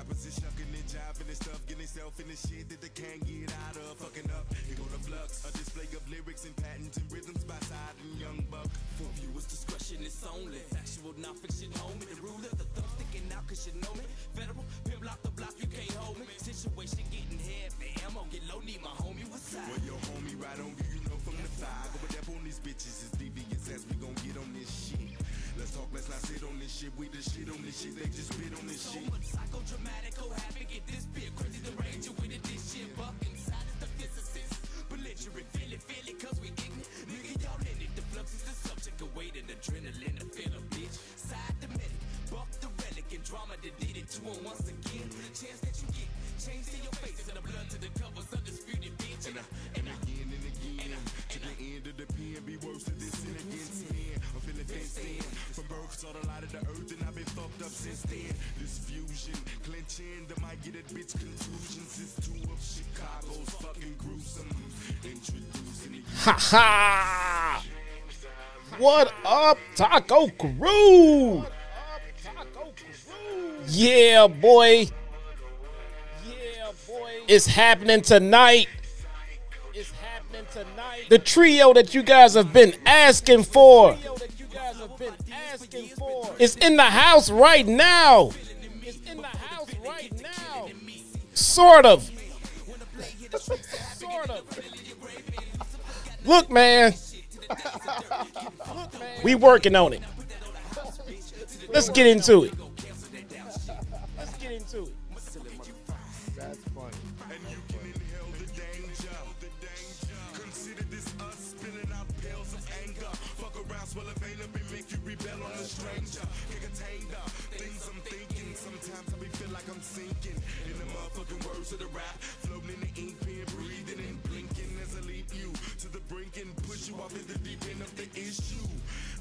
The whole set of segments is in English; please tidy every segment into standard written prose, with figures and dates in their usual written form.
rappers is shucking and jiving and stuff, getting self in the shit that they can't get out of. Fucking up, here go the flux. A display of lyrics and patents and rhythms by Side and Young Buck. For viewers' discretion is only factual, non-fiction, homie. The ruler, the thumb sticking out cause you know me. Federal, pimp lock the block, you can't hold me. Situation getting heavy, ammo get low, need my homie with side. Well, your homie right on you, you know from the fly. Go with that on these bitches, it's devious as we gon' get on this shit. Let's talk, let's not sit on this shit. We the shit on this shit, they just spit on this shit. So much psychodramatic, oh happy, get this bit crazy. The ranger with it, this shit buck inside is the physicist. Belligerent, feel it, cause we ignorant. Nigga, y'all in it, the flux is the subject of weight and adrenaline. The feel a bitch, side the medic, buck the relic, and drama that did it to him once again. Chance that you get, change to your face, and the blood to the covers, undisputed bitch. And again, to the end of the pen, be worse than this sin against men. I'm feeling fenced in. From birth, saw the light of the earth, and I've been fucked up since then. This fusion, clenching, that might get that bitch contusions. It's two of Chicago's fucking gruesome. Introducing Ha ha! What up, Taco Crew? Yeah, boy. It's happening tonight. The trio that you guys have been asking for is in the house right now. Sort of. Look, man. We working on it. Let's get into it. That's funny. and you can inhale the danger. Consider this us spilling out pills of anger. Fuck around, swell a vein up and make you rebel on a stranger. Can't contain the things I'm thinking. Sometimes I be feel like I'm sinking in the motherfucking words of the rap. Floating in the ink pen, breathing and blinking as I lead you to the brink and push you off in the deep end of the issue.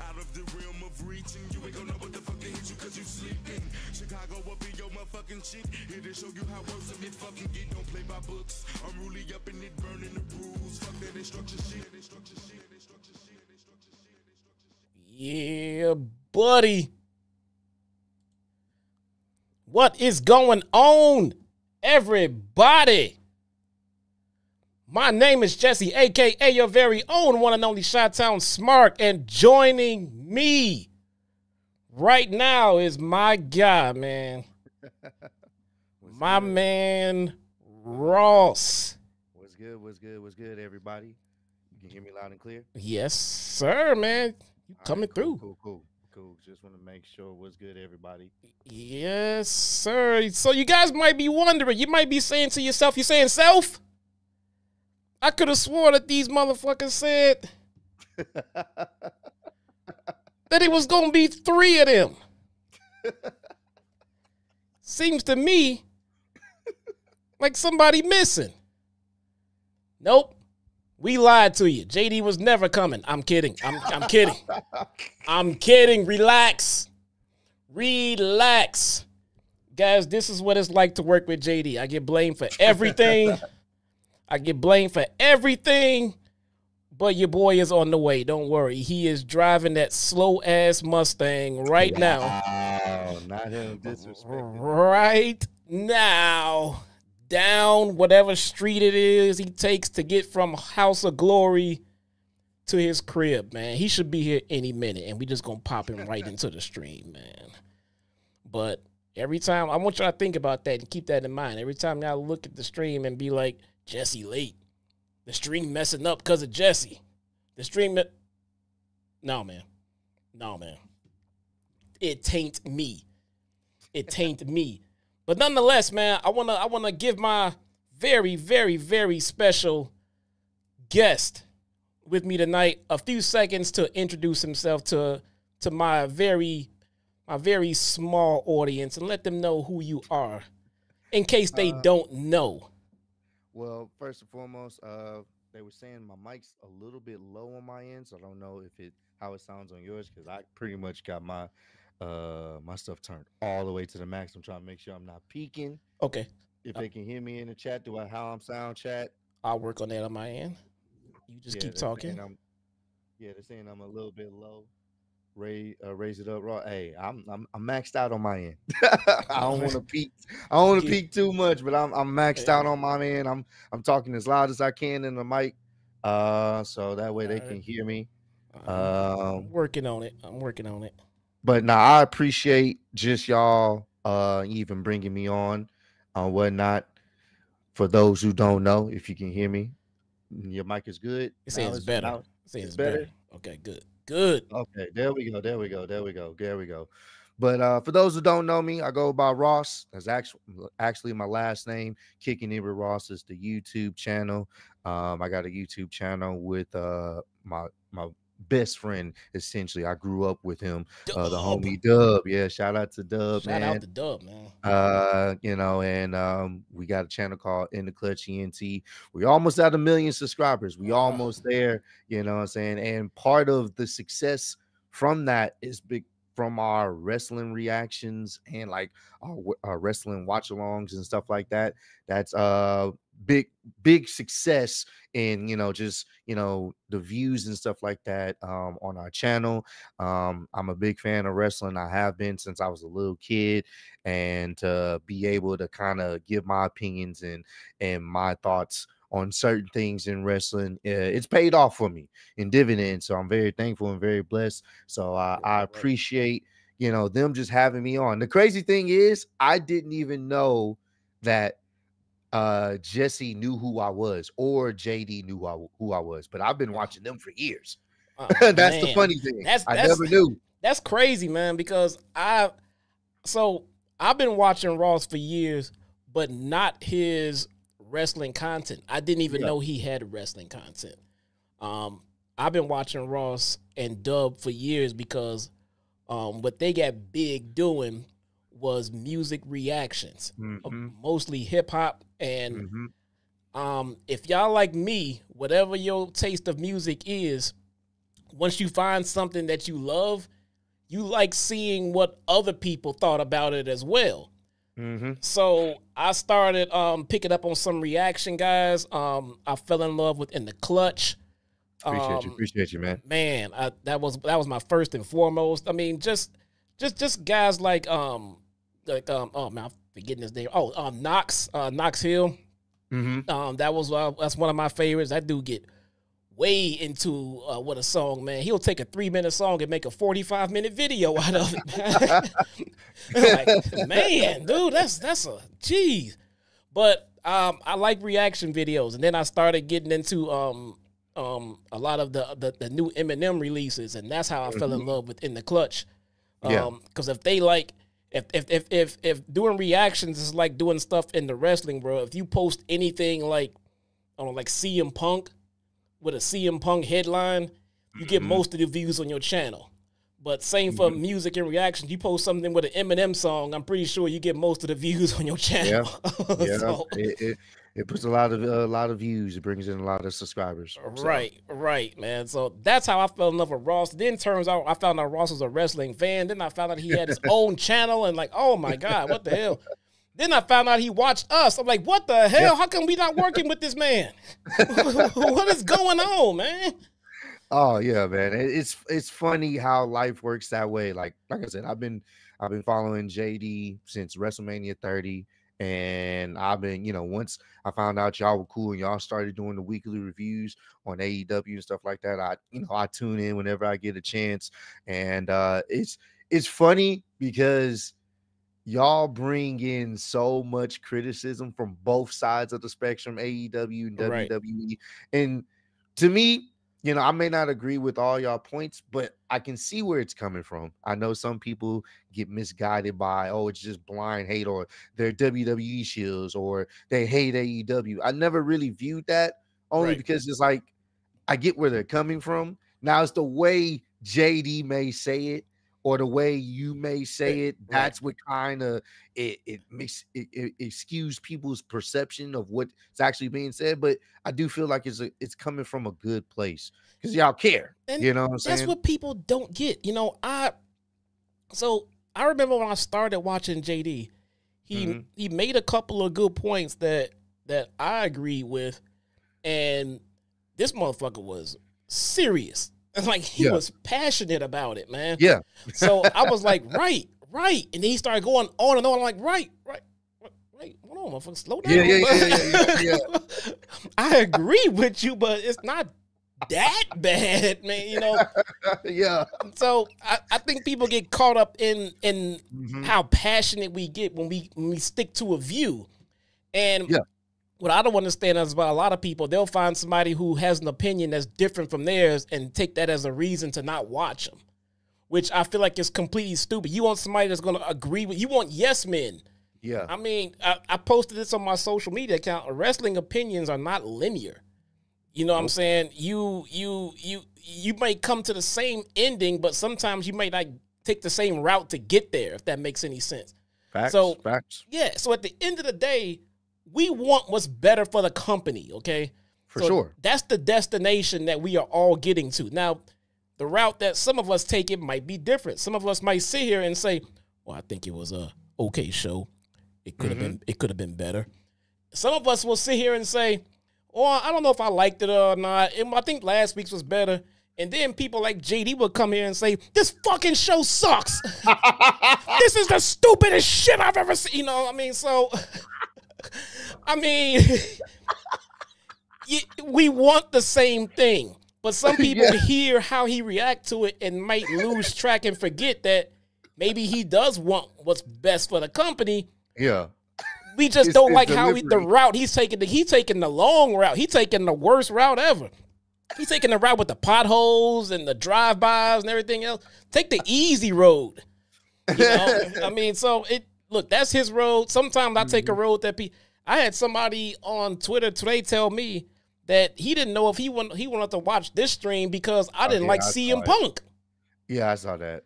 Out of the realm of reaching, you ain't gonna know what the fuck to hit you cause you sleeping. Chicago up in your motherfucking shit. Here to show you how worse of it fucking get. Don't play by books. I'm really up in it, burning the rules. Fuck that instruction shit. Yeah, buddy. What is going on, everybody? My name is Jesse, a.k.a. your very own one and only Chi-Town Smart, and joining me right now is my guy, man. My man, Ross. What's good, everybody? You can hear me loud and clear? Yes, sir, man. You coming through. Cool. Just want to make sure what's good, everybody. Yes, sir. So you guys might be wondering, you might be saying to yourself, you saying self? I could have sworn that these motherfuckers said that it was going to be 3 of them. Seems to me like somebody missing. Nope. We lied to you. JD was never coming. I'm kidding. I'm kidding. I'm kidding. Relax. Guys, this is what it's like to work with JD. I get blamed for everything. But your boy is on the way. Don't worry. He is driving that slow-ass Mustang right now. Wow, not him disrespecting. Right now. Down whatever street it is he takes to get from House of Glory to his crib, man. He should be here any minute, and we just going to pop him right into the stream, man. But every time, I want y'all to think about that and keep that in mind. Every time y'all look at the stream and be like, Jesse late. The stream messing up because of Jesse. The stream, no, man. It taint me. But nonetheless, man, I wanna give my very, very, very special guest with me tonight a few seconds to introduce himself to my very small audience and let them know who you are, in case they don't know. Well, first and foremost, they were saying my mic's a little bit low on my end, so I don't know how it sounds on yours, because I pretty much got my stuff turned all the way to the max. I'm trying to make sure I'm not peaking. Okay. If they can hear me in the chat, how I'm sound chat. I'll work on that on my end. You just keep talking. They're saying I'm a little bit low. raise it up raw. Hey, I'm maxed out on my end. I don't want to peak. I don't You want to get- peak too much, but I'm maxed out on my end. I'm talking as loud as I can in the mic, so that way they can hear me. I'm working on it. I'm working on it. But now I appreciate just y'all even bringing me on whatnot. For those who don't know, if you can hear me, your mic is good. It's saying it's better. Now It's saying it's it's better. better. Okay, good. Good. Okay, there we go. There we go. There we go. There we go. But for those who don't know me, I go by Ross. That's actually my last name. Kicking It with Ross is the YouTube channel. I got a YouTube channel with my best friend. Essentially, I grew up with him, the homie Dub. Yeah, shout out to Dub, Shout man. out to Dub, man. And we got a channel called In the Clutch ENT. We almost at 1 million subscribers. We almost there, you know what I'm saying? And part of the success from that is big from our wrestling reactions and like our wrestling watch-alongs and stuff like that. That's big success in just the views and stuff like that on our channel. I'm a big fan of wrestling. I have been since I was a little kid, and to be able to kind of give my opinions and my thoughts on certain things in wrestling, it's paid off for me in dividends. So I'm very thankful and very blessed. So I appreciate them just having me on. The crazy thing is, I didn't even know that Jesse knew who I was or JD knew who I was, but I've been watching them for years. That's Man. the funny thing. I That's never knew. That's crazy, man, because I've been watching Ross for years, but not his wrestling content. I didn't even know he had wrestling content. I've been watching Ross and Dub for years because what they got big doing was music reactions, mostly hip hop. And if y'all like me, whatever your taste of music is, once you find something that you love, you like seeing what other people thought about it as well. So I started picking up on some reaction guys. I fell in love with In the Clutch. Appreciate you, man. Man, that was my first and foremost. I mean, just guys like oh man, I'm forgetting his name. Knox Hill. That's one of my favorites. That dude get way into what a song, man. He'll take a 3-minute song and make a 45-minute video out of it. Like, man, dude, that's a jeez. But I like reaction videos, and then I started getting into a lot of the new Eminem releases, and that's how I fell in love with In the Clutch. Because if they like, if doing reactions is like doing stuff in the wrestling world, if you post anything like, I don't know, like CM Punk with a CM Punk headline, you get most of the views on your channel. But same for music and reactions. You post something with an Eminem song, I'm pretty sure you get most of the views on your channel. Yeah, So, it puts a lot of views. It brings in a lot of subscribers. So. Right, man. So that's how I fell in love with Ross. Then turns out I found out Ross was a wrestling fan. Then I found out he had his own channel, and like, oh my God, what the hell? Then I found out he watched us. I'm like, what the hell? How come we not working with this man? What is going on, man? Oh yeah, man. It's funny how life works that way. Like I said, I've been following JD since WrestleMania 30. And I've been, once I found out y'all were cool and y'all started doing the weekly reviews on AEW and stuff like that, I tune in whenever I get a chance. And it's funny because y'all bring in so much criticism from both sides of the spectrum, AEW and WWE. And to me, I may not agree with all y'all points, but I can see where it's coming from. I know some people get misguided by, it's just blind hate, or they're WWE shills, or they hate AEW. I never really viewed that, only because it's like, I get where they're coming from. Now it's the way JD may say it, or the way you may say it. That's what kind of it makes it skews people's perception of what's actually being said. But I do feel like it's coming from a good place because y'all care. And you know what I'm saying? That's what people don't get. I remember when I started watching JD, he made a couple of good points that I agreed with, and this motherfucker was serious. And like he was passionate about it, man. Yeah. So I was like, right. And then he started going on and on. I'm like, right. Hold on, motherfucker, slow down. Yeah. I agree with you, but it's not that bad, man. You know. Yeah. So I think people get caught up in how passionate we get when we stick to a view. And what I don't understand is about a lot of people, they'll find somebody who has an opinion that's different from theirs and take that as a reason to not watch them, which I feel like is completely stupid. You want somebody that's going to agree with you. Want yes men. Yeah. I mean, I posted this on my social media account. Wrestling opinions are not linear. You know what I'm saying? You might come to the same ending, but sometimes you might not take the same route to get there, if that makes any sense. Facts. Yeah. So at the end of the day, we want what's better for the company, okay? For sure. That's the destination that we are all getting to. Now, the route that some of us take, it might be different. Some of us might sit here and say, well, I think it was a okay show. It could have been better. Some of us will sit here and say, oh, I don't know if I liked it or not. I think last week's was better. And then people like JD will come here and say, this fucking show sucks. This is the stupidest shit I've ever seen. You know what I mean? So, I mean, we want the same thing. But some people hear how he react to it and might lose track and forget that maybe he does want what's best for the company. Yeah. We just don't like how the route he's taking. He's taking the long route. He's taking the worst route ever. He's taking the route with the potholes and the drive-bys and everything else. Take the easy road. You know? I mean, so look, that's his road. Sometimes I take a road that I had somebody on Twitter today tell me that he didn't know if he wanted to watch this stream because I didn't like CM Punk. Yeah, I saw that.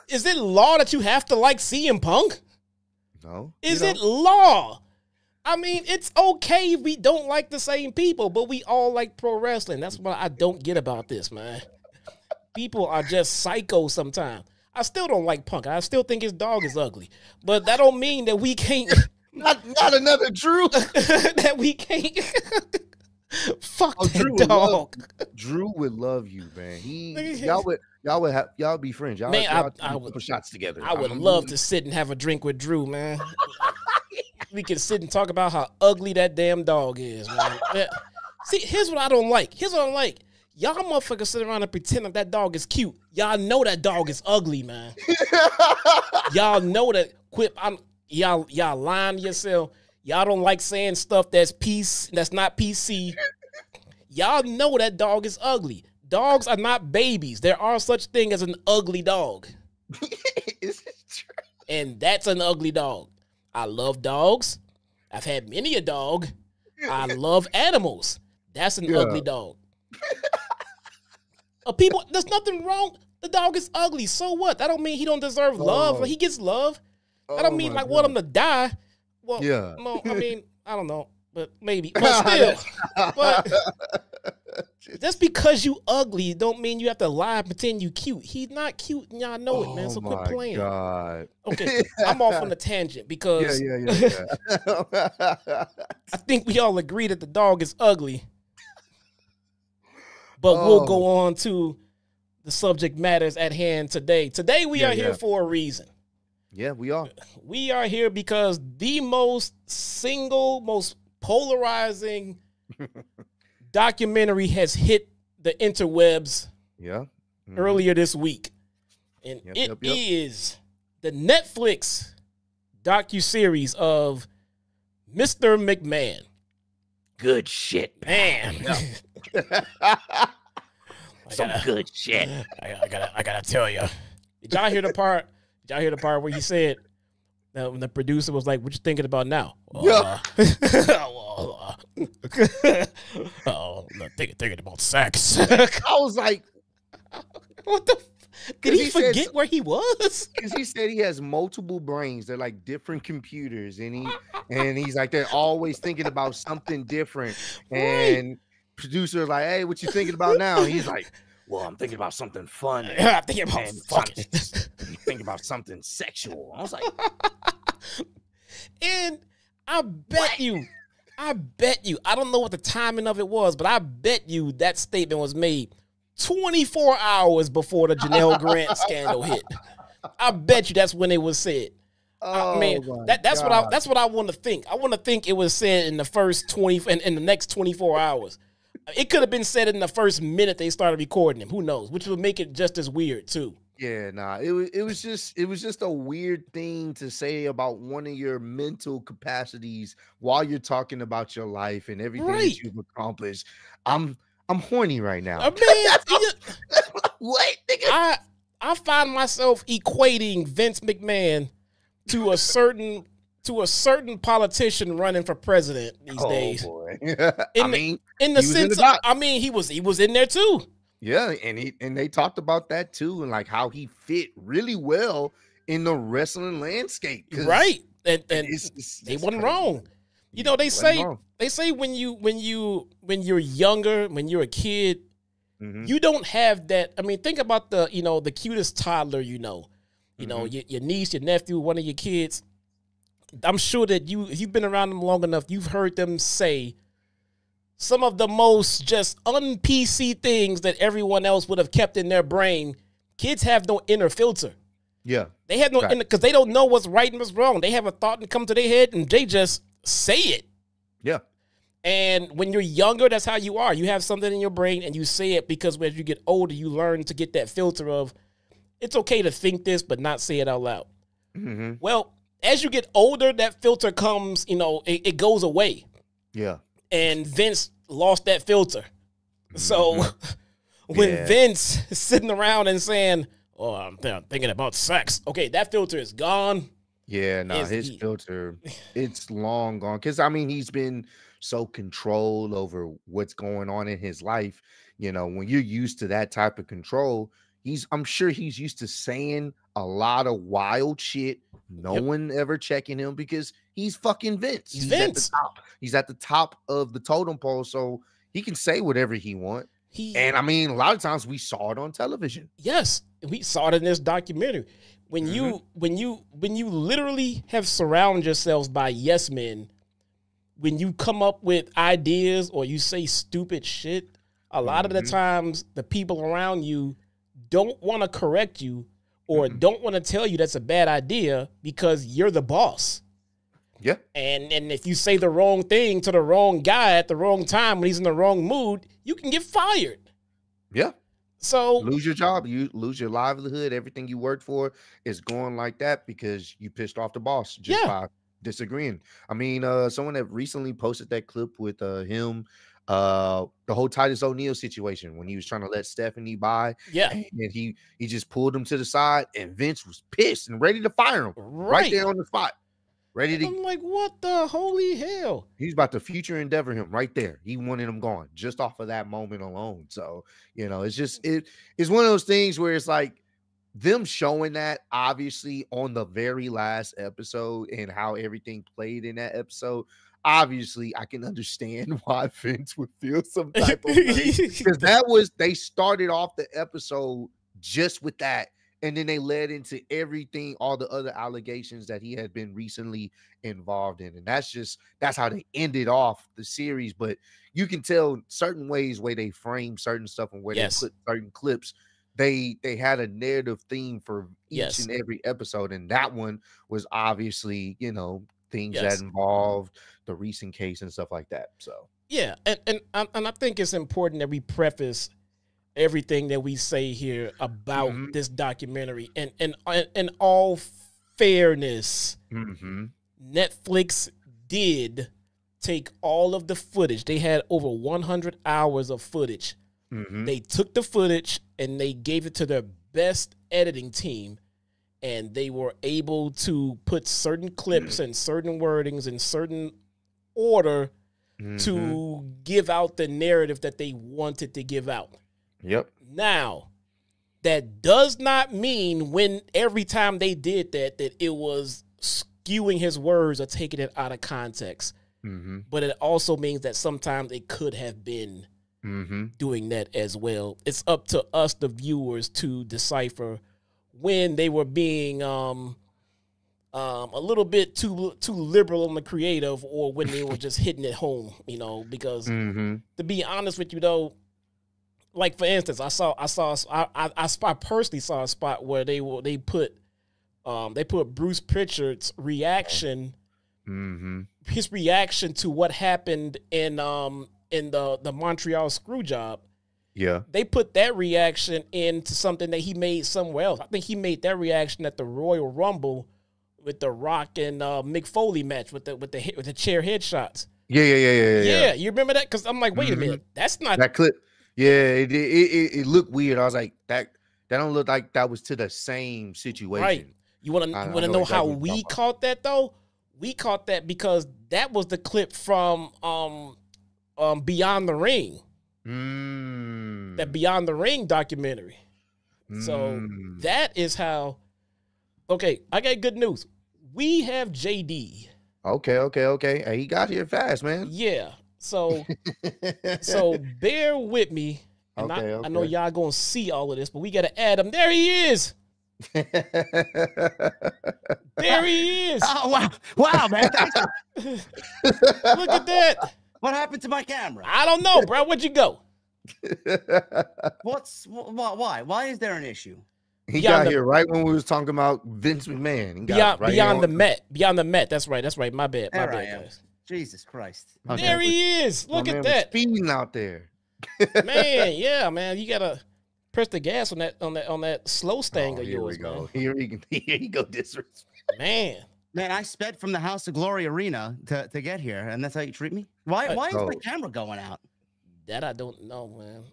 Is it law that you have to like CM Punk? No. Is it law? I mean, it's okay if we don't like the same people, but we all like pro wrestling. That's what I don't get about this, man. People are just psycho sometimes. I still don't like Punk. I still think his dog is ugly. But that don't mean that we can't... Not another Drew. that we can't... Fuck that dog. Drew would love you, man. Y'all be friends. Y'all, man, I would put shots together. I would love to sit and have a drink with Drew, man. We can sit and talk about how ugly that damn dog is, man. See, here's what I don't like. Y'all motherfuckers sit around and pretend that dog is cute. Y'all know that dog is ugly, man. Y'all know that. Y'all lying to yourself. Y'all don't like saying stuff that's not PC. Y'all know that dog is ugly. Dogs are not babies. There are such thing as an ugly dog. Is it true? And that's an ugly dog. I love dogs. I've had many a dog. I love animals. That's an ugly dog. People, there's nothing wrong. The dog is ugly. So what? That don't mean he don't deserve love. He gets love. That don't mean like want him to die. Well, no, I mean, I don't know, but maybe. But still, but just because you ugly don't mean you have to lie and pretend you cute. He's not cute, and y'all know it, man. So quit playing. God. Okay, I'm off on a tangent because I think we all agree that the dog is ugly. But we'll go on to the subject matters at hand today. Today we are here for a reason. Yeah, we are. We are here because the most polarizing documentary has hit the interwebs earlier this week. And it is the Netflix docuseries of Mr. McMahon. Good shit, man. Some good shit. I gotta tell you. Did y'all hear the part? Where he said when the producer was like, "What you thinking about now?" Thinking about sex. I was like, "What the? Did he forget where he was?" Because he said he has multiple brains. They're like different computers, and he's like they're always thinking about something different. And producer's like, "Hey, what you thinking about now?" And he's like, "Well, I'm thinking about something fun. I'm thinking about fucking. Thinking about something sexual." I was like, and I bet you I bet you, I don't know what the timing of it was, but I bet you that statement was made 24 hours before the Janelle Grant scandal hit. I bet you that's when it was said. I mean, that's what I want to think. I want to think it was said in the first 20 in the next 24 hours. It could have been said in the first minute they started recording him. Who knows? Which would make it just as weird too. Yeah, nah. It was just a weird thing to say about one of your mental capacities while you're talking about your life and everything that you've accomplished. I'm horny right now. What? Nigga? I find myself equating Vince McMahon to a certain politician running for president these days. Boy. In the sense, he was in there too. Yeah, and they talked about that too, and like how he fit really well in the wrestling landscape. Right, and they wasn't wrong. You know, they say when you're younger, when you're a kid, you don't have that. I mean, think about the cutest toddler you know, your niece, your nephew, one of your kids. I'm sure that if you've been around them long enough, you've heard them say some of the most just un-PC things that everyone else would have kept in their brain. Kids have no inner filter. Yeah. They have no inner, because they don't know what's right and what's wrong. They have a thought and come to their head and they just say it. Yeah. And when you're younger, that's how you are. You have something in your brain and you say it because as you get older, you learn to get that filter of it's okay to think this, but not say it out loud. Mm-hmm. Well, as you get older, that filter comes, it goes away. Yeah. And Vince lost that filter. So when Vince is sitting around and saying, "Oh, I'm thinking about sex," okay, that filter is gone. Yeah, his filter, it's long gone. Because, I mean, he's been so controlled over what's going on in his life. You know, when you're used to that type of control, I'm sure he's used to saying a lot of wild shit. No one ever checking him because he's fucking Vince. He's Vince. At the top. He's at the top of the totem pole, so he can say whatever he wants. And I mean, a lot of times we saw it on television. Yes, we saw it in this documentary. When you literally have surrounded yourselves by yes men, when you come up with ideas or you say stupid shit, a lot of the times the people around you don't want to correct you or don't want to tell you that's a bad idea because you're the boss. Yeah. And if you say the wrong thing to the wrong guy at the wrong time when he's in the wrong mood, you can get fired. Yeah. So lose your job, you lose your livelihood, everything you worked for is going like that because you pissed off the boss just by disagreeing. I mean, someone that recently posted that clip with him, the whole Titus O'Neil situation when he was trying to let Stephanie by. Yeah. And he just pulled him to the side and Vince was pissed and ready to fire him right there on the spot. I'm like, what the holy hell? He's about to future endeavor him right there. He wanted him gone just off of that moment alone. So, it's just it's one of those things where it's like them showing that obviously on the very last episode and how everything played in that episode. Obviously, I can understand why Vince would feel some type of way because they started off the episode just with that. And then they led into everything, all the other allegations that he had been recently involved in. And that's how they ended off the series. But you can tell certain ways where they frame certain stuff and where they put certain clips. They had a narrative theme for each and every episode. And that one was obviously, things that involved the recent case and stuff like that. So, yeah. And I think it's important that we preface everything that we say here about this documentary and in all fairness, Netflix did take all of the footage. They had over 100 hours of footage. They took the footage and they gave it to their best editing team, and they were able to put certain clips and certain wordings in certain order to give out the narrative that they wanted to give out. Yep. Now, that does not mean every time they did that it was skewing his words or taking it out of context. But it also means that sometimes it could have been doing that as well. It's up to us, the viewers, to decipher when they were being a little bit too liberal on the creative, or when they were just hitting it home, you know, because to be honest with you though, like for instance, I personally saw a spot where they put Bruce Pritchard's reaction, his reaction to what happened in the Montreal screw job. Yeah. They put that reaction into something that he made somewhere else. I think he made that reaction at the Royal Rumble with the Rock and Mick Foley match with the chair headshots. Yeah. You remember that? Because I'm like, wait a minute, that's not that clip. Yeah, it looked weird. I was like, that don't look like that was to the same situation. Right. You want to know exactly how what you're we talking about. caught that though? We caught that because that was the clip from Beyond the Ring. That Beyond the Ring documentary. So that is how. Okay, I got good news. We have JD. Okay. Hey, he got here fast, man. Yeah. So bear with me. And I know y'all gonna see all of this, but we gotta add him. There he is. There he is. Oh wow, man! Look at that. What happened to my camera? I don't know, bro. Where'd you go? Why is there an issue? He got here right when we was talking about Vince McMahon. He got beyond the Met. That's right. My bad, guys. Jesus Christ. There he is. Look at that. Speeding out there. Man, yeah, man. You gotta press the gas on that slow stang of yours. Here we go. Disrespect. Man, I sped from the House of Glory Arena to get here, and that's how you treat me? Why is my camera going out? That I don't know, man.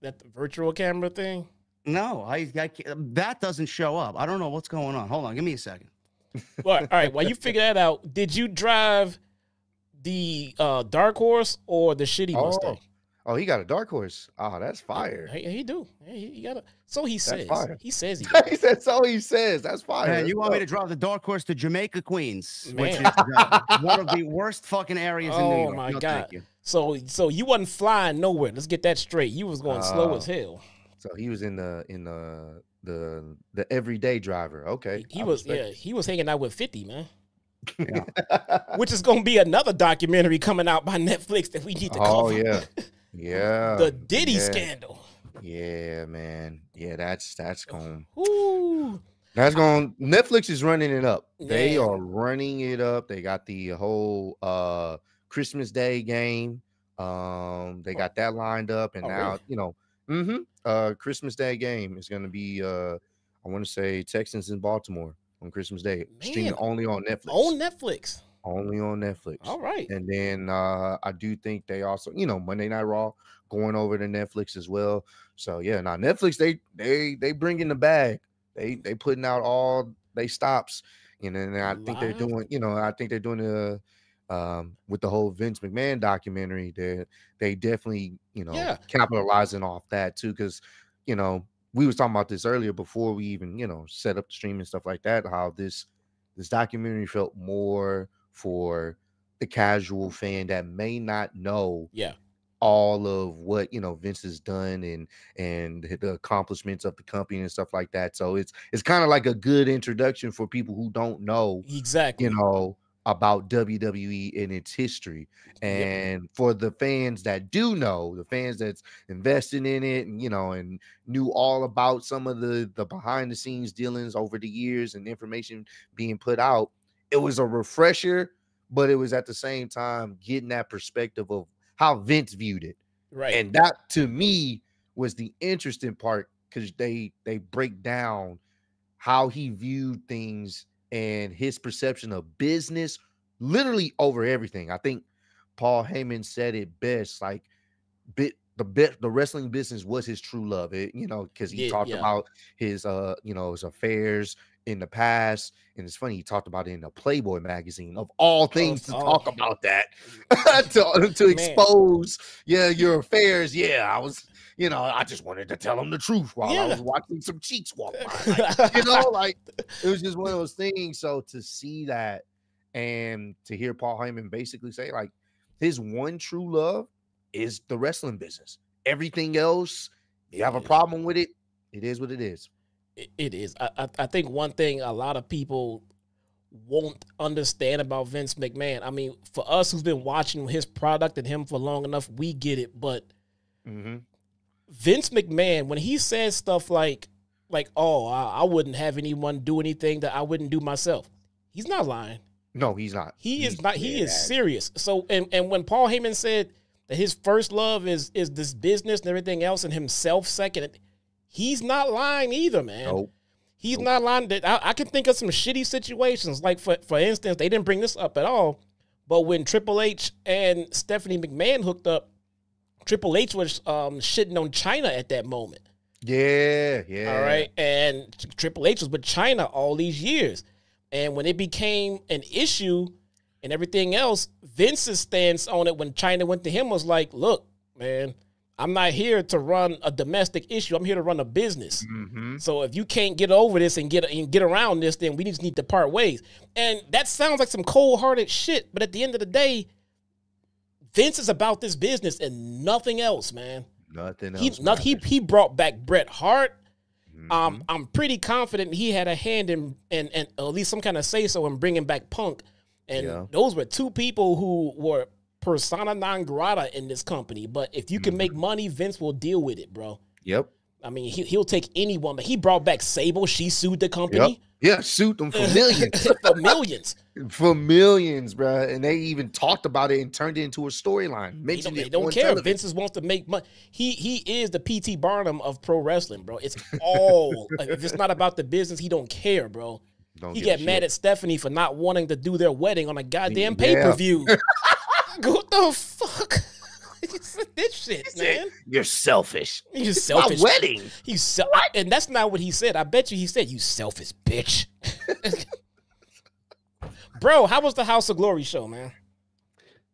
That the virtual camera thing? No, I that doesn't show up. I don't know what's going on. Hold on, give me a second. Well, all right, while you figure that out, did you drive the Dark Horse or the shitty Mustang? Oh, he got a Dark Horse. Oh, that's fire. He do. He got a. So he says. Fire. He says he. He said. So he says. That's fire. Man, you want me to drive the Dark Horse to Jamaica, Queens, Man. which is one of the worst fucking areas in New York. Oh my No, God. thank you. So you wasn't flying nowhere. Let's get that straight. You was going slow as hell. So he was in the everyday driver. Okay. He was hanging out with 50, man. Yeah. Which is going to be another documentary coming out by Netflix that we need to cover. Oh yeah. Yeah. The Diddy scandal. Yeah, man. Yeah, that's going. Ooh. That's going. Netflix is running it up. Yeah. They are running it up. They got the whole Christmas Day game. They got that lined up, and now really? Christmas Day game is going to be I want to say Texans in Baltimore on Christmas Day, streaming only on Netflix. Only on Netflix. All right. And then I do think they also, Monday Night Raw going over to Netflix as well. So yeah, now Netflix they bring in the bag. They putting out all they stops, and I think they're doing, with the whole Vince McMahon documentary, they definitely, capitalizing off that too, because we was talking about this earlier before we even set up the stream and stuff like that, how this documentary felt more for the casual fan that may not know all of what Vince has done and the accomplishments of the company and stuff like that. So it's kind of like a good introduction for people who don't know exactly about WWE and its history. And for the fans that do know, the fans that's invested in it and and knew all about some of the behind the scenes dealings over the years and information being put out, it was a refresher, but it was at the same time getting that perspective of how Vince viewed it. Right. And that to me was the interesting part, because they break down how he viewed things and his perception of business literally over everything. I think Paul Heyman said it best, like the wrestling business was his true love. Because he talked about his his affairs in the past, and it's funny, he talked about it in the Playboy magazine of all things to talk about that to expose your affairs. I was I just wanted to tell him the truth while I was watching some cheeks walk by. Like it was just one of those things. So to see that and to hear Paul Heyman basically say like his one true love is the wrestling business. Everything else, you have a problem with it, it is what it is. It is. I think one thing a lot of people won't understand about Vince McMahon. I mean, for us who's been watching his product and him for long enough, we get it. But Vince McMahon, when he says stuff like, oh, I wouldn't have anyone do anything that I wouldn't do myself, he's not lying. No, he's not. He's not. He is serious. So, and when Paul Heyman said that his first love is this business and everything else, and himself second, he's not lying either, man. Nope. He's not lying. I can think of some shitty situations. Like, for instance, they didn't bring this up at all, but when Triple H and Stephanie McMahon hooked up, Triple H was shitting on China at that moment. Yeah. All right. And Triple H was with China all these years. And when it became an issue and everything else, Vince's stance on it when China went to him was like, look, man, I'm not here to run a domestic issue. I'm here to run a business. So if you can't get over this and get around this, then we just need to part ways. And that sounds like some cold-hearted shit. But at the end of the day, Vince is about this business and nothing else, man. Nothing else. He brought back Bret Hart. I'm pretty confident he had a hand in at least some kind of say-so in bringing back Punk. And those were two people who were persona non grata in this company. But if you can make money, Vince will deal with it, bro. Yep. I mean, he'll take anyone. But he brought back Sable. She sued the company. Yeah, sued them for millions. For millions. For millions, bro. And they even talked about it and turned it into a storyline. They don't care. Vince just wants to make money. He is the P.T. Barnum of pro wrestling, bro. It's all. If it's not about the business, he don't care, bro. He got mad at Stephanie for not wanting to do their wedding on a goddamn pay-per-view. What the fuck? This shit, man. You're selfish. You selfish. My wedding. And that's not what he said. I bet you he said, "You selfish bitch." Bro, how was the House of Glory show, man?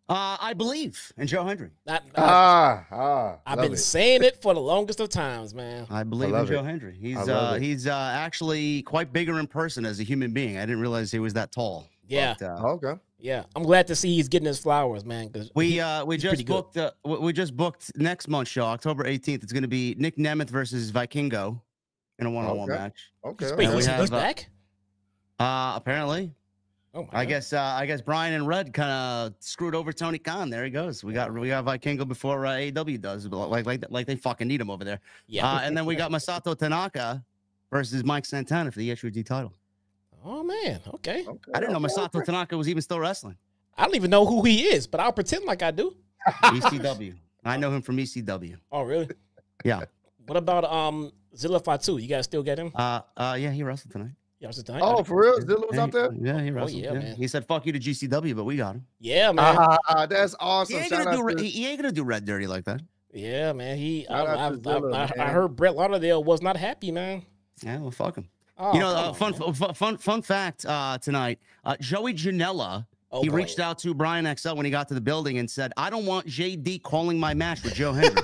I believe in Joe Hendry. I've been saying it for the longest of times, man. I believe in Joe Hendry. He's actually quite bigger in person as a human being. I didn't realize he was that tall. Yeah. But, Okay. Yeah, I'm glad to see he's getting his flowers, man. We just booked next month's show, October 18th. It's going to be Nick Nemeth versus Vikingo in a one-on-one match. Okay. Wait, he's back? Apparently. Oh my I guess Brian and Red kind of screwed over Tony Khan. There he goes. We got Vikingo before AEW does, like they fucking need him over there. Yeah. And then we got Masato Tanaka versus Mike Santana for the HOG title. Oh man, okay. I didn't know Masato Tanaka was even still wrestling. I don't even know who he is, but I'll pretend like I do. ECW. I know him from ECW. Oh really? Yeah. What about Zilla Fatu? You guys still get him? Yeah, he wrestled tonight. Yeah, was it tonight? Oh, for real? Zilla was out there? Yeah, he wrestled. yeah, man. He said, "Fuck you" to GCW, but we got him. Yeah, man. That's awesome. He ain't gonna do Red dirty like that. Yeah, man. Zilla, I heard Brett Lauderdale was not happy, man. Yeah, well, fuck him. Oh, You know, fun fact tonight. Joey Janela, he reached out to Brian XL when he got to the building and said, "I don't want JD calling my match with Joe Hendry.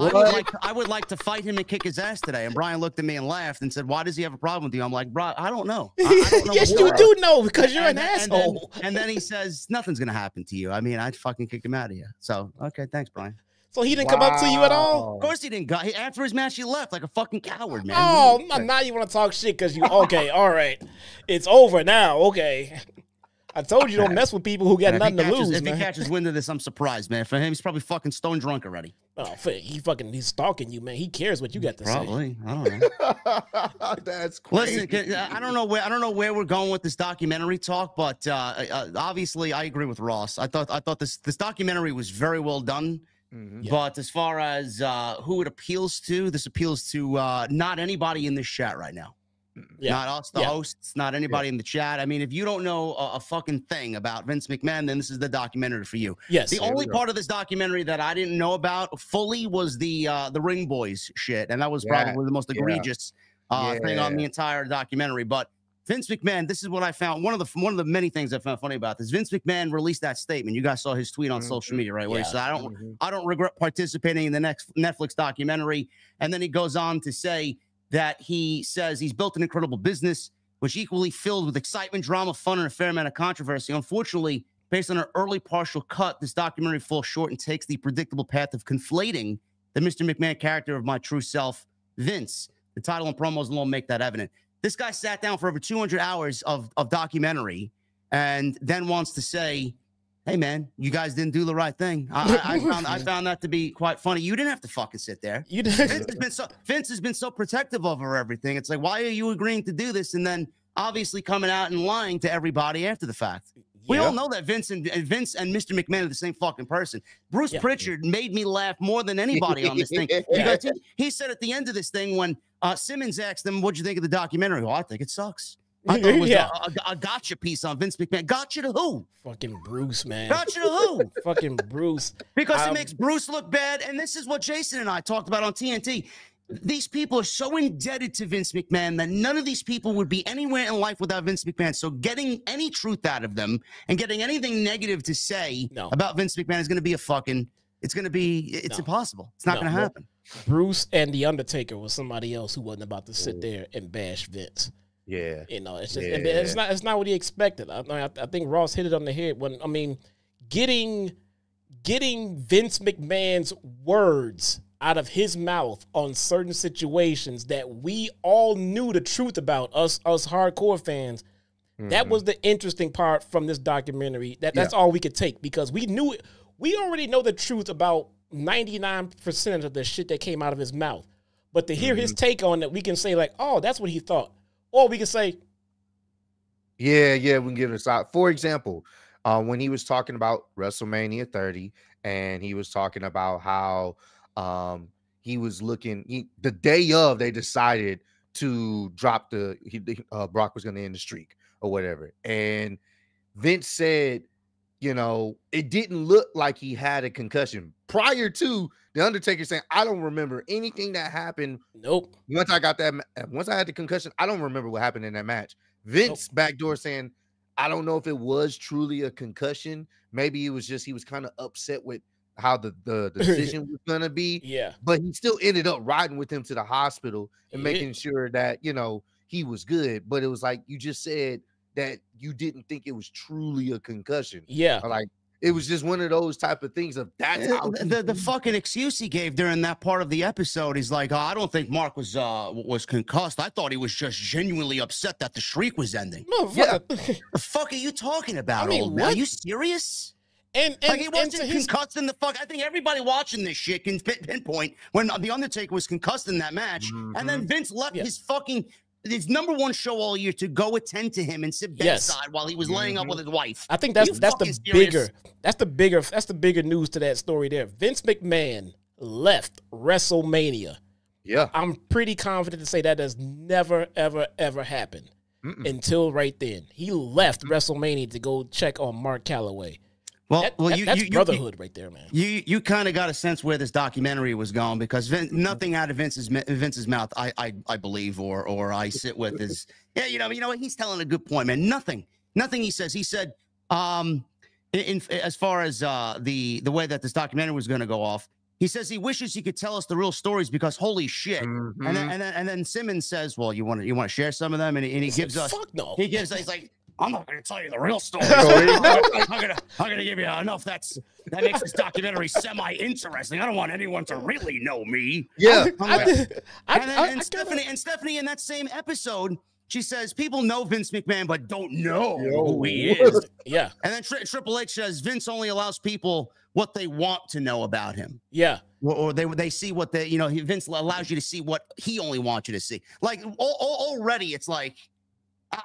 I would like to fight him and kick his ass today." And Brian looked at me and laughed and said, "Why does he have a problem with you?" I'm like, "Bro, I don't know. I don't know Yes, you do know because you're an asshole." And then he says, "Nothing's gonna happen to you. I mean, I'd fucking kick him out of you." So, okay, thanks, Brian. So he didn't come up to you at all? Of course he didn't. After his match, he left like a fucking coward, man. Oh, now you want to talk shit because you, okay, all right. It's over now, okay. I told you don't mess with people who got nothing to lose, If man. he catches wind of this, I'm surprised, man. For him, he's probably fucking stone drunk already. Oh, he's stalking you, man. He cares what you got to say. Probably. I don't know. That's crazy. Listen, I don't know where we're going with this documentary talk, but obviously I agree with Ross. I thought this documentary was very well done. Yeah. But as far as who it appeals to, this appeals to not anybody in this chat right now. Yeah. Not us, the hosts, not anybody in the chat. I mean, if you don't know a fucking thing about Vince McMahon, then this is the documentary for you. Yes. The only part of this documentary that I didn't know about fully was the Ring Boys shit, and that was probably the most egregious thing on the entire documentary. But Vince McMahon, this is what I found. One of the many things I found funny about this. Vince McMahon released that statement. You guys saw his tweet on social media, right? Where he said, I don't regret participating in the next Netflix documentary. And then he goes on to say that he says he's built an incredible business, which equally filled with excitement, drama, fun, and a fair amount of controversy. Unfortunately, based on an early partial cut, this documentary falls short and takes the predictable path of conflating the Mr. McMahon character of my true self, Vince. The title and promos alone make that evident. This guy sat down for over 200 hours of documentary and then wants to say, hey, man, you guys didn't do the right thing. I found that to be quite funny. You didn't have to fucking sit there. You did. Vince has been so protective over everything. It's like, why are you agreeing to do this? And then obviously coming out and lying to everybody after the fact. We all know that Vince and Mr. McMahon are the same fucking person. Bruce Pritchard made me laugh more than anybody on this thing. Because he said at the end of this thing when Simmons asked him, what'd you think of the documentary? Oh, I think it sucks. I thought it was a gotcha piece on Vince McMahon. Gotcha to who? Fucking Bruce, man. Gotcha to who? Fucking Bruce. Because it makes Bruce look bad. And this is what Jason and I talked about on TNT. These people are so indebted to Vince McMahon that none of these people would be anywhere in life without Vince McMahon. So getting any truth out of them and getting anything negative to say about Vince McMahon is going to be it's impossible. It's not going to happen. Bruce and The Undertaker was somebody else who wasn't about to sit there and bash Vince. Yeah. You know, it's just it's not what he expected. I think Ross hit it on the head when, I mean, getting Vince McMahon's words out of his mouth on certain situations that we all knew the truth about, us hardcore fans. That was the interesting part from this documentary. That's all we could take, because we knew it. We already know the truth about 99% of the shit that came out of his mouth. But to hear his take on it, we can say like, oh, that's what he thought. Or we can say, yeah, we can give it a side. For example, when he was talking about WrestleMania 30, and he was talking about how he was looking the day of, they decided to drop Brock was going to end the streak or whatever. And Vince said, you know, it didn't look like he had a concussion prior to the Undertaker saying, I don't remember anything that happened. Nope. Once I had the concussion, I don't remember what happened in that match. Vince backdoor saying, I don't know if it was truly a concussion. Maybe it was just, he was kind of upset with how the decision was going to be. Yeah. But he still ended up riding with him to the hospital and making sure that, you know, he was good. But it was like, you just said that you didn't think it was truly a concussion. Yeah. Or like, it was just one of those type of things of that's how the fucking excuse he gave during that part of the episode. He's like, I don't think Mark was concussed. I thought he was just genuinely upset that the streak was ending. No, the fuck are you talking about, old man? Are you serious? And like, he wasn't concussed in the fuck. I think everybody watching this shit can pinpoint when the Undertaker was concussed in that match, and then Vince left his his #1 show all year to go attend to him and sit bedside while he was laying up with his wife. I think that's the bigger news to that story there. Vince McMahon left WrestleMania. Yeah. I'm pretty confident to say that has never, ever, ever happened until right then. He left WrestleMania to go check on Mark Calloway. Well, that's brotherhood right there, man. You kind of got a sense where this documentary was going, because nothing out of Vince's mouth, I believe, or I sit with is, you know what, he's telling a good point, man. Nothing he says. He said, as far as the way that this documentary was going to go off, he says he wishes he could tell us the real stories because holy shit. And then Simmons says, well, you want to share some of them, and he gives us. Fuck no. He's like, I'm not going to tell you the real story. I'm gonna give you enough that makes this documentary semi-interesting. I don't want anyone to really know me. Yeah. And Stephanie in that same episode, she says people know Vince McMahon but don't know who he is. Yeah. And then Triple H says Vince only allows people what they want to know about him. Yeah. Or they see what Vince allows you to see what he only wants you to see. Like already, it's like,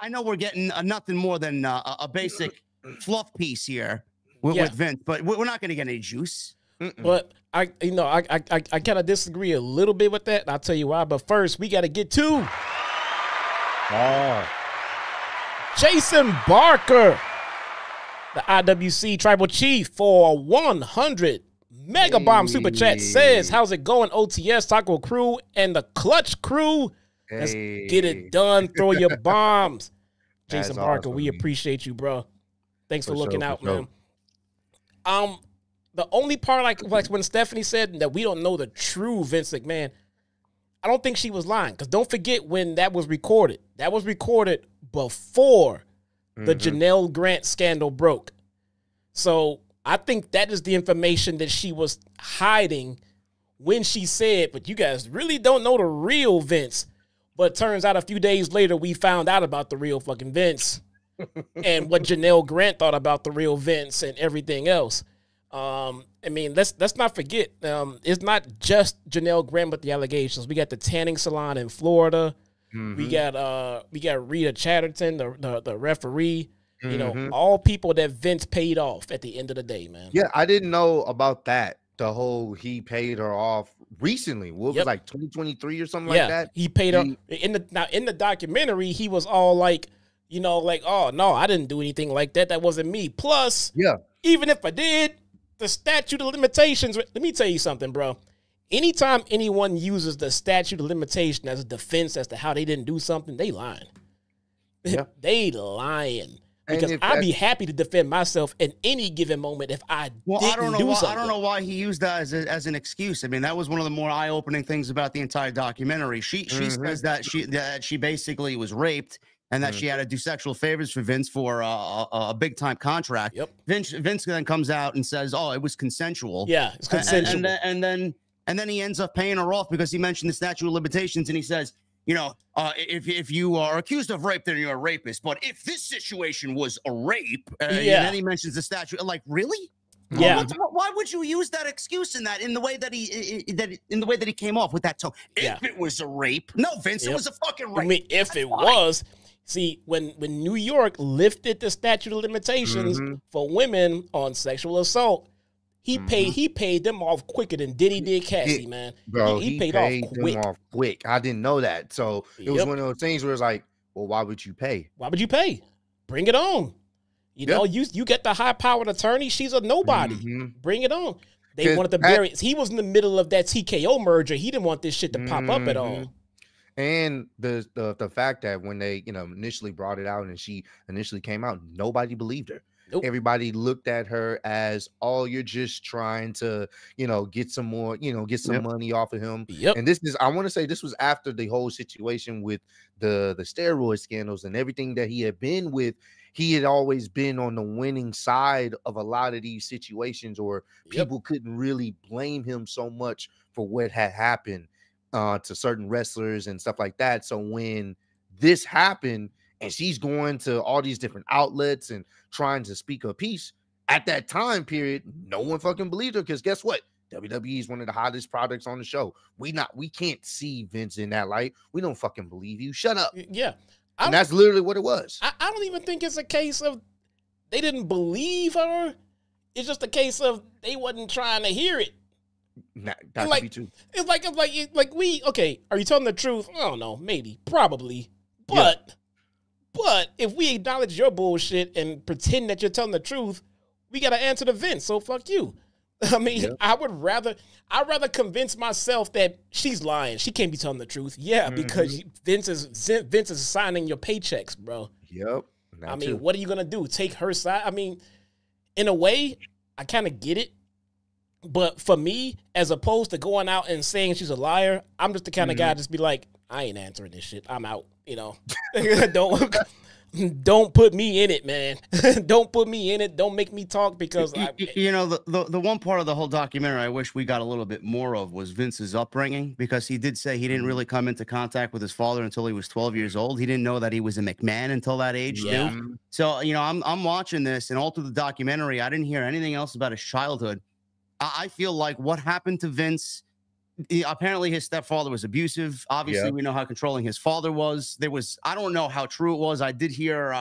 I know we're getting nothing more than a basic fluff piece here with Vince, but we're not going to get any juice. But I kind of disagree a little bit with that. And I'll tell you why. But first, we got to get to Jason Barker, the IWC Tribal Chief, for 100 Mega Bomb Super Chat says, "How's it going, OTS Taco Crew and the Clutch Crew? Let's get it done. Throw your bombs." Jason Barker, we appreciate you, bro. Thanks for looking out, man. The only part, like when Stephanie said that we don't know the true Vince McMahon, I don't think she was lying. Because don't forget when that was recorded. That was recorded before the Janelle Grant scandal broke. So I think that is the information that she was hiding when she said, but you guys really don't know the real Vince. But turns out a few days later, we found out about the real fucking Vince and what Janelle Grant thought about the real Vince and everything else. I mean, let's not forget, it's not just Janelle Grant with the allegations. We got the tanning salon in Florida. We got Rita Chatterton, the referee. You know, all people that Vince paid off at the end of the day, man. Yeah, I didn't know about that. The whole he paid her off recently. What was like 2023 or something like that? He paid her in the documentary. He was all like, you know, like, oh no, I didn't do anything like that. That wasn't me. Plus, even if I did, the statute of limitations. Let me tell you something, bro. Anytime anyone uses the statute of limitation as a defense as to how they didn't do something, they lying. Yeah. They lying. Because I'd be happy to defend myself in any given moment if I didn't do something. I don't know why he used that as an excuse. I mean, that was one of the more eye-opening things about the entire documentary. She says that she basically was raped and that she had to do sexual favors for Vince for a big-time contract. Vince then comes out and says, "Oh, it was consensual." Yeah, it's consensual. And then he ends up paying her off because he mentioned the statute of limitations, and he says, you know, if you are accused of rape, then you're a rapist. But if this situation was a rape, and then he mentions the statute, like, really? Yeah. Why would you use that excuse in the way that he came off with that tone? If it was a rape, no, Vince, it was a fucking rape. I mean, if it was, see, when New York lifted the statute of limitations for women on sexual assault, he paid them off quicker than Diddy did Cassie, man. Bro, he paid them off quick. I didn't know that. So it was one of those things where it's like, well, why would you pay? Why would you pay? Bring it on. You know, you get the high-powered attorney. She's a nobody. Bring it on. They wanted to bury it. He was in the middle of that TKO merger. He didn't want this shit to pop up at all. And the fact that when they, you know, initially brought it out and she initially came out, nobody believed her. Nope. Everybody looked at her as, oh, you're just trying to, you know, get some more, you know, get some money off of him. And this is, I want to say this was after the whole situation with the steroid scandals and everything that he had been with. He had always been on the winning side of a lot of these situations, or people couldn't really blame him so much for what had happened to certain wrestlers and stuff like that. So when this happened, and she's going to all these different outlets and trying to speak her piece at that time period, no one fucking believed her, because guess what? WWE is one of the hottest products on the show. We can't see Vince in that light. We don't fucking believe you. Shut up. Yeah. And that's literally what it was. I don't even think it's a case of they didn't believe her. It's just a case of they wasn't trying to hear it. That could be too. It's like we, okay, are you telling the truth? I don't know, maybe, probably. But if we acknowledge your bullshit and pretend that you're telling the truth, we got to answer to Vince. So fuck you. I mean, I'd rather convince myself that she's lying. She can't be telling the truth. Yeah, because Vince is signing your paychecks, bro. Yep. I mean, what are you gonna do? Take her side? I mean, in a way, I kind of get it. But for me, as opposed to going out and saying she's a liar, I'm just the kind of guy just be like, I ain't answering this shit. I'm out. You know, don't put me in it, man. Don't put me in it. Don't make me talk, because you know, the one part of the whole documentary I wish we got a little bit more of was Vince's upbringing, because he did say he didn't really come into contact with his father until he was 12 years old. He didn't know that he was a McMahon until that age too. So, you know, I'm watching this, and all through the documentary, I didn't hear anything else about his childhood. I feel like what happened to Vince, apparently his stepfather was abusive. Obviously, we know how controlling his father was. I don't know how true it was. I did hear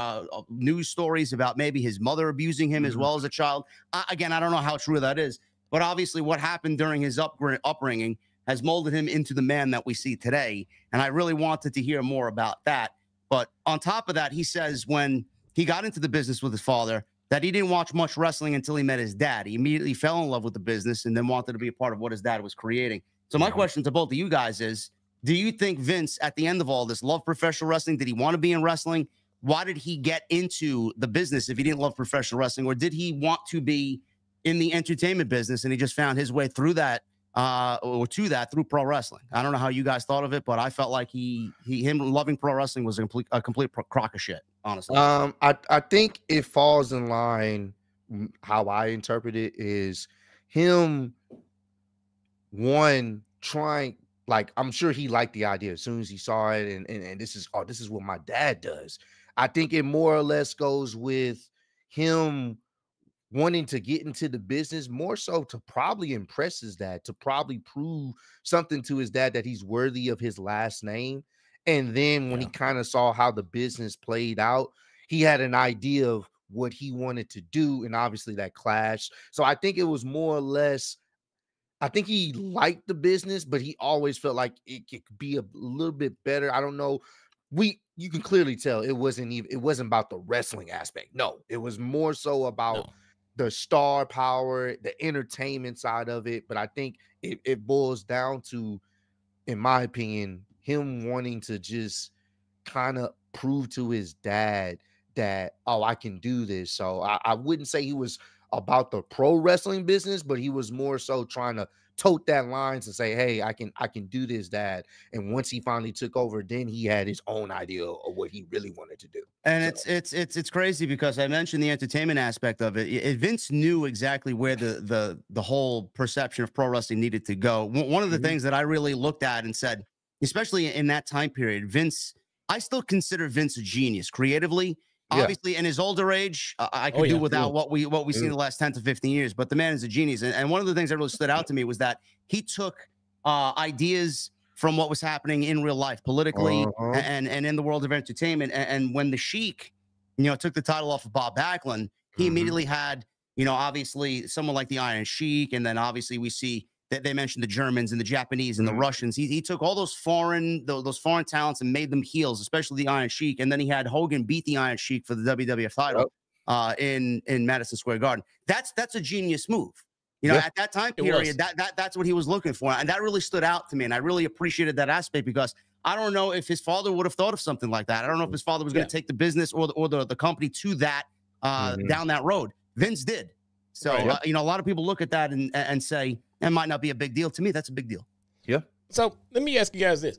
news stories about maybe his mother abusing him as well as a child. Again, I don't know how true that is. But obviously what happened during his upbringing has molded him into the man that we see today. And I really wanted to hear more about that. But on top of that, he says when he got into the business with his father, that he didn't watch much wrestling until he met his dad. He immediately fell in love with the business and then wanted to be a part of what his dad was creating. So my question to both of you guys is, do you think Vince, at the end of all this, loved professional wrestling? Did he want to be in wrestling? Why did he get into the business if he didn't love professional wrestling? Or did he want to be in the entertainment business and he just found his way through that, through pro wrestling? I don't know how you guys thought of it, but I felt like him loving pro wrestling was a complete crock of shit, honestly. I think it falls in line. How I interpret it is him, one, trying, like I'm sure he liked the idea as soon as he saw it, and this is what my dad does. I think it more or less goes with him wanting to get into the business more so to probably impress his dad, to probably prove something to his dad that he's worthy of his last name. And then when he kind of saw how the business played out, he had an idea of what he wanted to do, and obviously that clashed. So I think it was more or less, I think he liked the business, but he always felt like it could be a little bit better. I don't know. You can clearly tell it wasn't about the wrestling aspect. No, it was more so about the star power, the entertainment side of it. But I think it boils down to, in my opinion, him wanting to just kind of prove to his dad that, oh, I can do this. So I wouldn't say he was about the pro wrestling business, but he was more so trying to tote that line to say, hey, I can do this, dad. And once he finally took over, then he had his own idea of what he really wanted to do. And so it's crazy because I mentioned the entertainment aspect of it. Vince knew exactly where the whole perception of pro wrestling needed to go. One of the things that I really looked at and said, especially in that time period, Vince, I still consider Vince a genius creatively. Obviously, in his older age, I could do without what we've seen the last 10 to 15 years. But the man is a genius. And one of the things that really stood out to me was that he took ideas from what was happening in real life, politically, and in the world of entertainment. And when the Sheik, took the title off of Bob Backlund, he immediately had, obviously someone like the Iron Sheik, and then obviously we see that they mentioned the Germans and the Japanese and the Russians. He took all those foreign talents and made them heels, especially the Iron Sheik. And then he had Hogan beat the Iron Sheik for the WWF title in Madison Square Garden. That's a genius move. At that time period, that's what he was looking for. And that really stood out to me. And I really appreciated that aspect because I don't know if his father would have thought of something like that. I don't know if his father was going to take the business or the company to that down that road. Vince did. So, a lot of people look at that and say, that might not be a big deal. To me, that's a big deal. Yeah. So let me ask you guys this.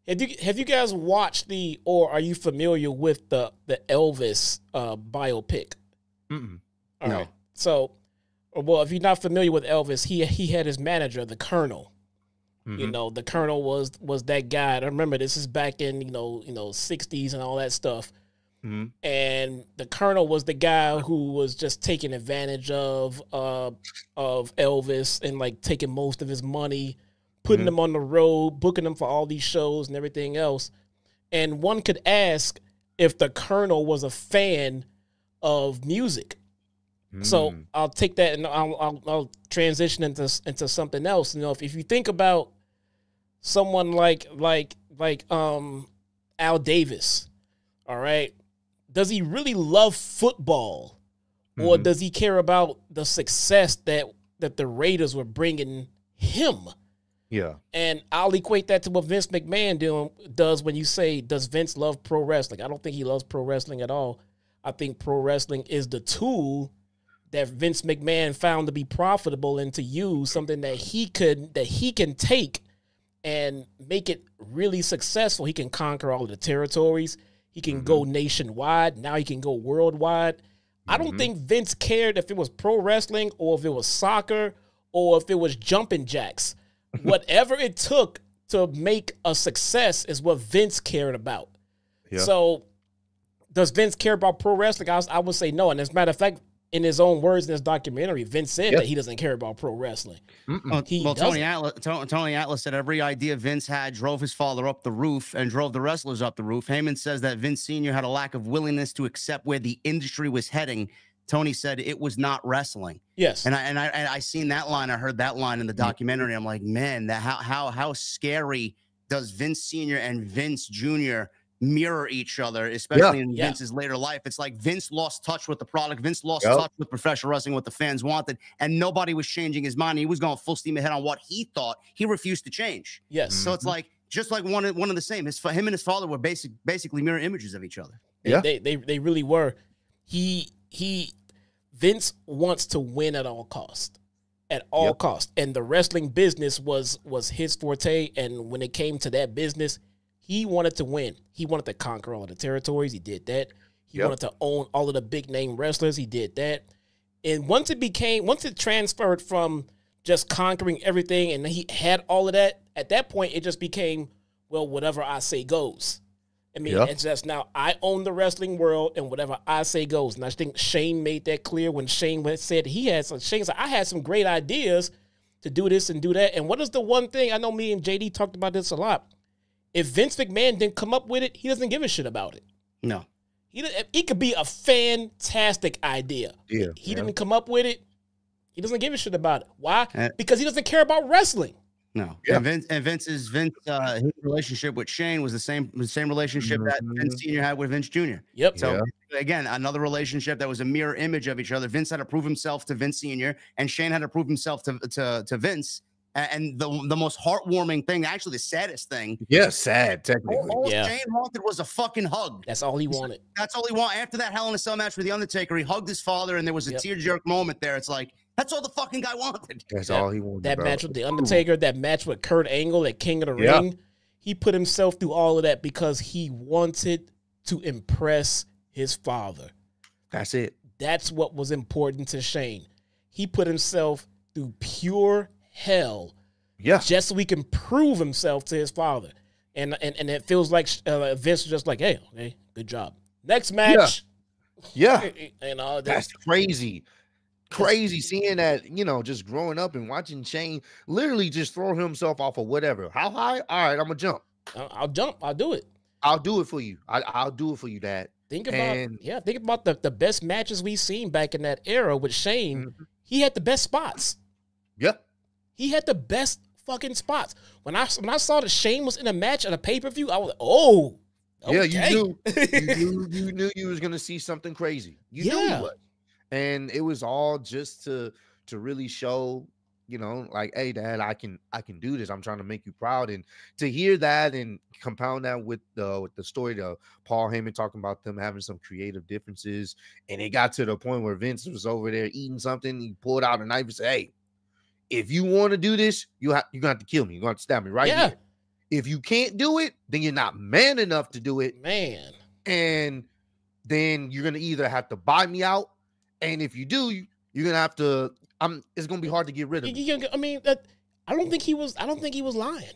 Have you guys watched or are you familiar with the Elvis biopic? All right. So, well, if you're not familiar with Elvis, he had his manager, the Colonel. The Colonel was that guy. I remember this is back in, 60s and all that stuff. And the Colonel was the guy who was just taking advantage of Elvis and like taking most of his money, putting him on the road, booking him for all these shows and everything else. And one could ask if the Colonel was a fan of music. So I'll take that and I'll transition into something else. If you think about someone like Al Davis, all right. Does he really love football, or does he care about the success that the Raiders were bringing him? Yeah. And I'll equate that to what Vince McMahon does when you say, does Vince love pro wrestling? I don't think he loves pro wrestling at all. I think pro wrestling is the tool that Vince McMahon found to be profitable and to use, something that he can take and make it really successful. He can conquer all of the territories. He can go nationwide. Now he can go worldwide. I don't think Vince cared if it was pro wrestling or if it was soccer or if it was jumping jacks. Whatever it took to make a success is what Vince cared about. Yeah. So does Vince care about pro wrestling? I would say no. And as a matter of fact, in his own words in this documentary, Vince said that he doesn't care about pro wrestling. Tony Atlas said every idea Vince had drove his father up the roof and drove the wrestlers up the roof. Heyman says that Vince Sr. had a lack of willingness to accept where the industry was heading. Tony said it was not wrestling. Yes. And I seen that line. I heard that line in the documentary. I'm like, man, how scary does Vince Sr. and Vince Jr. mirror each other, especially in Vince's later life. It's like Vince lost touch with the product. Vince lost touch with professional wrestling, what the fans wanted, and nobody was changing his mind. He was going full steam ahead on what he thought. He refused to change. Yes. So it's like just like one of the same. Him and his father were basically mirror images of each other. Yeah, they really were. Vince wants to win at all costs. At all costs. And the wrestling business was his forte. And when it came to that business, he wanted to win. He wanted to conquer all the territories. He did that. He wanted to own all of the big name wrestlers. He did that. And once it transferred from just conquering everything and he had all of that, at that point, it just became, well, whatever I say goes. I mean, it's just now I own the wrestling world, and whatever I say goes. And I think Shane made that clear when Shane said he had some. Shane said, I had some great ideas to do this and do that. And what is the one thing, I know me and JD talked about this a lot. If Vince McMahon didn't come up with it, he doesn't give a shit about it. No. It could be a fantastic idea. Yeah. He didn't come up with it. He doesn't give a shit about it. Why? Because he doesn't care about wrestling. No. Yeah. And Vince's his relationship with Shane was the same relationship that Vince Sr. had with Vince Jr. Yep. So again, another relationship that was a mirror image of each other. Vince had to prove himself to Vince Sr. and Shane had to prove himself to Vince. And the most heartwarming thing, actually the saddest thing. Yeah, sad, technically. All Shane wanted was a fucking hug. That's all he wanted. That's all he wanted. After that Hell in a Cell match with The Undertaker, he hugged his father, and there was a tear-jerk moment there. It's like, that's all the fucking guy wanted. That's all he wanted. That match with The Undertaker, that match with Kurt Angle at King of the Ring, he put himself through all of that because he wanted to impress his father. That's it. That's what was important to Shane. He put himself through pure hell just so he can prove himself to his father. And it feels like Vince was just like, hey, okay, good job. Next match. Yeah. And that's crazy. Crazy seeing that, just growing up and watching Shane literally just throw himself off of whatever. How high? All right, I'm gonna jump. I'll jump. I'll do it. I'll do it for you. I'll do it for you, Dad. Think about the best matches we've seen back in that era with Shane. He had the best spots. Yep. He had the best fucking spots. When I saw that Shane was in a match at a pay-per-view, I was like, oh. Okay. Yeah, you knew you was gonna see something crazy. You knew you was. And it was all just to really show, like, hey, Dad, I can do this. I'm trying to make you proud. And to hear that and compound that with the story of Paul Heyman talking about them having some creative differences, and it got to the point where Vince was over there eating something. He pulled out a knife and said, hey, if you want to do this, you're gonna have to kill me. You're gonna have to stab me right here. If you can't do it, then you're not man enough to do it. Man. And then you're gonna either have to buy me out. And if you do, you're gonna have to. It's gonna be hard to get rid of me. I mean, I don't think he was lying.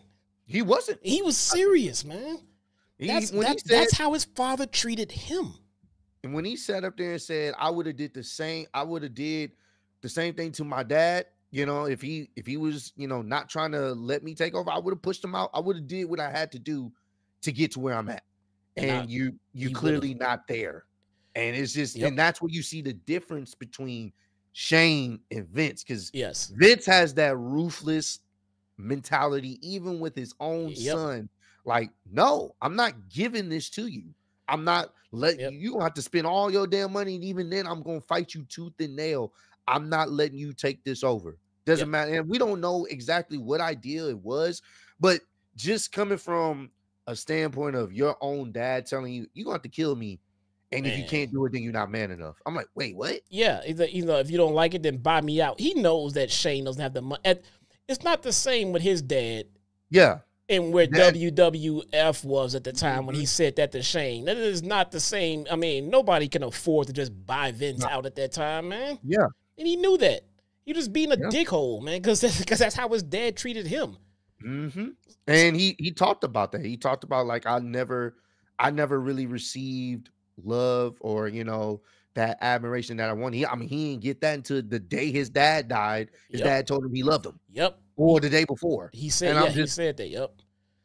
He wasn't. He was serious, man. That's how his father treated him. And when he sat up there and said, "I would have did the same. I would have did the same thing to my dad." If he was, not trying to let me take over, I would have pushed him out. I would have did what I had to do to get to where I'm at. And you clearly not there. And it's just, and that's where you see the difference between Shane and Vince, because Vince has that ruthless mentality, even with his own son. Like, no, I'm not giving this to you. I'm not letting you gonna have to spend all your damn money, and even then, I'm gonna fight you tooth and nail. I'm not letting you take this over. Doesn't matter. And we don't know exactly what idea it was, but just coming from a standpoint of your own dad telling you, you're gonna have to kill me. And if you can't do it, then you're not man enough. I'm like, wait, what? Yeah, if you don't like it, then buy me out. He knows that Shane doesn't have the money. It's not the same with his dad. Yeah. And where WWF was at the time when he said that to Shane. That is not the same. I mean, nobody can afford to just buy Vince out at that time, man. Yeah. And he knew that. He just being a dickhole, man, because that's how his dad treated him. Mm-hmm. And he talked about that. He talked about, like, I never really received love or that admiration that I wanted. He didn't get that until the day his dad died. His dad told him he loved him. Yep. Or the day before. He said he said that. Yep.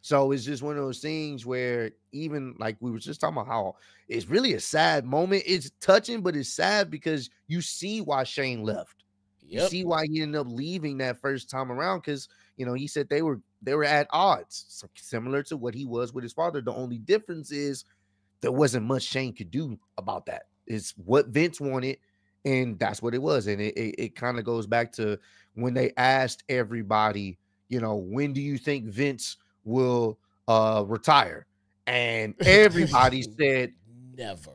So it's just one of those things where, even like we were just talking about, how it's really a sad moment. It's touching, but it's sad because you see why Shane left. You see why he ended up leaving that first time around, because he said they were at odds, so similar to what he was with his father. The only difference is there wasn't much Shane could do about that. It's what Vince wanted, and that's what it was. And it kind of goes back to when they asked everybody, when do you think Vince will retire? And everybody said never.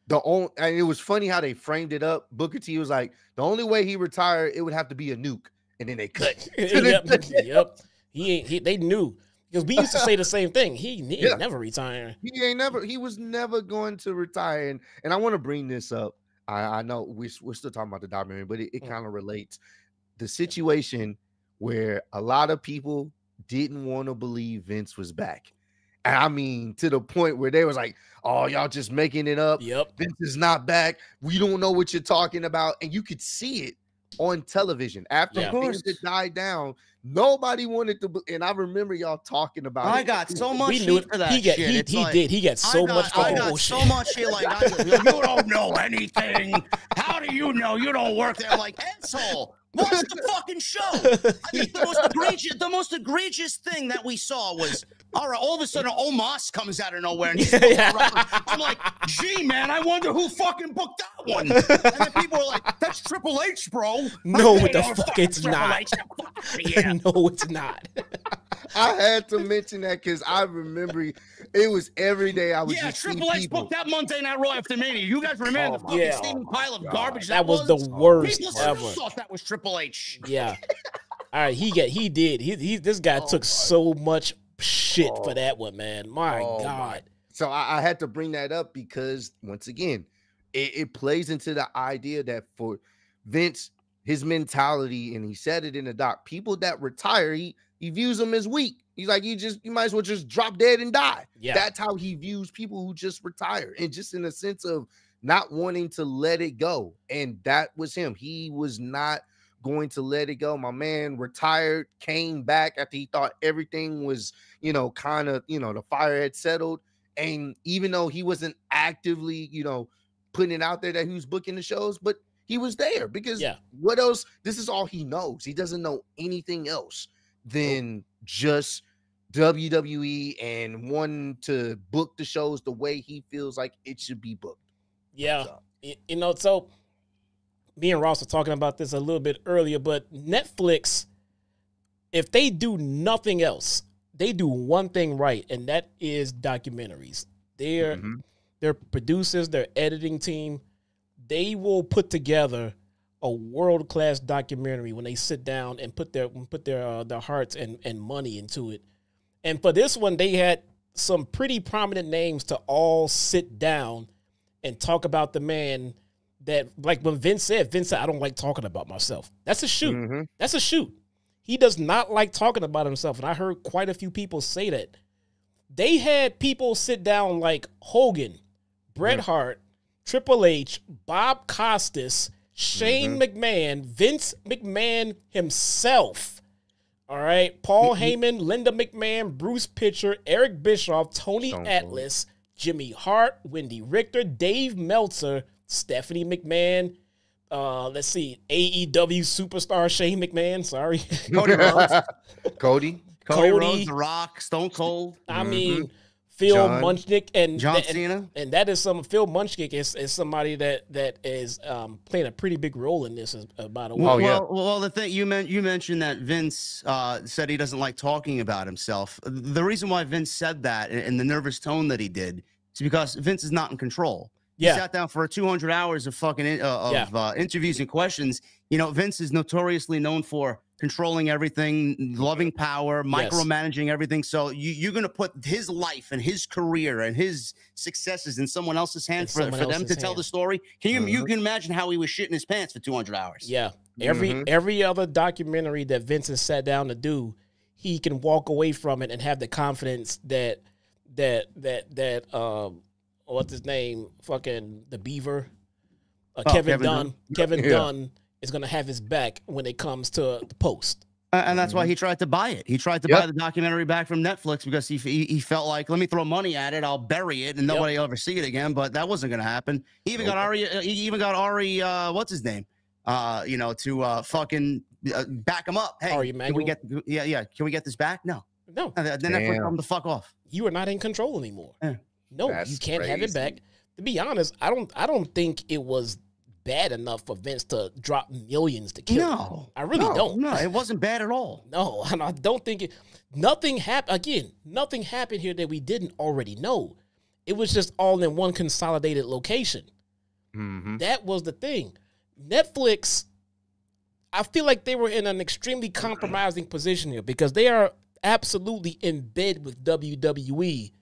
And it was funny how they framed it up. Booker T was like, the only way he retired, it would have to be a nuke. And then they cut. Yep. They knew. Because we used to say the same thing. He ain't never retiring. He was never going to retire. And I want to bring this up. I know we're still talking about the documentary, but it kind of relates. The situation where a lot of people didn't want to believe Vince was back. And I mean, to the point where they was like, oh, y'all just making it up. Yep. Vince is not back. We don't know what you're talking about. And you could see it on television. After things had died down, nobody wanted to. And I remember y'all talking about it. I got so much We knew shit it. for that He got, shit. he did. He got so much fucking bullshit. So much shit. Like, you don't know anything. How do you know? You don't work there. I'm like, asshole. Watch the fucking show. I think the most egregious thing that we saw was, all right, all of a sudden Omos comes out of nowhere and he's I'm like, gee, man, I wonder who fucking booked that one. And then people were like, that's Triple H, bro. No, what the fuck it's not. Yeah. No, it's not. I had to mention that because I remember it was every day I was just Triple H booked that Monday Night Raw after Mania. You guys remember the fucking steaming pile of garbage that was the worst people ever. thought that was Triple H. Yeah. All right, he did. This guy took so much shit for that one, man. My God. So I had to bring that up because once again, it plays into the idea that for Vince, his mentality, and he said it in the doc, people that retire, he views them as weak. He's like, you might as well just drop dead and die. Yeah. That's how he views people who just retire, and just in a sense of not wanting to let it go. And that was him. He was not going to let it go. My man retired, came back after he thought everything was, kind of, the fire had settled. And even though he wasn't actively, putting it out there that he was booking the shows, but he was there because what else? This is all he knows. He doesn't know anything else than just WWE and wanting to book the shows the way he feels like it should be booked. Yeah. So me and Ross were talking about this a little bit earlier, but Netflix, if they do nothing else, they do one thing right, and that is documentaries. Their producers, their editing team, they will put together a world-class documentary when they sit down and put their hearts and money into it. And for this one, they had some pretty prominent names to all sit down and talk about the man that, like when Vince said, I don't like talking about myself. That's a shoot. Mm-hmm. That's a shoot. He does not like talking about himself. And I heard quite a few people say that. They had people sit down like Hogan, Bret Hart, Triple H, Bob Costas, Shane McMahon, Vince McMahon himself. All right. Paul Heyman, Linda McMahon, Bruce Pitcher, Eric Bischoff, Tony Atlas, Jimmy Hart, Wendy Richter, Dave Meltzer, Stephanie McMahon. Let's see. AEW superstar Shane McMahon. Sorry. Cody Rhodes. Cody Rhodes, The Rock, Stone Cold. I mean, Phil Munchnick and John Cena. And that is Phil Munchnick is somebody that is playing a pretty big role in this, by the way. Well, the thing you mentioned that Vince said he doesn't like talking about himself. The reason why Vince said that and the nervous tone that he did is because Vince is not in control. He sat down for 200 hours of fucking interviews and questions. Vince is notoriously known for controlling everything, loving power, micromanaging everything. So you're going to put his life and his career and his successes in someone else's hands for them to tell the story. You can imagine how he was shitting his pants for 200 hours. Yeah. Every other documentary that Vince has sat down to do, he can walk away from it and have the confidence that what's his name? Fucking the Beaver. Kevin Dunn. Kevin Dunn is going to have his back when it comes to the post. And that's why he tried to buy it. He tried to buy the documentary back from Netflix because he felt like, let me throw money at it, I'll bury it, and nobody will ever see it again. But that wasn't going to happen. He even got Ari. What's his name? To fucking back him up. Hey, Ari can we get? Can we get this back? No. Then Netflix told him to fuck off. You are not in control anymore. Yeah. No, you can't have it back. To be honest, I don't think it was bad enough for Vince to drop millions to kill him. I really don't. No, it wasn't bad at all. No, and I don't think it. Nothing happened. Again, nothing happened here that we didn't already know. It was just all in one consolidated location. That was the thing. Netflix, I feel like they were in an extremely compromising position here because they are absolutely in bed with WWE.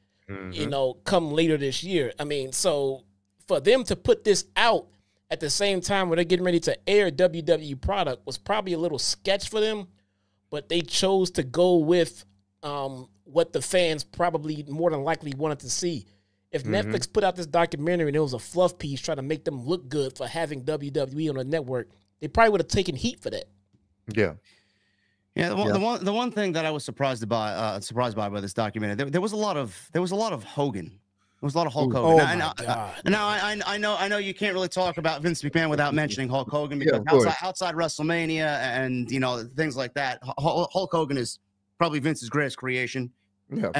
Come later this year. I mean, so for them to put this out at the same time when they're getting ready to air WWE product was probably a little sketch for them, but they chose to go with what the fans probably more than likely wanted to see. If Netflix put out this documentary and it was a fluff piece trying to make them look good for having WWE on the network, they probably would have taken heat for that. Yeah. Yeah, the one thing that I was surprised by this documentary, there was a lot of Hogan. There was a lot of Hulk Hogan. Oh my God. Now I know you can't really talk about Vince McMahon without mentioning Hulk Hogan, because outside WrestleMania and things like that, Hulk Hogan is probably Vince's greatest creation. Yeah,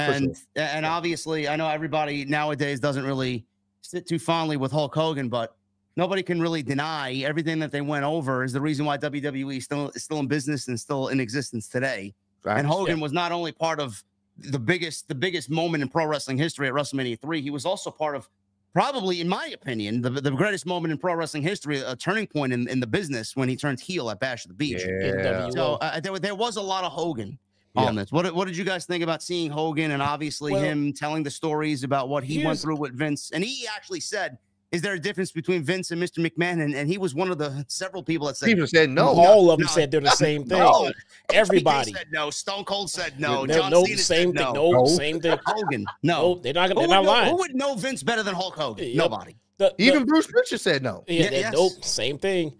and obviously I know everybody nowadays doesn't really sit too fondly with Hulk Hogan, but nobody can really deny everything that they went over is the reason why WWE is still in business and still in existence today. Right. And Hogan was not only part of the biggest moment in pro wrestling history at WrestleMania 3, he was also part of, probably in my opinion, the greatest moment in pro wrestling history, a turning point in the business when he turned heel at Bash at the Beach. Yeah. So there was a lot of Hogan on this. What did you guys think about seeing Hogan and obviously him telling the stories about what he went through with Vince? And he actually said, is there a difference between Vince and Mr. McMahon? And he was one of the several people that said, people said no. All of them said they're the same thing. No. Everybody said no. Stone Cold said no. No, John Cena same said thing. no. No, same thing. Hogan, no. They're not lying. Who would know Vince better than Hulk Hogan? Nobody. Even Bruce Prichard said no. Nope, same thing.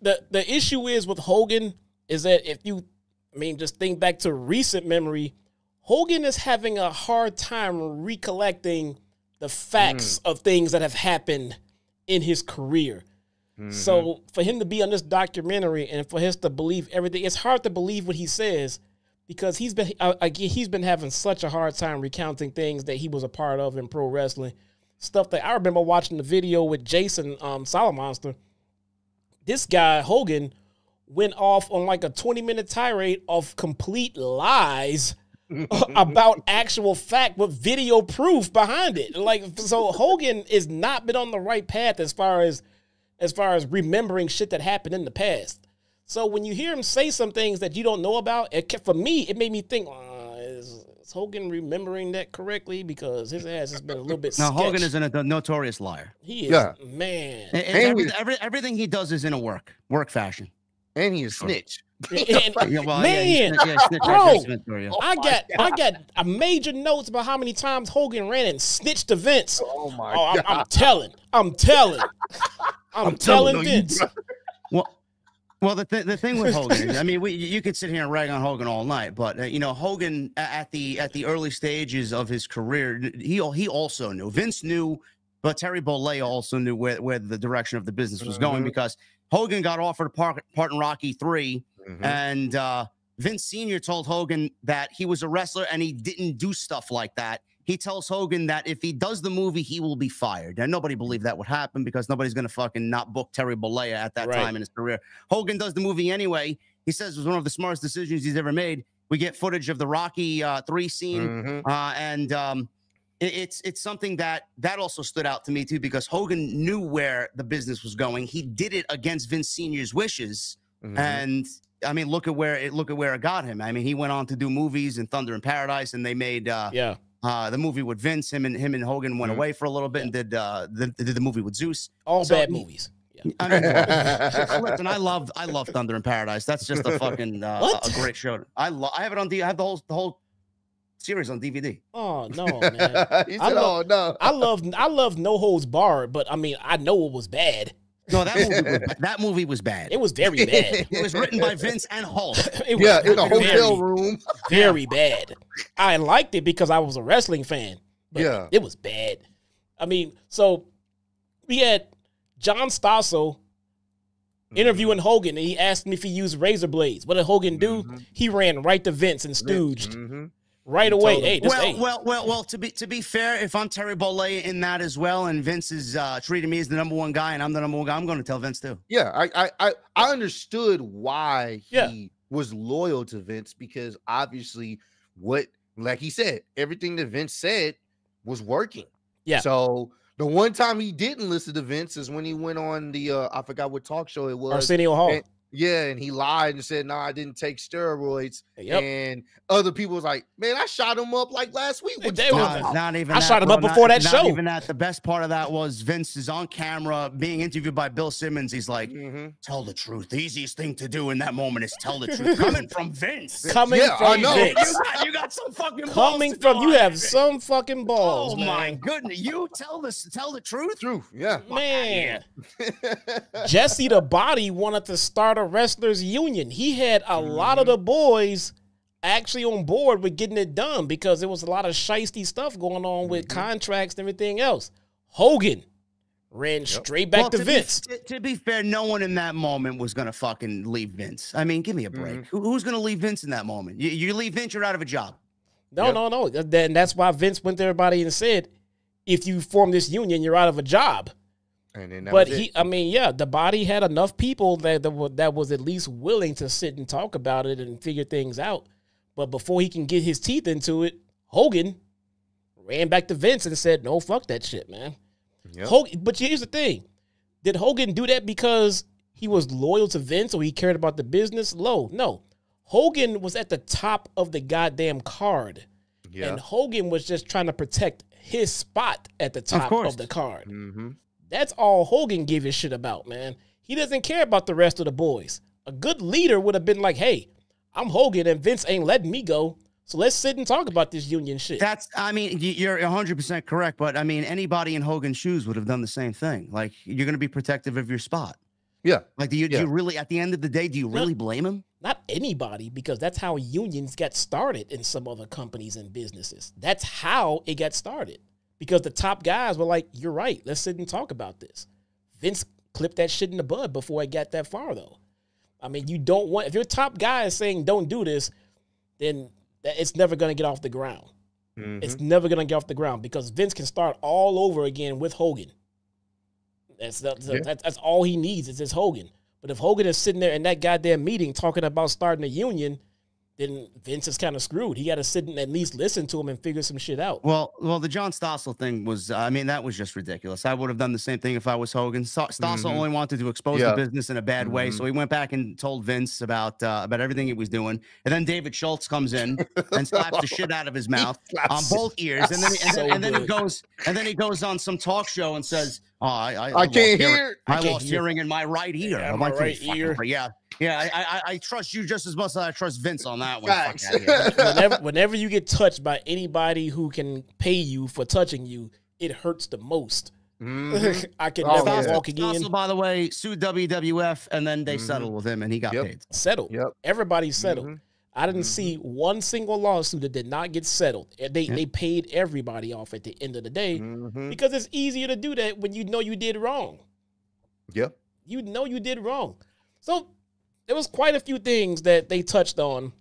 The issue is with Hogan is that if you, just think back to recent memory, Hogan is having a hard time recollecting the facts of things that have happened in his career. So for him to be on this documentary and for him to believe everything, it's hard to believe what he says, because he's been having such a hard time recounting things that he was a part of in pro wrestling. Stuff that I remember watching the video with Jason Solomonster. This guy, Hogan, went off on like a 20-minute tirade of complete lies about actual fact with video proof behind it. So Hogan has not been on the right path as far as remembering shit that happened in the past. So when you hear him say some things that you don't know about, for me, it made me think, is Hogan remembering that correctly? Because his ass has been a little bit sketched. No, Hogan is a notorious liar. He is, man. Everything he does is in a work fashion. And he is snitch. Man, bro, I got a major notes about how many times Hogan ran and snitched to Vince. Oh my God. I'm telling Vince. Well, the thing with Hogan is, you could sit here and rag on Hogan all night, but Hogan at the early stages of his career, he also knew. Vince knew, but Terry Bollea also knew where the direction of the business was going, because Hogan got offered a part in Rocky 3, and Vince Sr. told Hogan that he was a wrestler and he didn't do stuff like that. He tells Hogan that if he does the movie, he will be fired. And nobody believed that would happen, because nobody's going to fucking not book Terry Bollea at that time in his career. Hogan does the movie anyway. He says it was one of the smartest decisions he's ever made. We get footage of the Rocky 3 scene, and it's something that also stood out to me too, because Hogan knew where the business was going. He did it against Vince Sr.'s wishes, and look at where it got him. He went on to do movies in Thunder in Paradise, and they made the movie with Vince. Him and Hogan went away for a little bit and did the movie with Zeus. All bad movies. Listen, I love Thunder in Paradise. That's just a fucking a great show. I have it on I have the whole series on DVD. Oh no, man! I love No Holds Barred, but I know it was bad. No, that movie was bad. It was very bad. It was written by Vince and Hulk. In a hotel room. Very bad. I liked it because I was a wrestling fan. But it was bad. So we had John Stossel interviewing Hogan, and he asked him if he used razor blades. What did Hogan do? He ran right to Vince and stooged. Right away. Well. To be fair, if I'm Terry Bollea in that as well, and Vince is treating me as the #1 guy, and I'm the #1 guy, I'm going to tell Vince too. Yeah, I understood why he was loyal to Vince, because obviously, like he said, everything that Vince said was working. Yeah. So the one time he didn't listen to Vince is when he went on the I forgot what talk show it was. Arsenio Hall. And he lied and said, "No, I didn't take steroids." And other people was like, "Man, I shot him up like last week." I shot him up before that show. Not even that. The best part of that was Vince is on camera being interviewed by Bill Simmons. He's like, "Tell the truth. The easiest thing to do in that moment is tell the truth." Coming from Vince. Coming from Vince. You got got some fucking balls Coming to from go you on have it. some fucking balls, Oh man. my goodness! You tell the truth. Truth, yeah. Man, Jesse the Body wanted to start a wrestlers union. He had a lot of the boys actually on board with getting it done because there was a lot of shiesty stuff going on with contracts and everything else. Hogan ran straight back to Vince. To be fair, no one in that moment was going to fucking leave Vince. I mean, give me a break. Who's going to leave Vince in that moment? You leave Vince, you're out of a job. No. Then that's why Vince went to everybody and said, if you form this union, you're out of a job. And then the Body had enough people that was at least willing to sit and talk about it and figure things out. But before he can get his teeth into it, Hogan ran back to Vince and said, no, fuck that shit, man. Yep. But here's the thing. Did Hogan do that because he was loyal to Vince or he cared about the business? No. Hogan was at the top of the goddamn card. Yeah. And Hogan was just trying to protect his spot at the top of the card. Mm-hmm. That's all Hogan gave a shit about, man. He doesn't care about the rest of the boys. A good leader would have been like, hey, I'm Hogan and Vince ain't letting me go. So let's sit and talk about this union shit. You're 100% correct. But I mean, anybody in Hogan's shoes would have done the same thing. Like, you're going to be protective of your spot. Yeah. Like, do you really, at the end of the day, do you really blame him? Not anybody, because that's how unions got started in some other companies and businesses. That's how it got started. Because the top guys were like, you're right. Let's sit and talk about this. Vince clipped that shit in the bud before it got that far, though. I mean, if your top guy is saying don't do this, then it's never going to get off the ground. Mm-hmm. It's never going to get off the ground because Vince can start all over again with Hogan. That's all he needs is this Hogan. But if Hogan is sitting there in that goddamn meeting talking about starting a union, then Vince is kind of screwed. He got to sit and at least listen to him and figure some shit out. Well, the John Stossel thing was, that was just ridiculous. I would have done the same thing if I was Hogan. Stossel only wanted to expose the business in a bad way, so he went back and told Vince about everything he was doing. And then David Schultz comes in and slaps the shit out of his mouth on both ears, and then he goes on some talk show and says, I can't hear. I lost hearing in my right ear. I'm like, right ear. Yeah, I trust you just as much as I trust Vince on that one. Whenever you get touched by anybody who can pay you for touching you, it hurts the most. Mm-hmm. I can never walk again. Stossel, by the way, sued WWF, and then they settled with him, and he got paid. Settled. Yep. Everybody settled. Mm-hmm. I didn't see one single lawsuit that did not get settled. They paid everybody off at the end of the day because it's easier to do that when you know you did wrong. Yep. You know you did wrong. So there was quite a few things that they touched on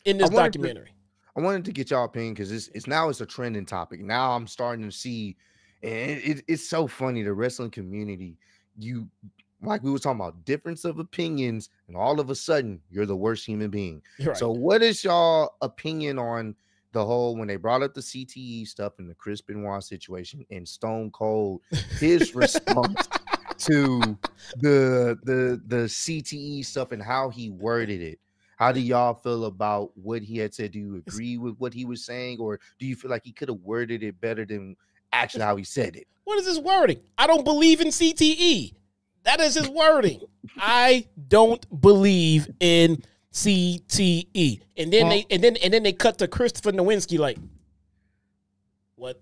in this documentary. I wanted to get y'all opinion because it's a trending topic. Now I'm starting to see, and it's so funny, the wrestling community, like we were talking about, difference of opinions, and all of a sudden you're the worst human being. Right. So what is y'all opinion on the whole, when they brought up the CTE stuff and the Chris Benoit situation and Stone Cold, his response to the CTE stuff and how he worded it? How do y'all feel about what he had said? Do you agree with what he was saying, or do you feel like he could have worded it better than actually how he said it? What is his wording? I don't believe in CTE. That is his wording. I don't believe in CTE. And then they cut to Christopher Nowinski like, what?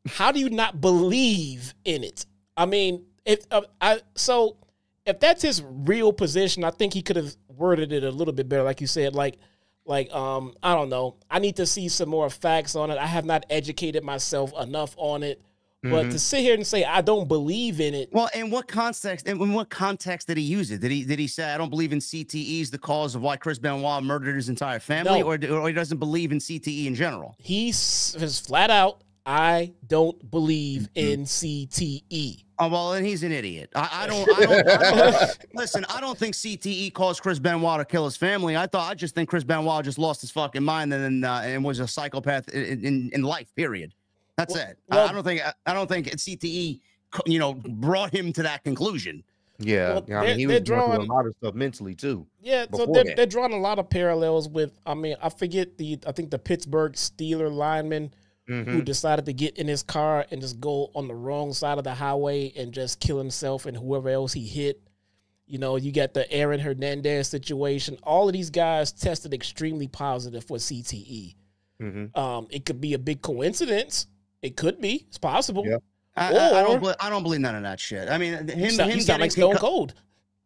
How do you not believe in it? I mean, if that's his real position, I think he could have worded it a little bit better, like you said. Like I don't know. I need to see some more facts on it. I have not educated myself enough on it. But to sit here and say I don't believe in it. Well, in what context? In what context did he use it? Did he say I don't believe in CTE is the cause of why Chris Benoit murdered his entire family, or he doesn't believe in CTE in general? He says flat out, I don't believe in CTE. Oh, well, then he's an idiot. I don't listen. I don't think CTE caused Chris Benoit to kill his family. I just think Chris Benoit just lost his fucking mind and was a psychopath in life. Period. That's it. Well, I don't think CTE, brought him to that conclusion. Yeah, I mean, he was drawing a lot of stuff mentally too. Yeah, so they're drawing a lot of parallels with. I mean, I think the Pittsburgh Steelers lineman who decided to get in his car and just go on the wrong side of the highway and just kill himself and whoever else he hit. You know, you got the Aaron Hernandez situation. All of these guys tested extremely positive for CTE. It could be a big coincidence. It could be. It's possible. Yeah. I don't believe none of that shit. I mean, him sound like Stone Cold.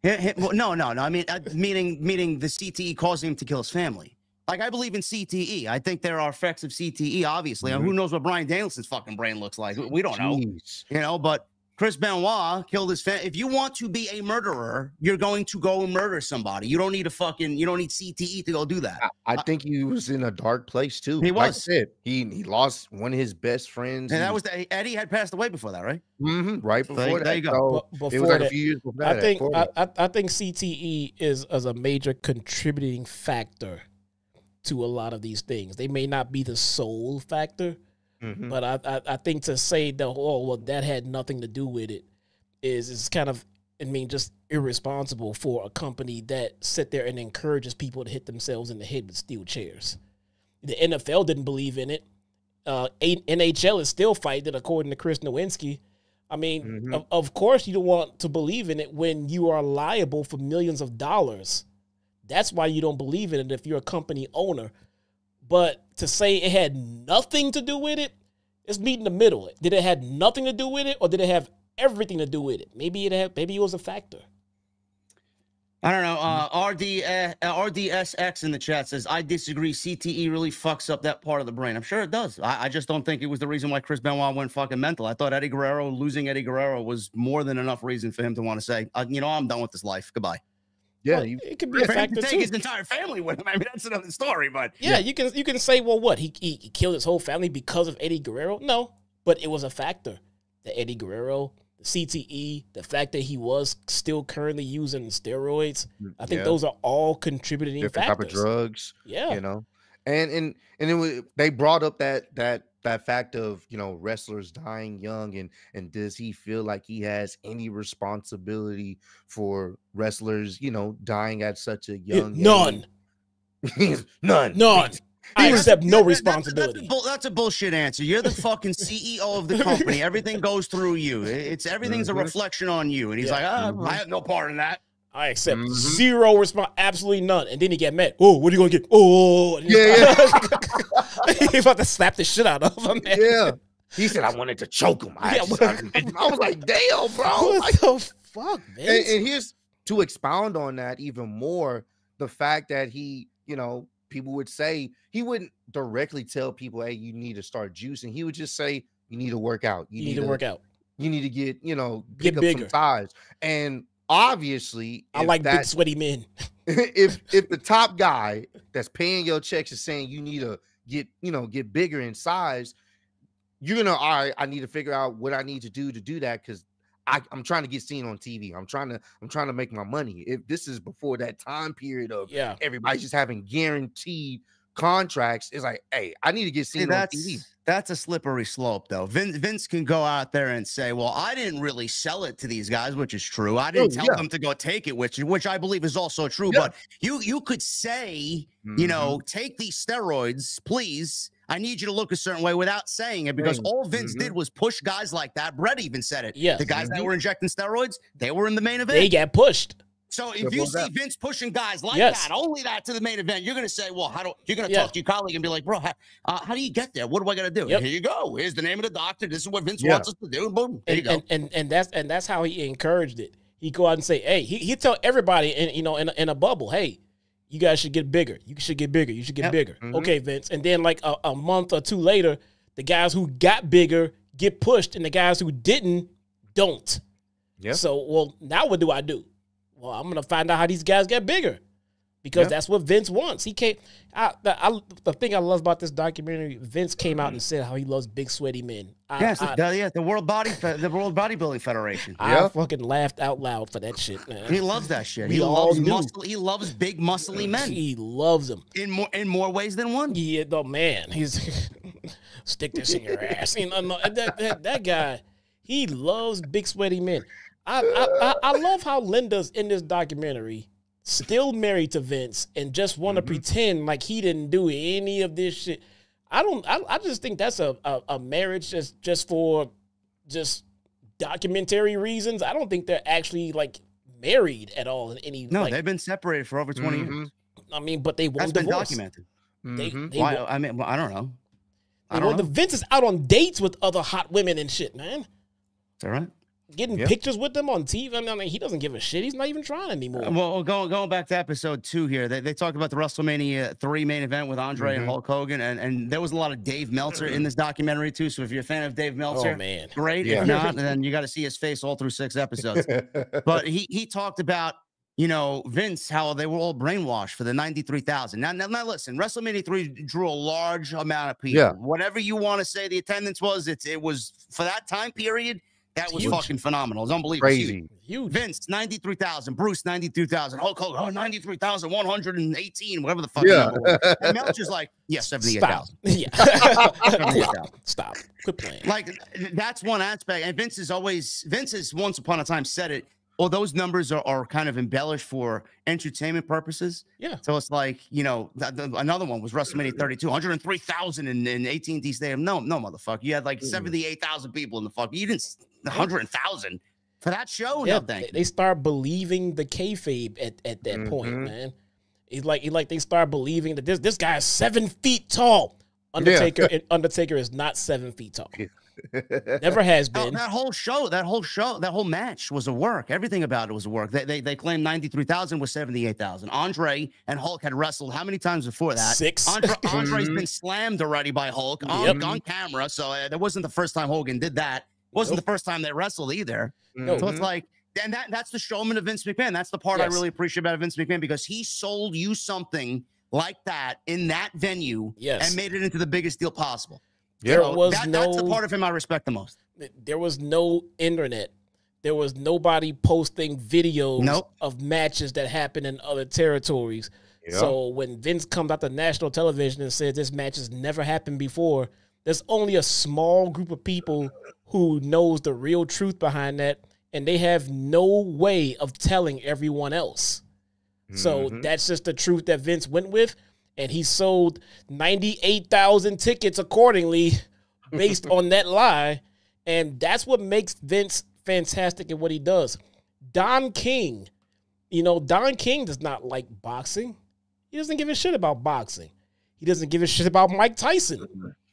No. I mean, meaning the CTE causing him to kill his family. Like, I believe in CTE. I think there are effects of CTE, obviously. And who knows what Bryan Danielson's fucking brain looks like? We don't know. You know, but Chris Benoit killed his family. If you want to be a murderer, you're going to go and murder somebody. You don't need you don't need CTE to go do that. I think he was in a dark place too. He was. Like I said, he lost one of his best friends. And that was Eddie had passed away before that, right? Right before that. There you go. So it was like a few years before that. I think CTE is a major contributing factor to a lot of these things. They may not be the sole factor, but I think to say that had nothing to do with it is kind of, I mean, just irresponsible for a company that sit there and encourages people to hit themselves in the head with steel chairs. The NFL didn't believe in it. NHL is still fighting it, according to Chris Nowinski. I mean, of course you don't want to believe in it when you are liable for millions of dollars. That's why you don't believe in it if you're a company owner. But to say it had nothing to do with it, it's meet in the middle. Did it have nothing to do with it, or did it have everything to do with it? Maybe it was a factor. I don't know. RDSX in the chat says, I disagree. CTE really fucks up that part of the brain. I'm sure it does. I just don't think it was the reason why Chris Benoit went fucking mental. I thought losing Eddie Guerrero was more than enough reason for him to want to say, I'm done with this life. Goodbye. Yeah, well, it could be a factor take too. His entire family with him. I mean, that's another story. But yeah, you can say, well, what he killed his whole family because of Eddie Guerrero? No, but it was a factor. The Eddie Guerrero, the CTE, the fact that he was still currently using steroids. I think those are all contributing different factors. Type of drugs. Yeah, you know, and it was, they brought up that fact of, wrestlers dying young, and does he feel like he has any responsibility for wrestlers, dying at such a young none. age? None. I accept no responsibility. That's a bullshit answer. You're the fucking CEO of the company. Everything goes through you. Everything's a reflection on you. And he's like, I have no part in that. I accept zero response, absolutely none. And then he get mad. Oh, what are you gonna get? Oh, He about to slap the shit out of him. Man. Yeah. He said, I wanted to choke him. I was like, damn, bro. What the fuck, man? And here's to expound on that even more, the fact that he, people would say, he wouldn't directly tell people, hey, you need to start juicing. He would just say, you need to work out. You need to work out. You need to get, pick up some size. And obviously, I like big sweaty men. if the top guy that's paying your checks is saying you need to get bigger in size, you're gonna, all right, I need to figure out what I need to do that, because I'm trying to get seen on TV. I'm trying to make my money. If this is before that time period of everybody's just having guaranteed contracts, it's like, hey, I need to get seen on TV. That's a slippery slope, though. Vince can go out there and say, well, I didn't really sell it to these guys, which is true. I didn't tell them to go take it, which I believe is also true. But you could say, take these steroids, please. I need you to look a certain way without saying it, because all Vince did was push guys like that. Brett even said it. Yes. The guys that were injecting steroids, they were in the main event. They got pushed. So if you see Vince pushing guys like that, only that to the main event, you're going to say, well, you're going to talk to your colleague and be like, bro, how do you get there? What do I got to do? Here you go. Here's the name of the doctor. This is what Vince wants us to do. Boom. There you go. And that's how he encouraged it. He go out and say, hey, he tell everybody in a bubble, hey, you guys should get bigger. You should get bigger. You should get bigger. Okay, Vince. And then like a month or two later, the guys who got bigger get pushed, and the guys who didn't don't. Yeah. So, well, now what do I do? Well, I'm going to find out how these guys get bigger, because that's what Vince wants. He came. The thing I love about this documentary, Vince came out and said how he loves big sweaty men. The World Bodybuilding Federation. I fucking laughed out loud for that shit, man. He loves that shit. He loves He loves big muscly men. He loves them in more ways than one. Yeah, though, man. He's stick this in your ass. That guy, he loves big sweaty men. I love how Linda's in this documentary still married to Vince and just want to pretend like he didn't do any of this shit. I just think that's a marriage just for documentary reasons. I don't think they're actually like married at all in any. No, like, they've been separated for over 20 years. I mean, but they won That's been divorce. documented. They Why? won, I mean, well, I don't know. the Vince is out on dates with other hot women and shit, man. Is that right? Getting pictures with them on TV. I mean, he doesn't give a shit. He's not even trying anymore. Well, going back to episode 2 here, they talked about the WrestleMania 3 main event with Andre and Hulk Hogan, and there was a lot of Dave Meltzer in this documentary too. So if you're a fan of Dave Meltzer, man, great. If not, then you got to see his face all through 6 episodes. But he talked about, you know, Vince, how they were all brainwashed for the 93,000. Now listen, WrestleMania 3 drew a large amount of people. Yeah. Whatever you want to say the attendance was, it was for that time period. That was fucking phenomenal. It was unbelievable. Crazy. Huge. Vince, 93,000. Bruce, 92,000. Hulk Hogan, 93,118, whatever the fuck. Yeah. And Meltzer's like, yeah, 78,000. Yeah. 78,000. Stop. Quit playing. Like, that's one aspect. And Vince has once upon a time said it, well, those numbers are kind of embellished for entertainment purposes. Yeah. So it's like, you know, another one was WrestleMania 32, 103,000 in AT&T Stadium. No, motherfucker. You had like 78,000 people in the fuck. You didn't 100,000 for that show. Yeah, No, thank you. they start believing the kayfabe at that point, man. It's like they start believing that this guy is 7 feet tall. Undertaker is not 7 feet tall. Never has been. That whole match was a work. Everything about it was a work. They claimed 93,000 was 78,000. Andre and Hulk had wrestled how many times before that? 6. Andre's been slammed already by Hulk on camera, so that wasn't the first time Hogan did that. Wasn't the first time they wrestled either. So it's like, and that's the showman of Vince McMahon. That's the part I really appreciate about Vince McMahon, because he sold you something like that in that venue and made it into the biggest deal possible. That's the part of him I respect the most. There was no internet. There was nobody posting videos of matches that happened in other territories. Yeah. So when Vince comes out to national television and says this match has never happened before, there's only a small group of people who knows the real truth behind that, and they have no way of telling everyone else. So that's just the truth that Vince went with. And he sold 98,000 tickets accordingly based on that lie. And that's what makes Vince fantastic at what he does. Don King, Don King does not like boxing. He doesn't give a shit about boxing. He doesn't give a shit about Mike Tyson.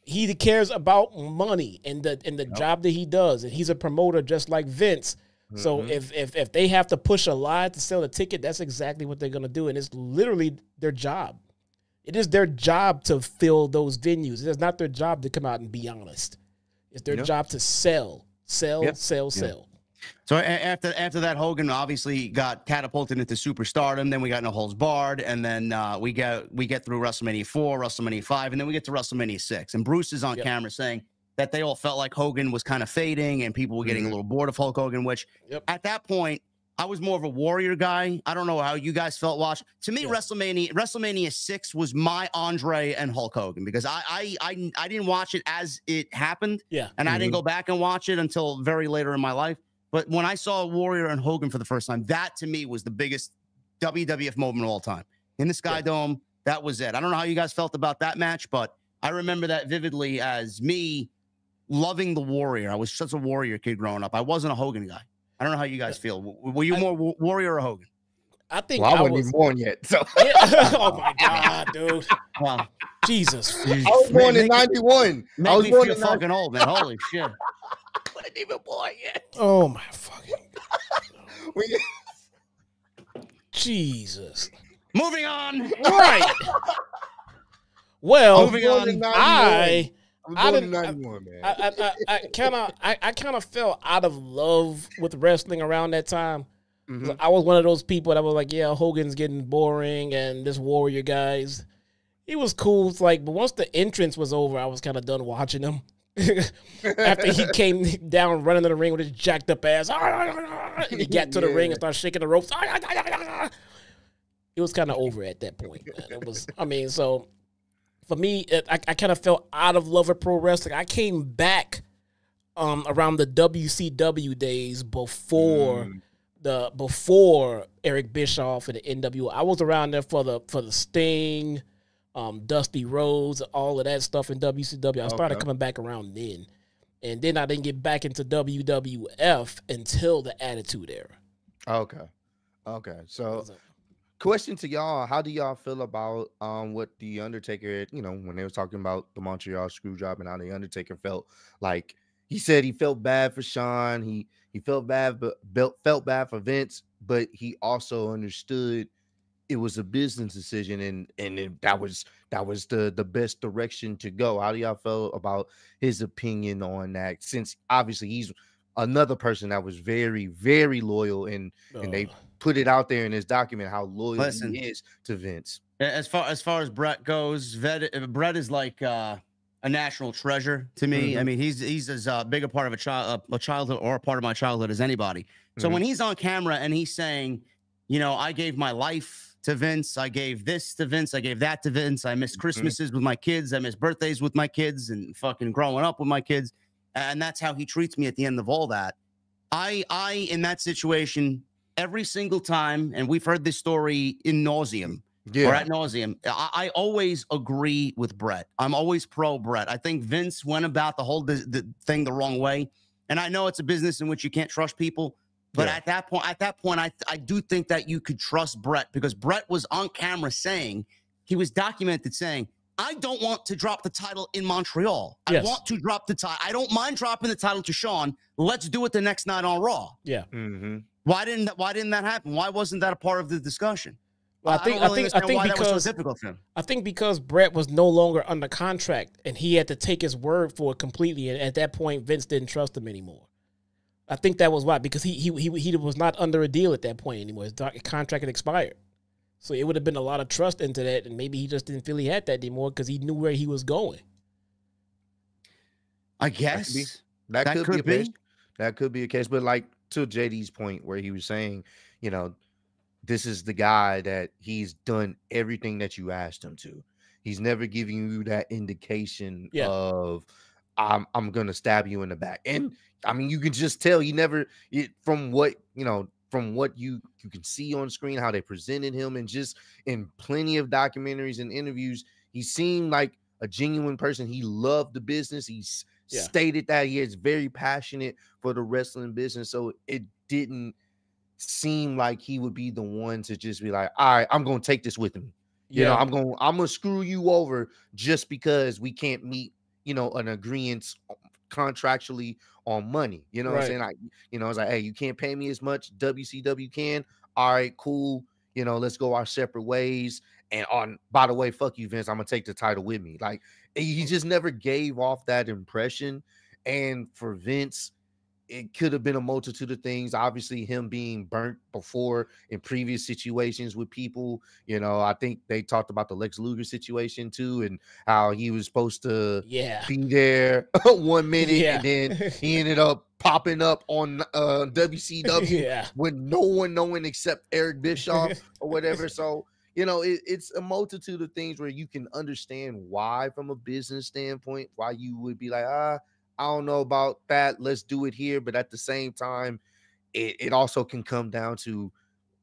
He cares about money and the job that he does. And he's a promoter just like Vince. So if they have to push a lie to sell a ticket, that's exactly what they're going to do. And it's literally their job. It is their job to fill those venues. It's not their job to come out and be honest. It's their job to sell. So after that, Hogan obviously got catapulted into superstardom. Then we got No Holds Barred, and then we get through WrestleMania 4, WrestleMania 5, and then we get to WrestleMania 6. And Bruce is on camera saying that they all felt like Hogan was kind of fading, and people were getting a little bored of Hulk Hogan. Which at that point, I was more of a Warrior guy. I don't know how you guys felt watching. To me, WrestleMania 6 was my Andre and Hulk Hogan, because I didn't watch it as it happened. Yeah. And I didn't go back and watch it until very later in my life. But when I saw Warrior and Hogan for the first time, that to me was the biggest WWF moment of all time. In the Sky Dome, that was it. I don't know how you guys felt about that match, but I remember that vividly as me loving the Warrior. I was such a Warrior kid growing up. I wasn't a Hogan guy. I don't know how you guys feel. Were you more Warrior or Hogan? I think I wasn't even born yet. So. Oh my God, dude! Wow, Jesus! I was born in '91. I was born in fucking old, man. Holy shit! I wasn't even born yet. Oh my fucking Jesus! Moving on. Right. Well, moving on. I didn't. I kind of fell out of love with wrestling around that time. I was one of those people that was like, yeah, Hogan's getting boring, and this Warrior guys, he was cool. It's like, but once the entrance was over, I was kind of done watching him. After he came down running to the ring with his jacked up ass, and he got to the ring and started shaking the ropes. It was kind of over at that point, man. It was, so for me, I kind of fell out of love with pro wrestling. I came back around the WCW days before Eric Bischoff and the NWO. I was around there for the Sting, Dusty Rhodes, all of that stuff in WCW. I started coming back around then. And then I didn't get back into WWF until the Attitude Era. Okay. Okay, so question to y'all: how do y'all feel about what the Undertaker, when they were talking about the Montreal screw job and how the Undertaker felt? Like he said, he felt bad for Shawn. He felt bad, but felt bad for Vince, but he also understood it was a business decision, and that was the best direction to go. How do y'all feel about his opinion on that? Since obviously he's another person that was very, very loyal, and they put it out there in his document how loyal he is to Vince. As far as Brett goes, Brett is like a national treasure to me. I mean, he's as big a part of a childhood or a part of my childhood as anybody. So when he's on camera and he's saying, I gave my life to Vince, I gave this to Vince, I gave that to Vince, I missed Christmases with my kids, I missed birthdays with my kids, and fucking growing up with my kids, and that's how he treats me at the end of all that. I in that situation, every single time, and we've heard this story in nauseum, or ad nauseum, I always agree with Brett. I'm always pro Brett. I think Vince went about the whole thing the wrong way. And I know it's a business in which you can't trust people. But at that point, I do think that you could trust Brett, because Brett was on camera saying, he was documented saying, I don't want to drop the title in Montreal. I want to drop the title. I don't mind dropping the title to Shawn. Let's do it the next night on Raw. Yeah. Why didn't that happen? Why wasn't that a part of the discussion? Well, I think because so difficult for him. I think because Brett was no longer under contract and he had to take his word for it completely, and at that point Vince didn't trust him anymore. I think that was why, because he was not under a deal at that point anymore. His contract had expired, so it would have been a lot of trust into that, and maybe he just didn't feel he had that anymore because he knew where he was going. I guess that could be a case. That could be a case, but like to JD's point where he was saying, this is the guy that he's done everything that you asked him to. He's never giving you that indication of I'm gonna stab you in the back. And I mean, you can just tell he never, from what you can see on screen, how they presented him, and just in plenty of documentaries and interviews, he seemed like a genuine person. He loved the business. He's stated that he is very passionate for the wrestling business. So it didn't seem like he would be the one to just be like, all right, I'm going to take this with me. I'm going to screw you over just because we can't meet, an agreement contractually on money. You know what I'm saying? Like, it's like, hey, you can't pay me as much. WCW can. All right, cool. Let's go our separate ways. And by the way, fuck you, Vince, I'm going to take the title with me. Like, he just never gave off that impression. And for Vince, it could have been a multitude of things. Obviously, him being burnt before in previous situations with people. I think they talked about the Lex Luger situation too, and how he was supposed to be there 1 minute, and then he ended up popping up on WCW with no one knowing except Eric Bischoff or whatever. So, it's a multitude of things where you can understand why, from a business standpoint, why you would be like, I don't know about that. Let's do it here. But at the same time, it also can come down to,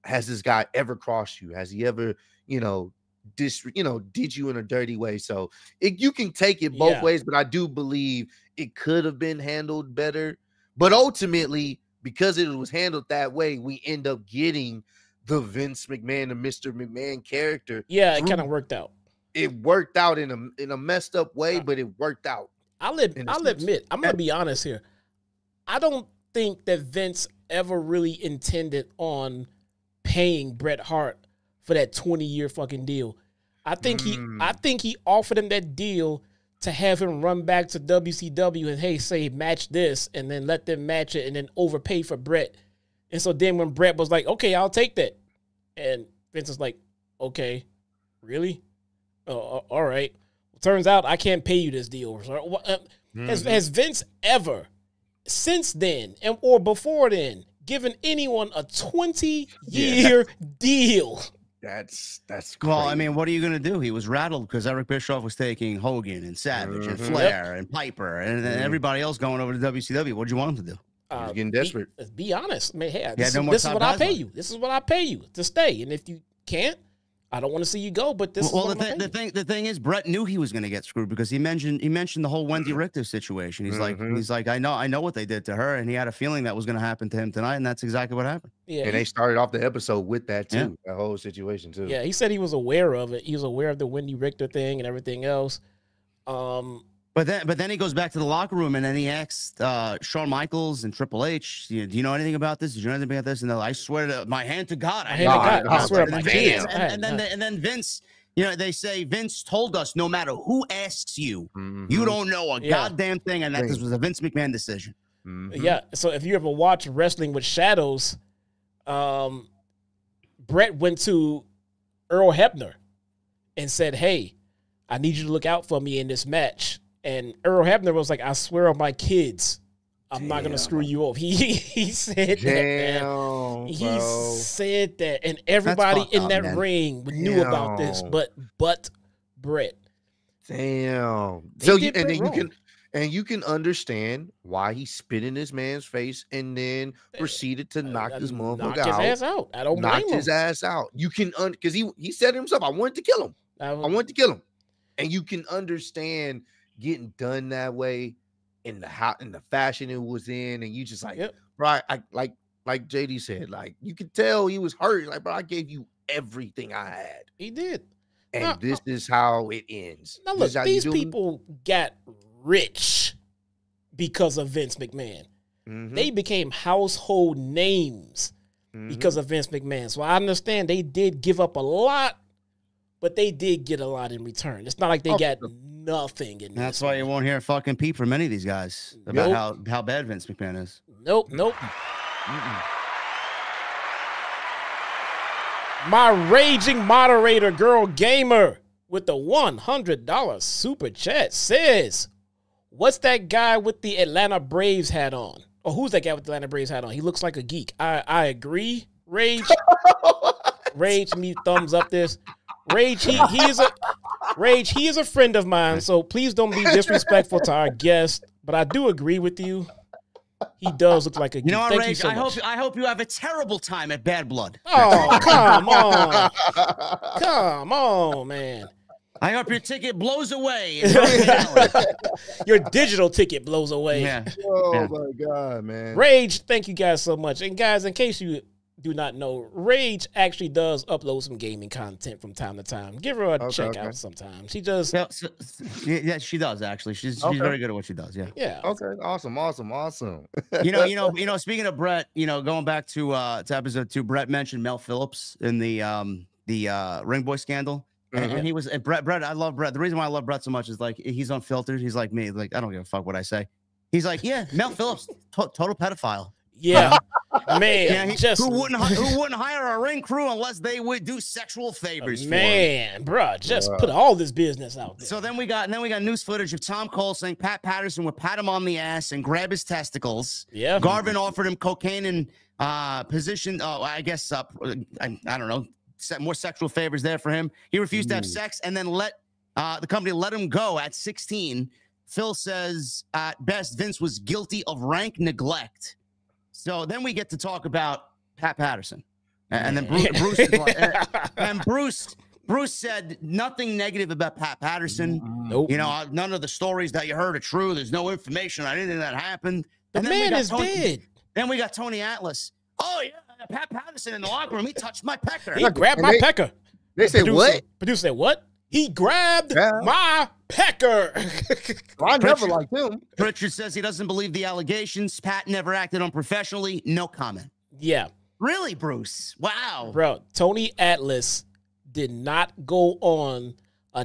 has this guy ever crossed you? Has he ever, did you in a dirty way? So you can take it both ways, but I do believe it could have been handled better. But ultimately, because it was handled that way, we end up getting the Vince McMahon, the Mr. McMahon character. Yeah, it kind of worked out. It worked out in a messed up way, but it worked out. I'll admit, I'm going to be honest here. I don't think that Vince ever really intended on paying Bret Hart for that 20-year fucking deal. I think he offered him that deal to have him run back to WCW and, hey, say match this, and then let them match it and then overpay for Bret. And so then when Bret was like, okay, I'll take that. And Vince was like, okay, really? All right. Turns out I can't pay you this deal. Has Vince ever, since then or before then, given anyone a 20-year deal? That's crazy. Well, I mean, what are you going to do? He was rattled because Eric Bischoff was taking Hogan and Savage and Flair and Piper and then everybody else going over to WCW. What did you want him to do? He's getting desperate. Be honest. Man, hey, this is what I pay you. This is what I pay you to stay. And if you can't, I don't want to see you go, but this well, is the thing is, Brett knew he was going to get screwed because he mentioned the whole Wendy Richter situation. He's like, I know what they did to her, and he had a feeling that was going to happen to him tonight, and that's exactly what happened. Yeah, and they started off the episode with that too, that whole situation too. Yeah, he said he was aware of it. He was aware of the Wendy Richter thing and everything else. But then he goes back to the locker room and then he asks Shawn Michaels and Triple H, do you know anything about this? Did you know anything about this? And they're like, I swear to my hand to God, I swear to my kids. And then Vince, they say Vince told us no matter who asks you, you don't know a goddamn thing, and that this was a Vince McMahon decision. Yeah. So if you ever watch Wrestling with Shadows, Brett went to Earl Hebner and said, "Hey, I need you to look out for me in this match." And Earl Hebner was like, "I swear on my kids, I'm not gonna screw you up." He said that, man. He said that, and everybody in that ring knew about this, but Brett. Damn. So you can understand why he spit in this man's face and then proceeded to knock this motherfucker out. Knock his ass out. I don't blame him. Knocked his ass out. You can because he said it himself, I wanted to kill him. I wanted to kill him. And you can understand getting done that way in the fashion it was in, and you just like, right, like JD said, like you could tell he was hurt. Like, bro, I gave you everything I had. He did. And this is how it ends. Now look, these people got rich because of Vince McMahon. They became household names because of Vince McMahon. So I understand they did give up a lot, but they did get a lot in return. It's not like they got nothing in That's why you won't hear fucking peep from any of these guys about how bad Vince McMahon is. Nope. My raging moderator girl gamer with the $100 super chat says, "What's that guy with the Atlanta Braves hat on?" Or who's that guy with the Atlanta Braves hat on? He looks like a geek. I agree. Rage. Rage, me thumbs up this. Rage, he is a friend of mine, so please don't be disrespectful to our guest. But I do agree with you. He does look like a geek. You know what, Thank Rage? you so much. I hope you have a terrible time at Bad Blood. Oh, come on. Come on, man. I hope your ticket blows away. Your digital ticket blows away. Yeah. Oh, my God, man. Rage, thank you guys so much. And guys, in case you do not know, Rage actually does upload some gaming content from time to time. Give her a check out sometime. She does. Yeah, she does actually. She's very good at what she does. Yeah. Yeah. Okay. Awesome. You know. Speaking of Brett, going back to episode 2, Brett mentioned Mel Phillips in the Ring Boy scandal, and he was Brett. I love Brett. The reason why I love Brett so much is like he's unfiltered. He's like me. Like I don't give a fuck what I say. He's like, yeah, Mel Phillips, total pedophile. Yeah, man. Who wouldn't hire a ring crew unless they would do sexual favors? Man, bro, just put all this business out there. So then we got news footage of Tom Cole saying Pat Patterson would pat him on the ass and grab his testicles. Yeah, Garvin offered him cocaine and position. I guess I don't know, more sexual favors there for him. He refused to have sex and then let the company let him go at 16. Phil says at best Vince was guilty of rank neglect. So then we get to talk about Pat Patterson, and then Bruce is like, and Bruce said nothing negative about Pat Patterson. Nope. None of the stories that you heard are true. There's no information on anything that happened. The man is dead. Then we got Tony Atlas. Oh yeah, Pat Patterson in the locker room. He touched my pecker. He grabbed my pecker. They say what? Producer said what? He grabbed my pecker. I never liked him. Pritchard says he doesn't believe the allegations. Pat never acted unprofessionally. No comment. Yeah. Really, Bruce? Wow. Bro, Tony Atlas did not go on a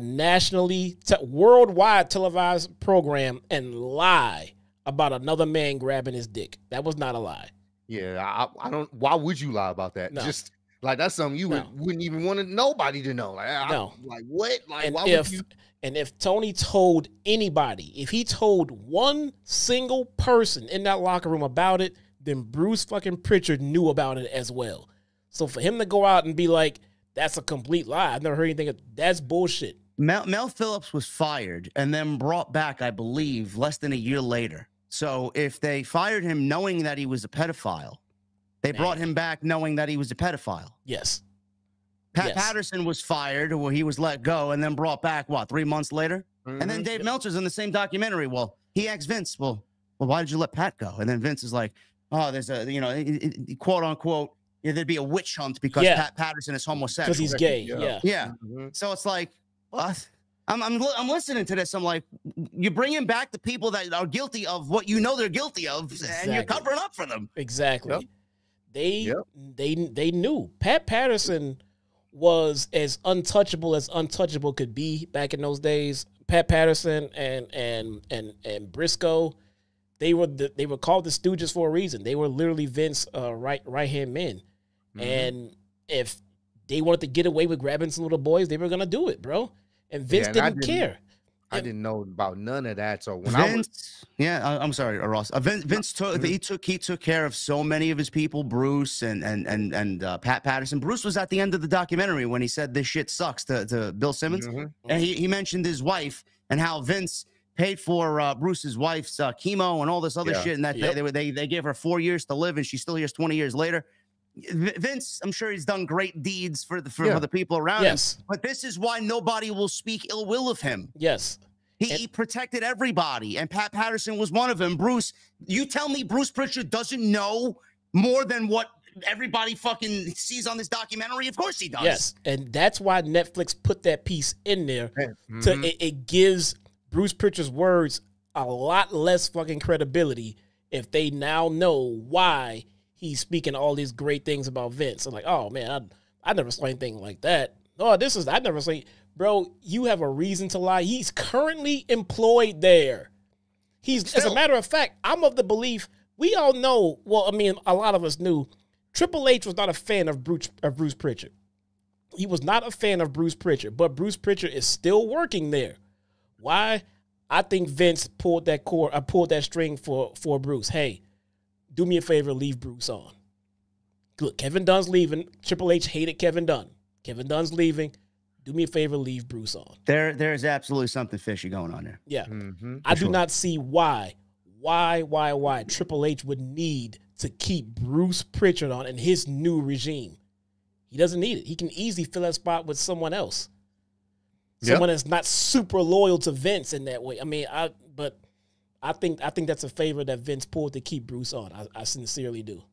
worldwide televised program and lie about another man grabbing his dick. That was not a lie. Yeah, I don't. Why would you lie about that? No. Just like that's something you wouldn't even want nobody to know. Like, like what? Like, and why would you? And if Tony told anybody, if he told one single person in that locker room about it, then Bruce fucking Pritchard knew about it as well. So for him to go out and be like, that's a complete lie. I've never heard anything. That's bullshit. Mel Phillips was fired and then brought back, I believe, less than a year later. So if they fired him knowing that he was a pedophile, they brought him back knowing that he was a pedophile. Yes. Pat Patterson was fired, or he was let go, and then brought back, what, 3 months later? And then Dave Meltzer's in the same documentary. Well, he asked Vince, well, why did you let Pat go? And then Vince is like, oh, there's a, you know, quote unquote, there'd be a witch hunt because Pat Patterson is homosexual. Because he's gay. Yeah. So it's like, what? I'm listening to this. I'm like, you're bringing back the people that are guilty of what you know they're guilty of, and you're covering up for them. Exactly. They knew Pat Patterson was as untouchable could be back in those days. Pat Patterson and Briscoe, they were called the Stooges for a reason. They were literally Vince right-hand men. And if they wanted to get away with grabbing some little boys, they were gonna do it, bro. And Vince didn't care. I didn't know about none of that. So when I'm sorry, Ross. Vince took care of so many of his people, Bruce and Pat Patterson. Bruce was at the end of the documentary when he said this shit sucks to Bill Simmons, and he mentioned his wife and how Vince paid for Bruce's wife's chemo and all this other shit, and that they gave her 4 years to live, and she's still here 20 years later. Vince, I'm sure he's done great deeds for the people around him, but this is why nobody will speak ill will of him. He protected everybody, and Pat Patterson was one of them. Bruce, you tell me Bruce Pritchard doesn't know more than what everybody fucking sees on this documentary? Of course he does. Yes, and that's why Netflix put that piece in there. It gives Bruce Pritchard's words a lot less fucking credibility if they now know why he's speaking all these great things about Vince. I'm like, oh man, I never saw anything like that. Oh, I never seen. Bro, you have a reason to lie. He's currently employed there. As a matter of fact, I'm of the belief, we all know, well, I mean, a lot of us knew, Triple H was not a fan of Bruce Pritchard. He was not a fan of Bruce Pritchard, but Bruce Pritchard is still working there. Why? I think Vince pulled that string for Bruce. Hey, do me a favor, leave Bruce on. Look, Kevin Dunn's leaving. Triple H hated Kevin Dunn. Kevin Dunn's leaving. Do me a favor, leave Bruce on. There is absolutely something fishy going on there. Yeah. I do not see why Triple H would need to keep Bruce Pritchard on in his new regime. He doesn't need it. He can easily fill that spot with someone else. Someone that's not super loyal to Vince in that way. I mean, I think that's a favor that Vince pulled to keep Bruce on. I sincerely do.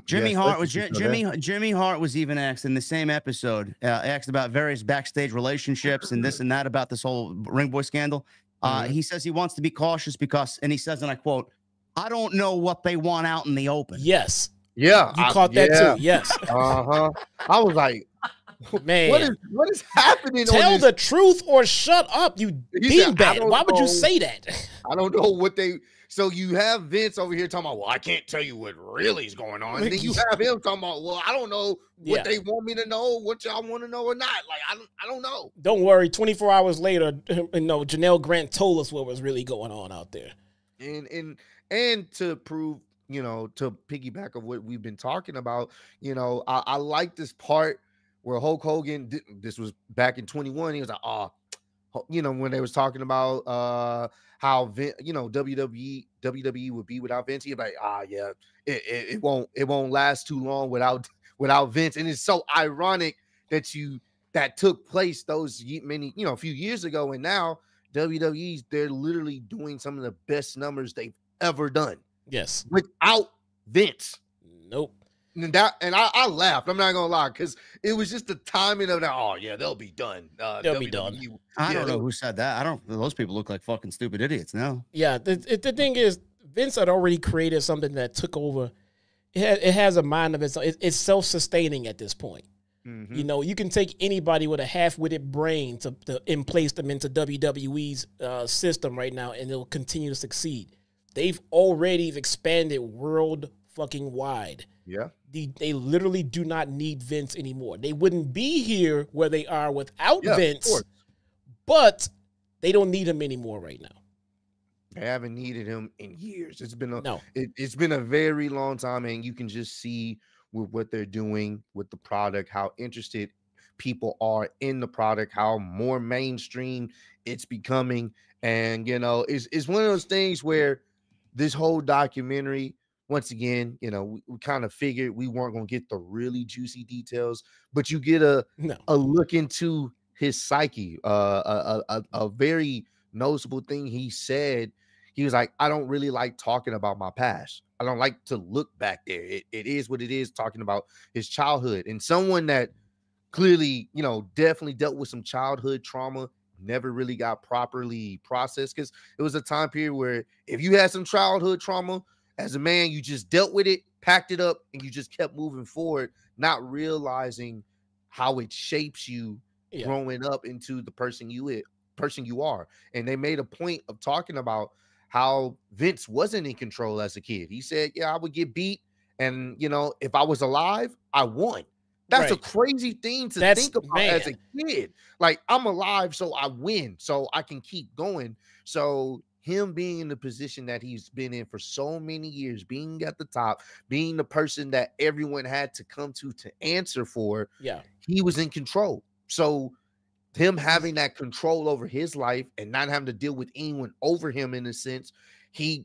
Jimmy Hart was even asked in the same episode, asked about various backstage relationships and this and that about this whole Ring Boy scandal. He says he wants to be cautious because, and he says, and I quote, "I don't know what they want out in the open." Yes. Yeah. You caught that too. Yes. I was like, man, what is happening? Tell the truth or shut up, you beanbag. Why would you say that? I don't know what they. So you have Vince over here talking about, well, I can't tell you what really is going on. And then you have him talking about, well, I don't know what they want me to know, what y'all want to know or not. Like, I don't know. Don't worry. 24 hours later, Janelle Grant told us what was really going on out there. And to prove, to piggyback of what we've been talking about, I like this part where Hulk Hogan, this was back in 21, he was like, when they was talking about how WWE would be without Vince, he'd be like, it won't last too long without Vince. And it's so ironic that took place those a few years ago, and now WWE's, they're literally doing some of the best numbers they've ever done. Yes, without Vince. Nope. And I laughed. I'm not gonna lie, because it was just the timing of that. Oh yeah, they'll be done. They'll be done. I don't know who said that. Those people look like fucking stupid idiots now. Yeah. The thing is, Vince had already created something that took over. It has a mind of its own. It's self-sustaining at this point. You can take anybody with a half-witted brain to place them into WWE's system right now, and they'll continue to succeed. They've already expanded world fucking wide. Yeah. They literally do not need Vince anymore. They wouldn't be here where they are without Vince, but they don't need him anymore right now. They haven't needed him in years. It's been a very long time, and you can just see with what they're doing with the product, how interested people are in the product, how more mainstream it's becoming. And it's one of those things where this whole documentary once again, you know, we kind of figured we weren't going to get the really juicy details, but you get a look into his psyche. A very noticeable thing he said. He was like, I don't really like talking about my past. I don't like to look back there. It is what it is, talking about his childhood. And someone that clearly, you know, definitely dealt with some childhood trauma, never really got properly processed, because it was a time period where if you had some childhood trauma, as a man, you just dealt with it, packed it up, and you just kept moving forward, not realizing how it shapes you growing up into the person you are. And they made a point of talking about how Vince wasn't in control as a kid. He said, yeah, I would get beat, and, you know, if I was alive, I won. That's a crazy thing to think about as a kid. Like, I'm alive, so I win, so I can keep going. So him being in the position that he's been in for so many years, being at the top, being the person that everyone had to come to answer for, he was in control. So him having that control over his life and not having to deal with anyone over him, in a sense, he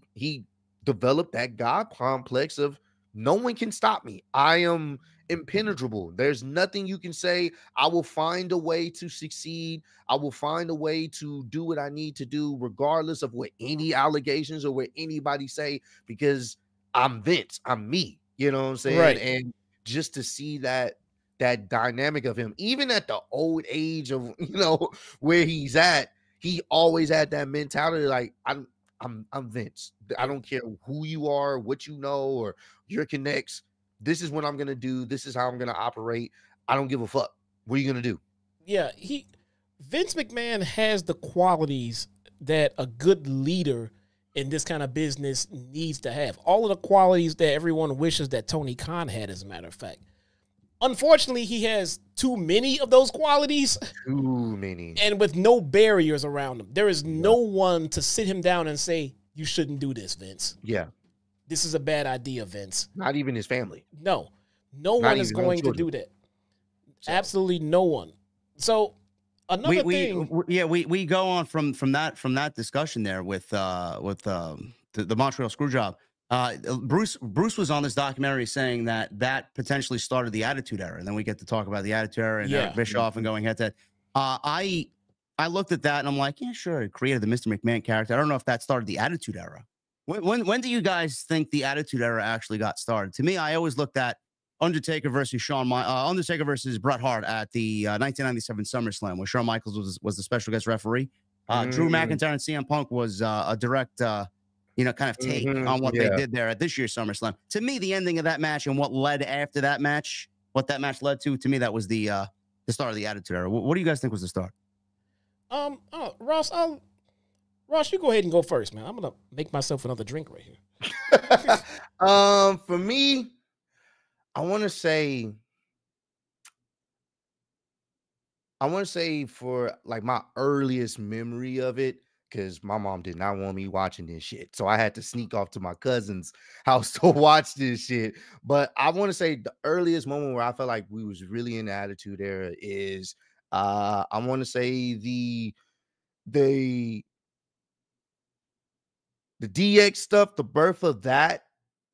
developed that God complex of, no one can stop me. I am impenetrable. There's nothing you can say. I will find a way to succeed. I will find a way to do what I need to do, regardless of what any allegations or what anybody say, because I'm Vince. I'm me. You know what I'm saying? Right. And just to see that dynamic of him, even at the old age of, you know, where he's at, he always had that mentality, like, I'm Vince. I don't care who you are, what you know, or your connects. This is what I'm gonna do. This is how I'm gonna operate. I don't give a fuck. What are you gonna do? Yeah, Vince McMahon has the qualities that a good leader in this kind of business needs to have. All of the qualities that everyone wishes that Tony Khan had, as a matter of fact. Unfortunately, he has too many of those qualities. Too many. And with no barriers around him. There is no one to sit him down and say, you shouldn't do this, Vince. Yeah. This is a bad idea, Vince. Not even his family. No. No one is going to do that. So. Absolutely no one. So another thing. We go on from that discussion there with the Montreal Screwjob. Bruce was on this documentary saying that potentially started the Attitude Era, and then we get to talk about the Attitude Era and Eric Bischoff and going head to head. I looked at that and I'm like, yeah, sure, it created the Mr. McMahon character. I don't know if that started the Attitude Era. When do you guys think the Attitude Era actually got started? To me, I always looked at Undertaker versus Undertaker versus Bret Hart at the 1997 SummerSlam, where Shawn Michaels was the special guest referee. Drew McIntyre and CM Punk was a direct kind of take on what they did there at this year's SummerSlam. To me, the ending of that match and what led after that match, what that match led to me, that was the start of the Attitude Era. What do you guys think was the start? Ross, you go ahead and go first, man. I'm gonna make myself another drink right here. For me, I want to say for like my earliest memory of it, because my mom did not want me watching this shit. So I had to sneak off to my cousin's house to watch this shit. But I want to say the earliest moment where I felt like we was really in the Attitude Era is I want to say the DX stuff, the birth of that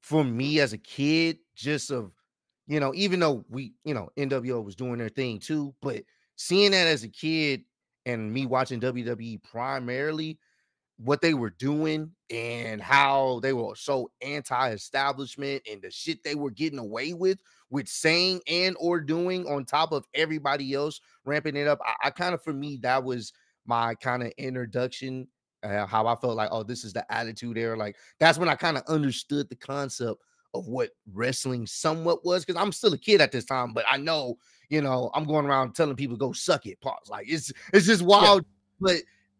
for me as a kid, just of, you know, even though we, you know, NWO was doing their thing too, but seeing that as a kid and me watching WWE primarily, what they were doing and how they were so anti-establishment and the shit they were getting away with saying and or doing on top of everybody else ramping it up. I kind of, for me, that was my kind of introduction, how I felt like, oh, this is the Attitude Era. Like, that's when I kind of understood the concept of what wrestling somewhat was, because I'm still a kid at this time, but I know, you know, I'm going around telling people go suck it, pause. Like, it's just wild. But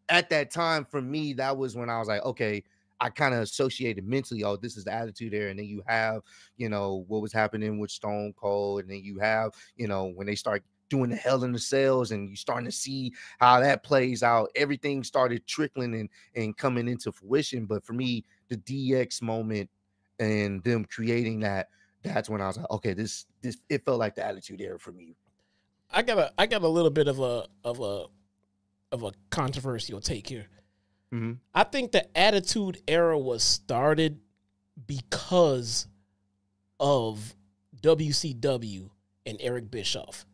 at that time, for me, that was when I was like, okay, I kind of associated mentally, oh, this is the Attitude Era. And then you have, you know, what was happening with Stone Cold. And then you have, you know, when they start doing the Hell in the Cells and you starting to see how that plays out, everything started trickling and coming into fruition. But for me, the DX moment and them creating that's when I was like, okay, this it felt like the Attitude Era for me. I got a little bit of a controversial take here. I think the Attitude Era was started because of WCW and Eric Bischoff.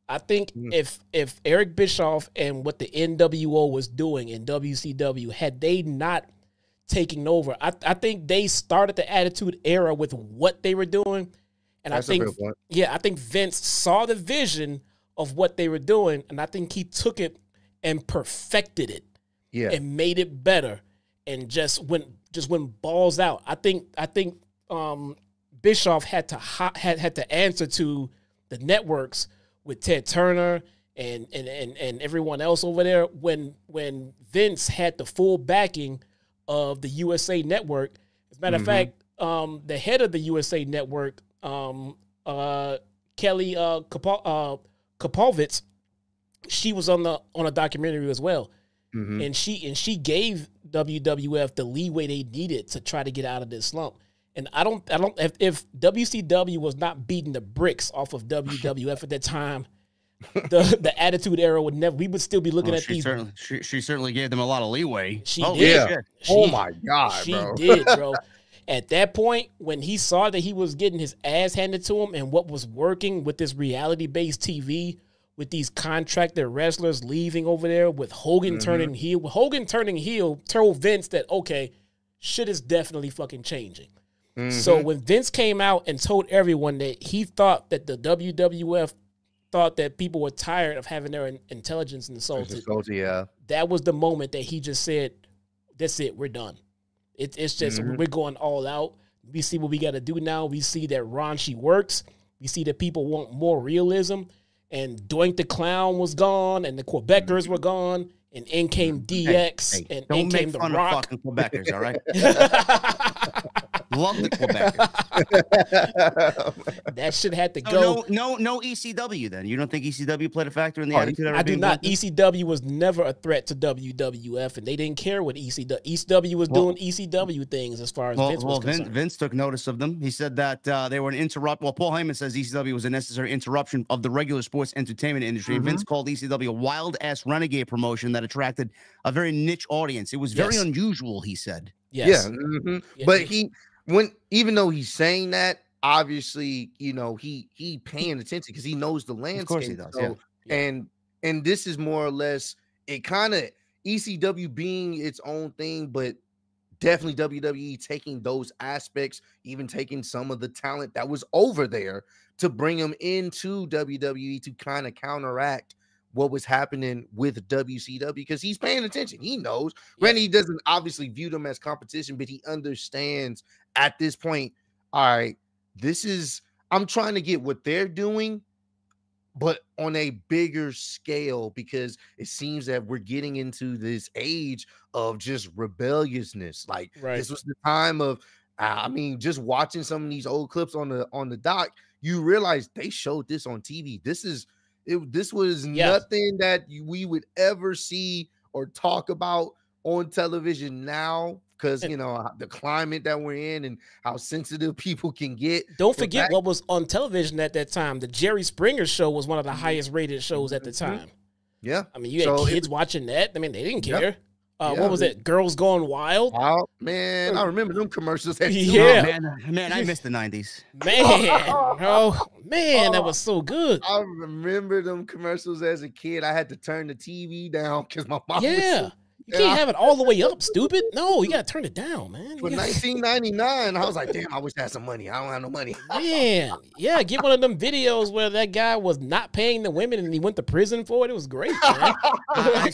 I think if Eric Bischoff and what the NWO was doing in WCW, had they not taken over, I think they started the Attitude Era with what they were doing. And I think Vince saw the vision of what they were doing, and I think he took it and perfected it. Yeah. And made it better and just went balls out. I think Bischoff had to answer to the networks with Ted Turner and everyone else over there when Vince had the full backing of the USA Network. As a matter of fact, the head of the USA Network, Kelly Kapovitz, she was on a documentary as well. And she gave WWF the leeway they needed to try to get out of this slump. And I don't if WCW was not beating the bricks off of WWF at that time, the Attitude Era we would still be looking at these. She certainly gave them a lot of leeway. She did. Yeah. Oh my God, she bro. did, bro. At that point, when he saw that he was getting his ass handed to him and what was working with this reality-based TV, with these contracted wrestlers leaving over there, with Hogan turning heel. Hogan turning heel told Vince that, okay, shit is definitely fucking changing. So when Vince came out and told everyone that he thought that the WWF thought that people were tired of having their intelligence insulted, that was the moment that he just said, that's it, we're done. It's just, we're going all out. We see what we got to do now. We see that Raunchy works. We see that people want more realism. And Doink the Clown was gone, and the Quebecers were gone, and in came DX, and in came The Rock. Don't make fun of fucking Quebecers, all right? Love the Quebecers. That shit had to go. No ECW then. You don't think ECW played a factor in the Attitude Era? I do not. ECW was never a threat to WWF, and they didn't care what ECW was doing ECW things as far as Vince was concerned. Vince took notice of them. He said that they were an interrupt. Well, Paul Heyman says ECW was a necessary interruption of the regular sports entertainment industry. Vince called ECW a wild-ass renegade promotion that attracted a very niche audience. It was very unusual, he said. Yes. Yeah. But even though he's saying that, obviously, you know, he paying attention because he knows the landscape. Of course he does. So, and this is more or less it kind of ECW being its own thing, but definitely WWE taking those aspects, even taking some of the talent that was over there to bring them into WWE to kind of counteract what was happening with WCW, because he's paying attention. He knows. Granted, he doesn't obviously view them as competition, but he understands at this point, all right, I'm trying to get what they're doing, but on a bigger scale, because it seems that we're getting into this age of just rebelliousness. Like this was the time of, I mean, just watching some of these old clips on the doc, you realize they showed this on TV. This was nothing that we would ever see or talk about on television now, because you know the climate that we're in and how sensitive people can get. Don't forget what was on television at that time. The Jerry Springer Show was one of the highest rated shows at the time. Yeah, I mean, you had kids watching that. I mean, they didn't care. What was it? Girls Gone Wild? Oh, man, I remember them commercials. Yeah. Oh, man, I missed the 90s. Man, that was so good. I remember them commercials as a kid. I had to turn the TV down because my mom was you can't have it all the way up, stupid. No, you got to turn it down, man. For 1999, I was like, damn, I wish I had some money. I don't have no money. Man, yeah, get one of them videos where that guy was not paying the women and he went to prison for it. It was great, man. I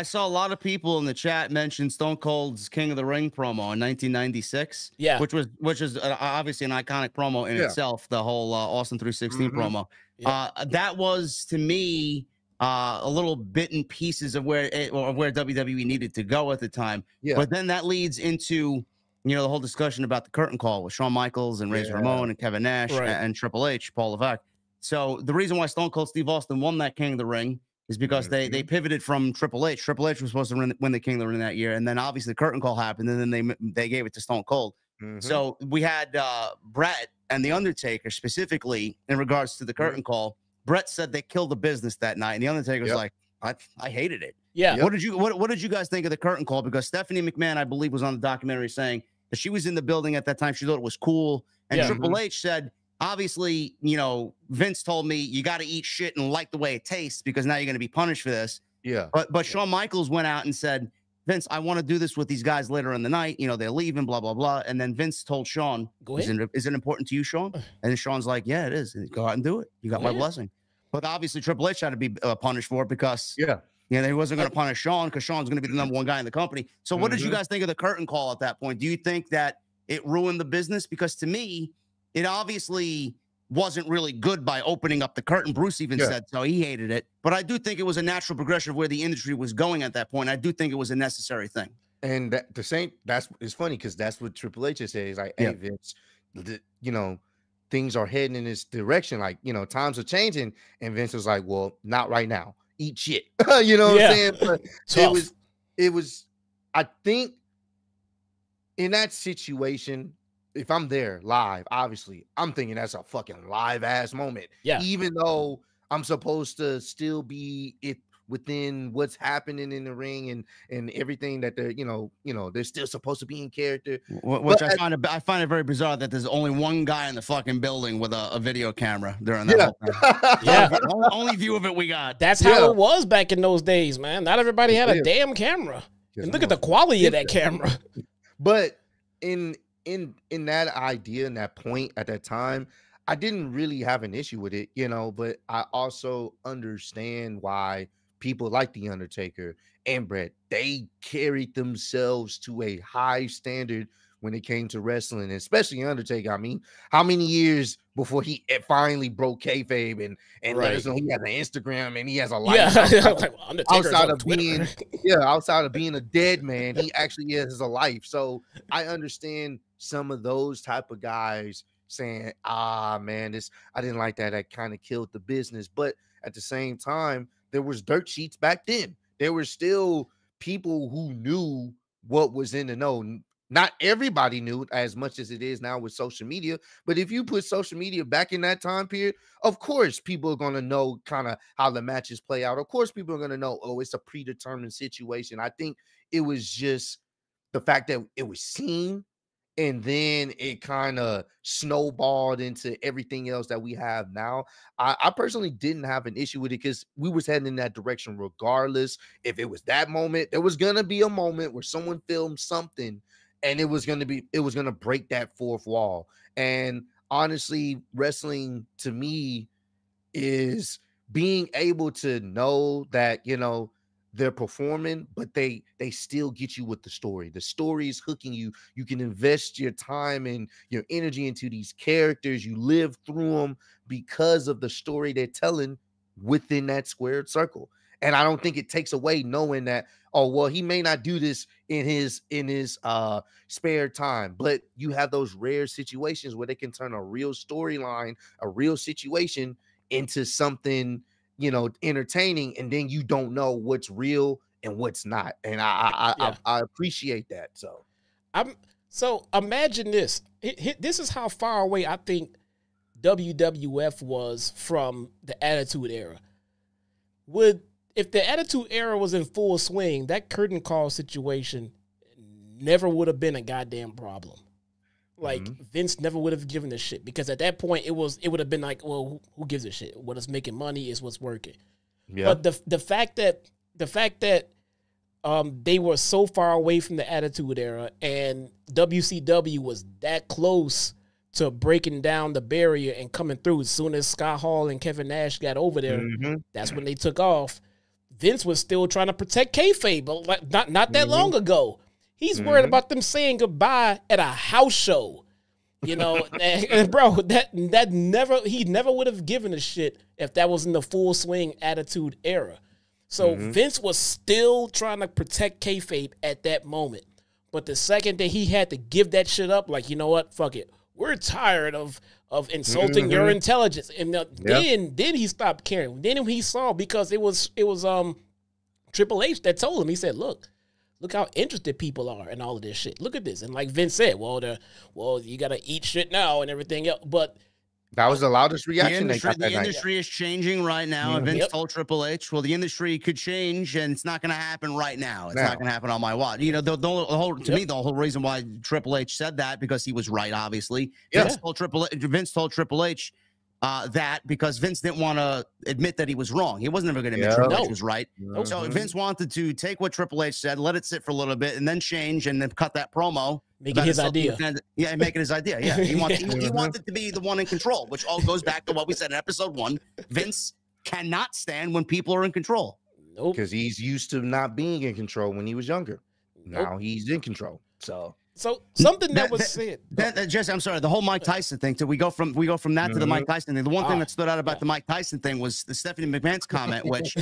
saw a lot of people in the chat mention Stone Cold's King of the Ring promo in 1996. Yeah. Which is obviously an iconic promo in itself, the whole Austin 316 promo. Yeah. That was, to me, a little bit in pieces of where WWE needed to go at the time. Yeah. But then that leads into, you know, the whole discussion about the curtain call with Shawn Michaels and Razor Ramon and Kevin Nash and Triple H, Paul Levesque. So the reason why Stone Cold Steve Austin won that King of the Ring is because they pivoted from Triple H. Triple H was supposed to win the King of the Ring that year, and then obviously the curtain call happened, and then they gave it to Stone Cold. So we had Brett and The Undertaker specifically in regards to the curtain call. Brett said they killed the business that night, and The Undertaker was like, I hated it. Yeah. What did you guys think of the curtain call? Because Stephanie McMahon, I believe, was on the documentary saying that she was in the building at that time. She thought it was cool. And Triple H said, obviously, you know, Vince told me you got to eat shit and like the way it tastes because now you're going to be punished for this. Yeah. But Shawn Michaels went out and said, Vince, I want to do this with these guys later in the night. You know, they're leaving, blah, blah, blah. And then Vince told Shawn, is it important to you, Shawn? And then Shawn's like, yeah, it is. Go out and do it. You got my blessing. But obviously Triple H had to be punished for it because you know, he wasn't going to punish Shawn because Shawn's going to be the #1 guy in the company. So what did you guys think of the curtain call at that point? Do you think that it ruined the business? Because to me, it obviously wasn't really good by opening up the curtain. Bruce even said so. He hated it. But I do think it was a natural progression of where the industry was going at that point. I do think it was a necessary thing. And it's funny because that's what Triple H said. He's like, hey, Vince, you know, things are heading in this direction. Like, you know, times are changing. And Vince was like, well, not right now. Eat shit. You know what I'm saying? But it was, I think in that situation, if I'm there live, obviously, I'm thinking that's a fucking live ass moment. Yeah. Even though I'm supposed to still be within what's happening in the ring and everything that they're, you know, they're still supposed to be in character. Which I find it very bizarre that there's only one guy in the fucking building with a video camera during that whole time. Only view of it we got. That's how it was back in those days, man. Not everybody had a damn camera. And look at the quality of that camera. But in that idea and that point at that time, I didn't really have an issue with it, you know, but I also understand why people like The Undertaker and Bret, they carried themselves to a high standard when it came to wrestling, especially Undertaker. I mean, how many years before he finally broke kayfabe and let us know he has an Instagram and he has a life outside of being a dead man, he actually has a life. So I understand some of those type of guys saying, man, I didn't like that. That kind of killed the business. But at the same time, there was dirt sheets back then. There were still people who knew what was in the know. Not everybody knew as much as it is now with social media. But if you put social media back in that time period, of course, people are going to know kind of how the matches play out. Of course, people are going to know, oh, it's a predetermined situation. I think it was just the fact that it was seen, and then it kind of snowballed into everything else that we have now. I personally didn't have an issue with it because we was heading in that direction regardless. If it was that moment, there was going to be a moment where someone filmed something and it was going to break that fourth wall. And honestly, wrestling to me is being able to know that, you know, they're performing, but they still get you with the story. The story is hooking you. You can invest your time and your energy into these characters. You live through them because of the story they're telling within that squared circle. And I don't think it takes away knowing that, oh, well, he may not do this in his spare time, but you have those rare situations where they can turn a real storyline, a real situation into something, you know, entertaining, and then you don't know what's real and what's not. And I appreciate that. So imagine this. This is how far away I think WWF was from the Attitude Era. If the Attitude Era was in full swing, that curtain call situation never would have been a goddamn problem. Like, Vince never would have given a shit, because at that point it would have been like, well, who gives a shit? What is making money is what's working. Yeah. But the fact that they were so far away from the Attitude Era, and WCW was that close to breaking down the barrier and coming through. As soon as Scott Hall and Kevin Nash got over there, that's when they took off. Vince was still trying to protect kayfabe, but not that long ago. He's worried about them saying goodbye at a house show, you know. And bro, he never would have given a shit if that was in the full swing Attitude Era. So Vince was still trying to protect kayfabe at that moment. But the second that he had to give that shit up, like, you know what, fuck it, we're tired of insulting your intelligence. And then he stopped caring. Then he saw, because it was Triple H that told him, he said, look how interested people are in all of this shit. Look at this. And like Vince said, well, you got to eat shit now and everything else. But That was the loudest reaction they The got that night. industry is changing right now. And Vince told Triple H, well, the industry could change and it's not going to happen right now. It's not going to happen on my watch. You know, the whole, to me, the whole reason why Triple H said that, because he was right, obviously. Vince told Triple H that because Vince didn't want to admit that he was wrong. He wasn't ever going to admit Triple H was right. So Vince wanted to take what Triple H said, let it sit for a little bit, and then change and then cut that promo. Make it his idea. Yeah, make it his idea. Yeah, he wanted to be the one in control, which all goes back to what we said in episode 1. Vince cannot stand when people are in control. Nope. Because he's used to not being in control when he was younger. Now he's in control. So something that was said. Jesse, I'm sorry. The whole Mike Tyson thing. We go from that to the Mike Tyson thing. The one thing that stood out about the Mike Tyson thing was the Stephanie McMahon's comment, which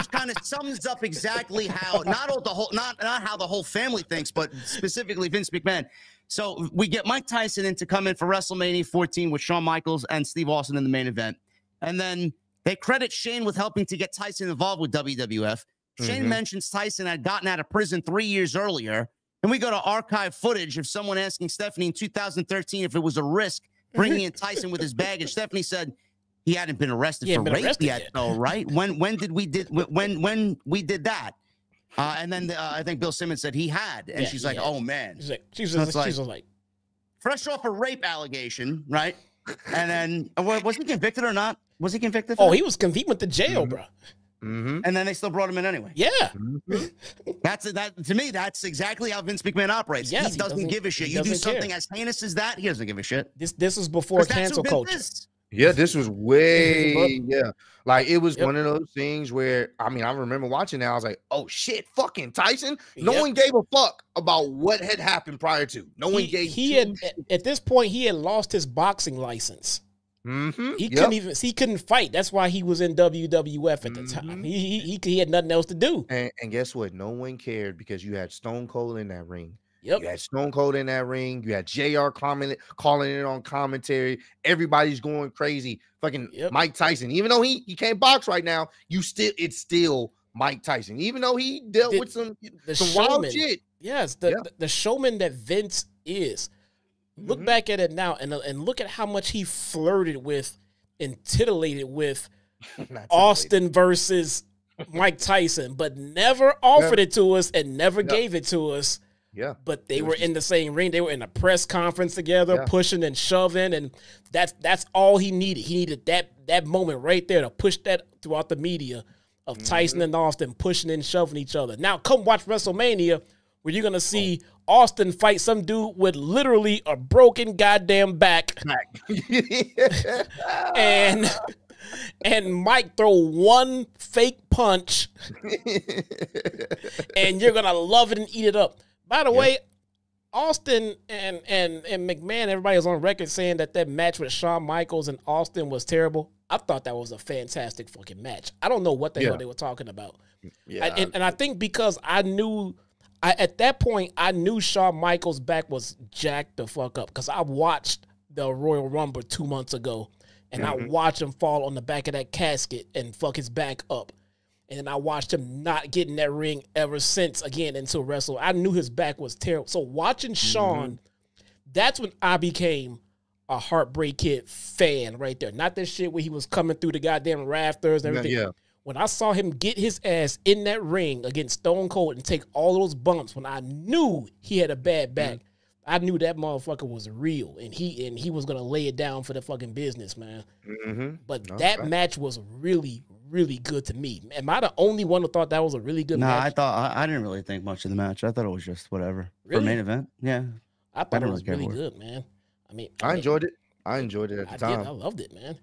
kind of sums up exactly how not how the whole family thinks, but specifically Vince McMahon. So we get Mike Tyson in to come in for WrestleMania 14 with Shawn Michaels and Steve Austin in the main event, and then they credit Shane with helping to get Tyson involved with WWF. Shane mentions Tyson had gotten out of prison 3 years earlier. And we go to archive footage of someone asking Stephanie in 2013 if it was a risk bringing in Tyson with his baggage. Stephanie said he hadn't been arrested for rape yet, though, right? When we did that? And then I think Bill Simmons said he had, and she's like, "Oh man," She's like, fresh off a rape allegation, right? And then was he convicted or not? Was he convicted? Oh, he was convicted, went to jail, bro. And then they still brought him in anyway. Yeah. To me, that's exactly how Vince McMahon operates. Yes, he doesn't give a shit. You do something as heinous as that, he doesn't give a shit. This is before cancel culture. Yeah, this was way like it was one of those things where I remember watching that. I was like, oh shit, fucking Tyson. No one gave a fuck about what had happened prior to. No one gave. At this point he had lost his boxing license. He couldn't fight. That's why he was in WWF at the time. He had nothing else to do. And guess what? No one cared because you had Stone Cold in that ring. Yep. You had Stone Cold in that ring. You had JR calling it on commentary. Everybody's going crazy. Fucking Mike Tyson. Even though he can't box right now, it's still Mike Tyson. Even though he dealt with some wild shit. Yes, the showman that Vince is. Look back at it now and look at how much he flirted with and titillated with Austin versus Mike Tyson, but never offered it to us and never gave it to us. Yeah. But they were in the same ring. They were in a press conference together, pushing and shoving, and that's all he needed. He needed that moment right there to push that throughout the media of Tyson and Austin pushing and shoving each other. Now come watch WrestleMania, where you're going to see Austin fight some dude with literally a broken goddamn back. and Mike throw one fake punch. And you're going to love it and eat it up. By the way, Austin and McMahon, everybody was on record saying that match with Shawn Michaels and Austin was terrible. I thought that was a fantastic fucking match. I don't know what the hell they were talking about. Yeah. And I think because at that point, I knew Shawn Michaels' back was jacked the fuck up because I watched the Royal Rumble 2 months ago, and I watched him fall on the back of that casket and fuck his back up. And then I watched him not get in that ring ever since again until Wrestle. I knew his back was terrible. So watching Shawn, that's when I became a Heartbreak Kid fan right there. Not that shit where he was coming through the goddamn rafters and everything. Yeah. When I saw him get his ass in that ring against Stone Cold and take all those bumps, when I knew he had a bad back, I knew that motherfucker was real, and he was gonna lay it down for the fucking business, man. But that match was really, really good to me. Am I the only one who thought that was a really good match? I didn't really think much of the match. I thought it was just whatever for main event. Yeah, I thought it was really good, man. I enjoyed it. I enjoyed it at the time. I loved it, man.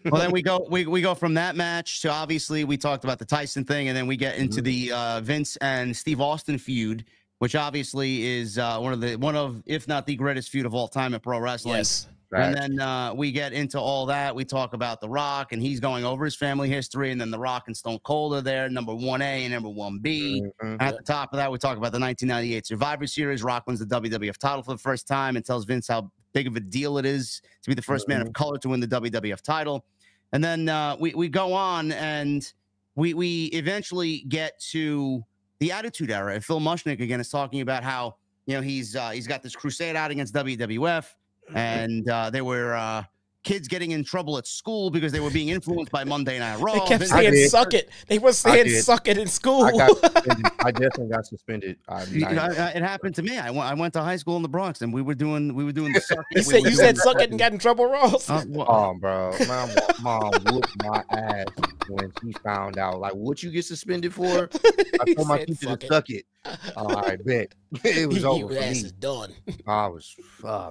Well, then we go from that match to, obviously, we talked about the Tyson thing, and then we get into the Vince and Steve Austin feud, which obviously is one of if not the greatest feud of all time in pro wrestling. Yes. Right. And then we get into all that. We talk about The Rock, and he's going over his family history, and then The Rock and Stone Cold are there, number 1A and number 1B. At the top of that, we talk about the 1998 Survivor Series. Rock wins the WWF title for the first time and tells Vince how big of a deal it is to be the first man of color to win the WWF title. And then we go on, and we eventually get to the Attitude Era. And Phil Mushnick again is talking about how he's got this crusade out against WWF. and they were kids getting in trouble at school because they were being influenced by Monday Night Raw. They kept saying "suck it." They were saying "suck it" in school. I definitely got suspended. It happened to me. I went to high school in the Bronx, and we were doing the suck it. You said "suck it" and got in trouble, Ross. Bro, my mom whooped my ass when she found out. Like, what you get suspended for? I told my teacher to suck it. I bet it was over. Your ass is done. I was.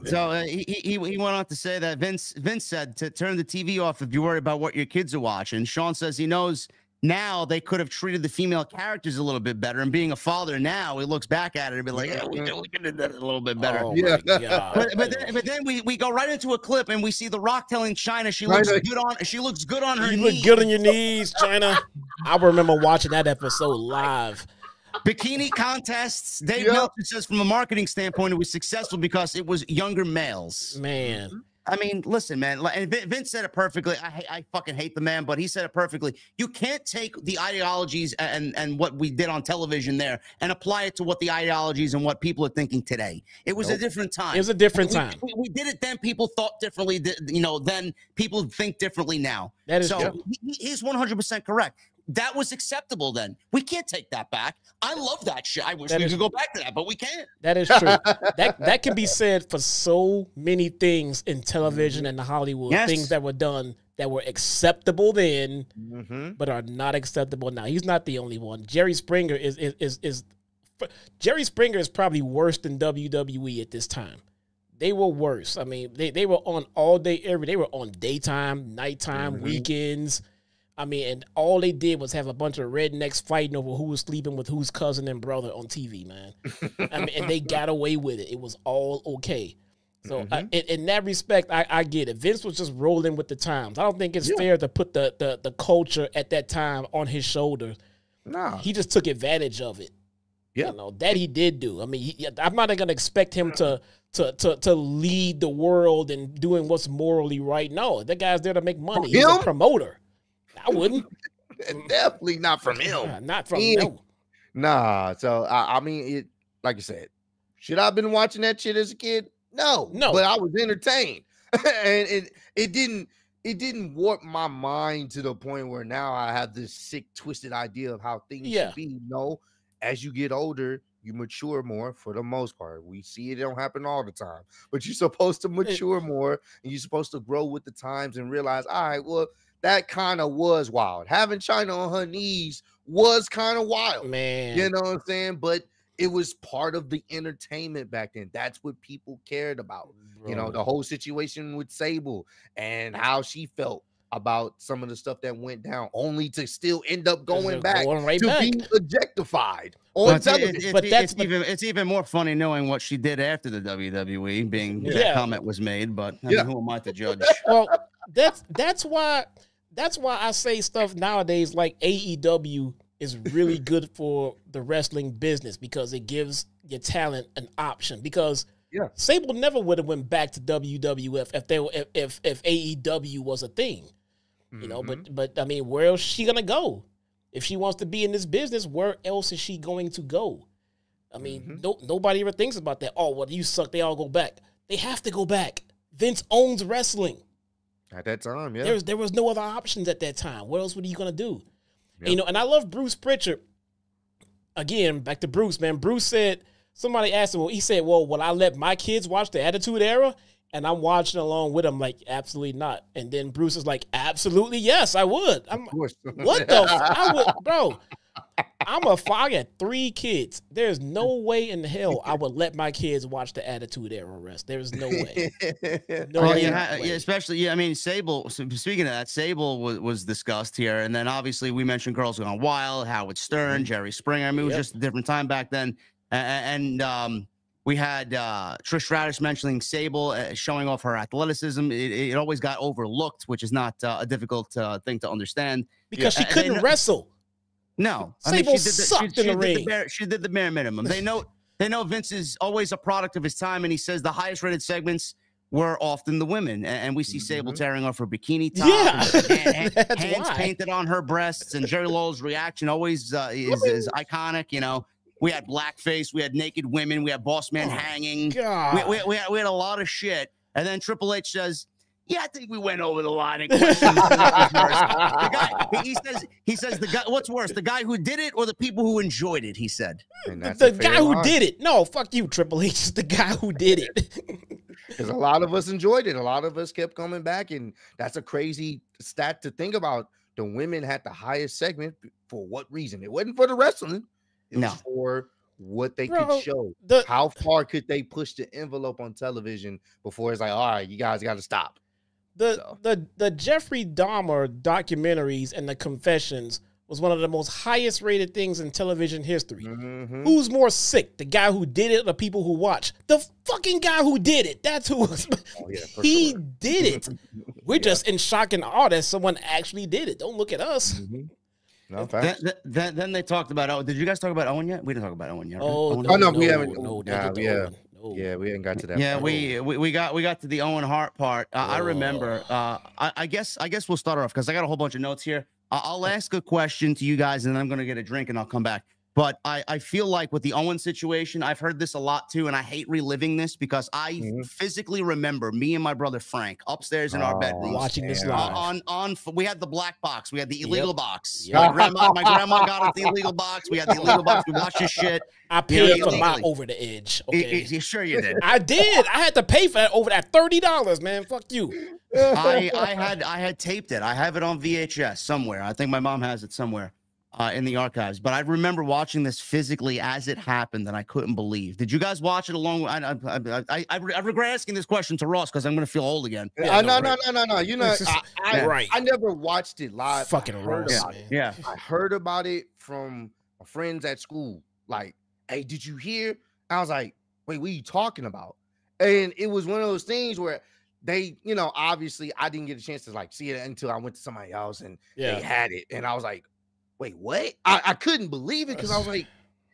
So he went on to say that Vince said to turn the TV off if you worry about what your kids are watching. Sean says he knows now they could have treated the female characters a little bit better. And being a father now, he looks back at it and be like, yeah, we could have done it a little bit better. Oh, yeah. But then we go right into a clip and we see The Rock telling China she looks good on her knees. You look good on your knees, China. I remember watching that episode live. Bikini contests. Dave Meltzer says from a marketing standpoint, it was successful because it was younger males. Man. I mean, listen, man. And Vince said it perfectly. I fucking hate the man, but he said it perfectly. You can't take the ideologies and what we did on television there and apply it to what the ideologies and what people are thinking today. It was a different time. It was a different time. We did it then. People thought differently. Then people think differently now. That is so. He's 100% correct. That was acceptable then. We can't take that back. I love that shit. I wish we could go back to that, but we can't. That is true. that can be said for so many things in television and Hollywood. Yes. Things that were done that were acceptable then, but are not acceptable now. He's not the only one. Jerry Springer is Jerry Springer is probably worse than WWE at this time. They were worse. I mean, they were on all day, they were on daytime, nighttime, weekends. I mean, and all they did was have a bunch of rednecks fighting over who was sleeping with whose cousin and brother on TV, man. I mean, and they got away with it. It was all okay. So in that respect, I get it. Vince was just rolling with the times. I don't think it's fair to put the culture at that time on his shoulders. No. He just took advantage of it. Yeah. You know, that he did do. I mean, I'm not going to expect him to lead the world and doing what's morally right. No, that guy's there to make money. He's a promoter. I wouldn't. Definitely not from him. Not from him. Nah. So I mean, it like I said, should I have been watching that shit as a kid? No. But I was entertained, and it didn't warp my mind to the point where now I have this sick, twisted idea of how things should be. No, as you get older, you mature more for the most part. We see it don't happen all the time, but you're supposed to mature more, and you're supposed to grow with the times and realize, all right, well, that kind of was wild. Having China on her knees was kind of wild, man. You know what I'm saying? But it was part of the entertainment back then. That's what people cared about. Bro. You know, the whole situation with Sable and how she felt about some of the stuff that went down, only to still end up going back to being objectified on television. It's even more funny knowing what she did after the WWE, being that comment was made. But I mean, who am I to judge? Well, that's why I say stuff nowadays like AEW is really good for the wrestling business because it gives your talent an option. Because Sable never would have went back to WWF if AEW was a thing, you know. But I mean, where else is she gonna go if she wants to be in this business? Where else is she going to go? I mean, nobody ever thinks about that. Oh, well, you suck. They all go back. They have to go back. Vince owns wrestling. At that time, there was no other options at that time. What else were you gonna do? Yep. You know, and I love Bruce Pritchard. Again, back to Bruce, man. Bruce said, somebody asked him, he said, well, will I let my kids watch the Attitude Era? And I'm watching along with him, like, absolutely not. And then Bruce is like, absolutely, yes, I would. I'm what the I would, bro. I got 3 kids. There's no way in hell I would let my kids watch the Attitude Era rest. There's no way. Especially, I mean, Sable, speaking of that, Sable was discussed here. And then obviously we mentioned Girls Gone Wild, Howard Stern, Jerry Springer. I mean, it was just a different time back then. And we had Trish Stratus mentioning Sable, showing off her athleticism. It always got overlooked, which is not a difficult thing to understand. Because she couldn't wrestle. No, Sable sucked in the ring. She did the bare minimum. They know Vince is always a product of his time, and he says the highest rated segments were often the women. And we see Sable tearing off her bikini top, hands painted on her breasts, and Jerry Lawler's reaction always is iconic. You know, we had blackface, we had naked women, we had Boss Man hanging. We had a lot of shit. And then Triple H says, yeah, I think we went over the line in questions. The guy, he says the guy. What's worse, the guy who did it or the people who enjoyed it? He said the guy who did it. No, fuck you, Triple H. It's the guy who did it. Because a lot of us enjoyed it. A lot of us kept coming back, and that's a crazy stat to think about. The women had the highest segment. For what reason? It wasn't for the wrestling. It was for what they could show. How far could they push the envelope on television before it's like, all right, you guys got to stop. The Jeffrey Dahmer documentaries and the confessions was one of the most highest rated things in television history. Who's more sick, the guy who did it or the people who watch? The fucking guy who did it. That's who he did it. We're just in shock and awe that someone actually did it. Don't look at us. No, then they talked about, oh, did you guys talk about Owen yet? We didn't talk about Owen yet. Right? No, we haven't. Yeah, we haven't got to that. Yeah, we got to the Owen Hart part. I remember. I guess we'll start off because I got a whole bunch of notes here. I'll ask a question to you guys, and then I'm gonna get a drink, and I'll come back. But I feel like with the Owen situation, I've heard this a lot too, and I hate reliving this because I physically remember me and my brother Frank upstairs in our bedroom watching this live. We had the black box, we had the illegal box. My grandma got us the illegal box. We had the illegal box. We watched this shit. I paid for my Over the Edge. Okay, sure you did. I did. I had to pay for that over that $30, man. Fuck you. I had taped it. I have it on VHS somewhere. I think my mom has it somewhere. In the archives, but I remember watching this physically as it happened, and I couldn't believe. Did you guys watch it along? I regret asking this question to Ross because I'm going to feel old again. No. You know, I never watched it live. Fucking Ross, man. I heard about it from my friends at school. Like, hey, did you hear? I was like, wait, what are you talking about? And it was one of those things where they, you know, obviously I didn't get a chance to like see it until I went to somebody else and they had it, and I was like, wait, what? I couldn't believe it because I was like,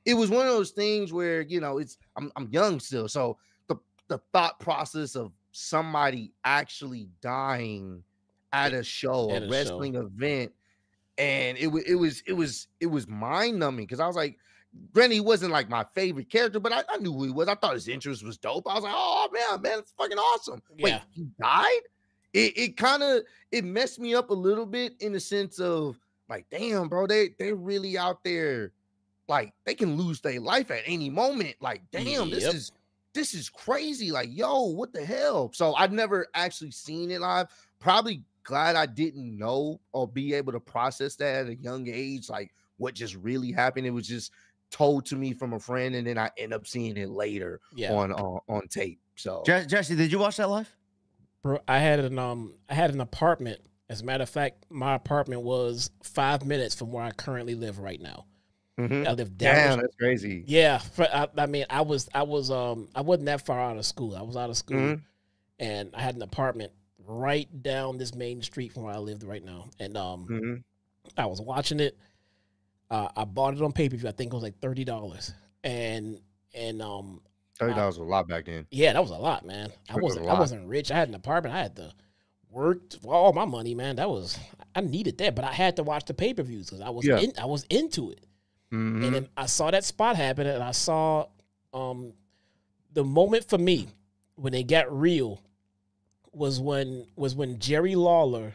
it was one of those things where, you know, I'm young still. So the thought process of somebody actually dying at a show, a wrestling event, and it was mind numbing because I was like, granted, he wasn't like my favorite character, but I knew who he was. I thought his interest was dope. I was like, oh man, it's fucking awesome. Yeah. Wait, he died? It kind of messed me up a little bit in the sense of, like, damn, bro, they really out there, like, they can lose their life at any moment. Like, damn, this is crazy. Like, yo, what the hell? So I've never actually seen it live. Probably glad I didn't know or be able to process that at a young age, like what just really happened. It was just told to me from a friend, and then I end up seeing it later on tape. So Jesse, did you watch that live? Bro, I had an apartment. As a matter of fact, my apartment was 5 minutes from where I currently live right now. I live down. Damn, that's crazy. Yeah, I mean, I wasn't that far out of school. I was out of school, and I had an apartment right down this main street from where I lived right now. And I was watching it. I bought it on pay-per-view. I think it was like $30, and $30 was a lot back then. Yeah, that was a lot, man. I wasn't rich. I had an apartment. I had to worked all my money, man. I needed that, but I had to watch the pay-per-views because I was into it. And then I saw that spot happen, and I saw the moment for me when it got real was when Jerry Lawler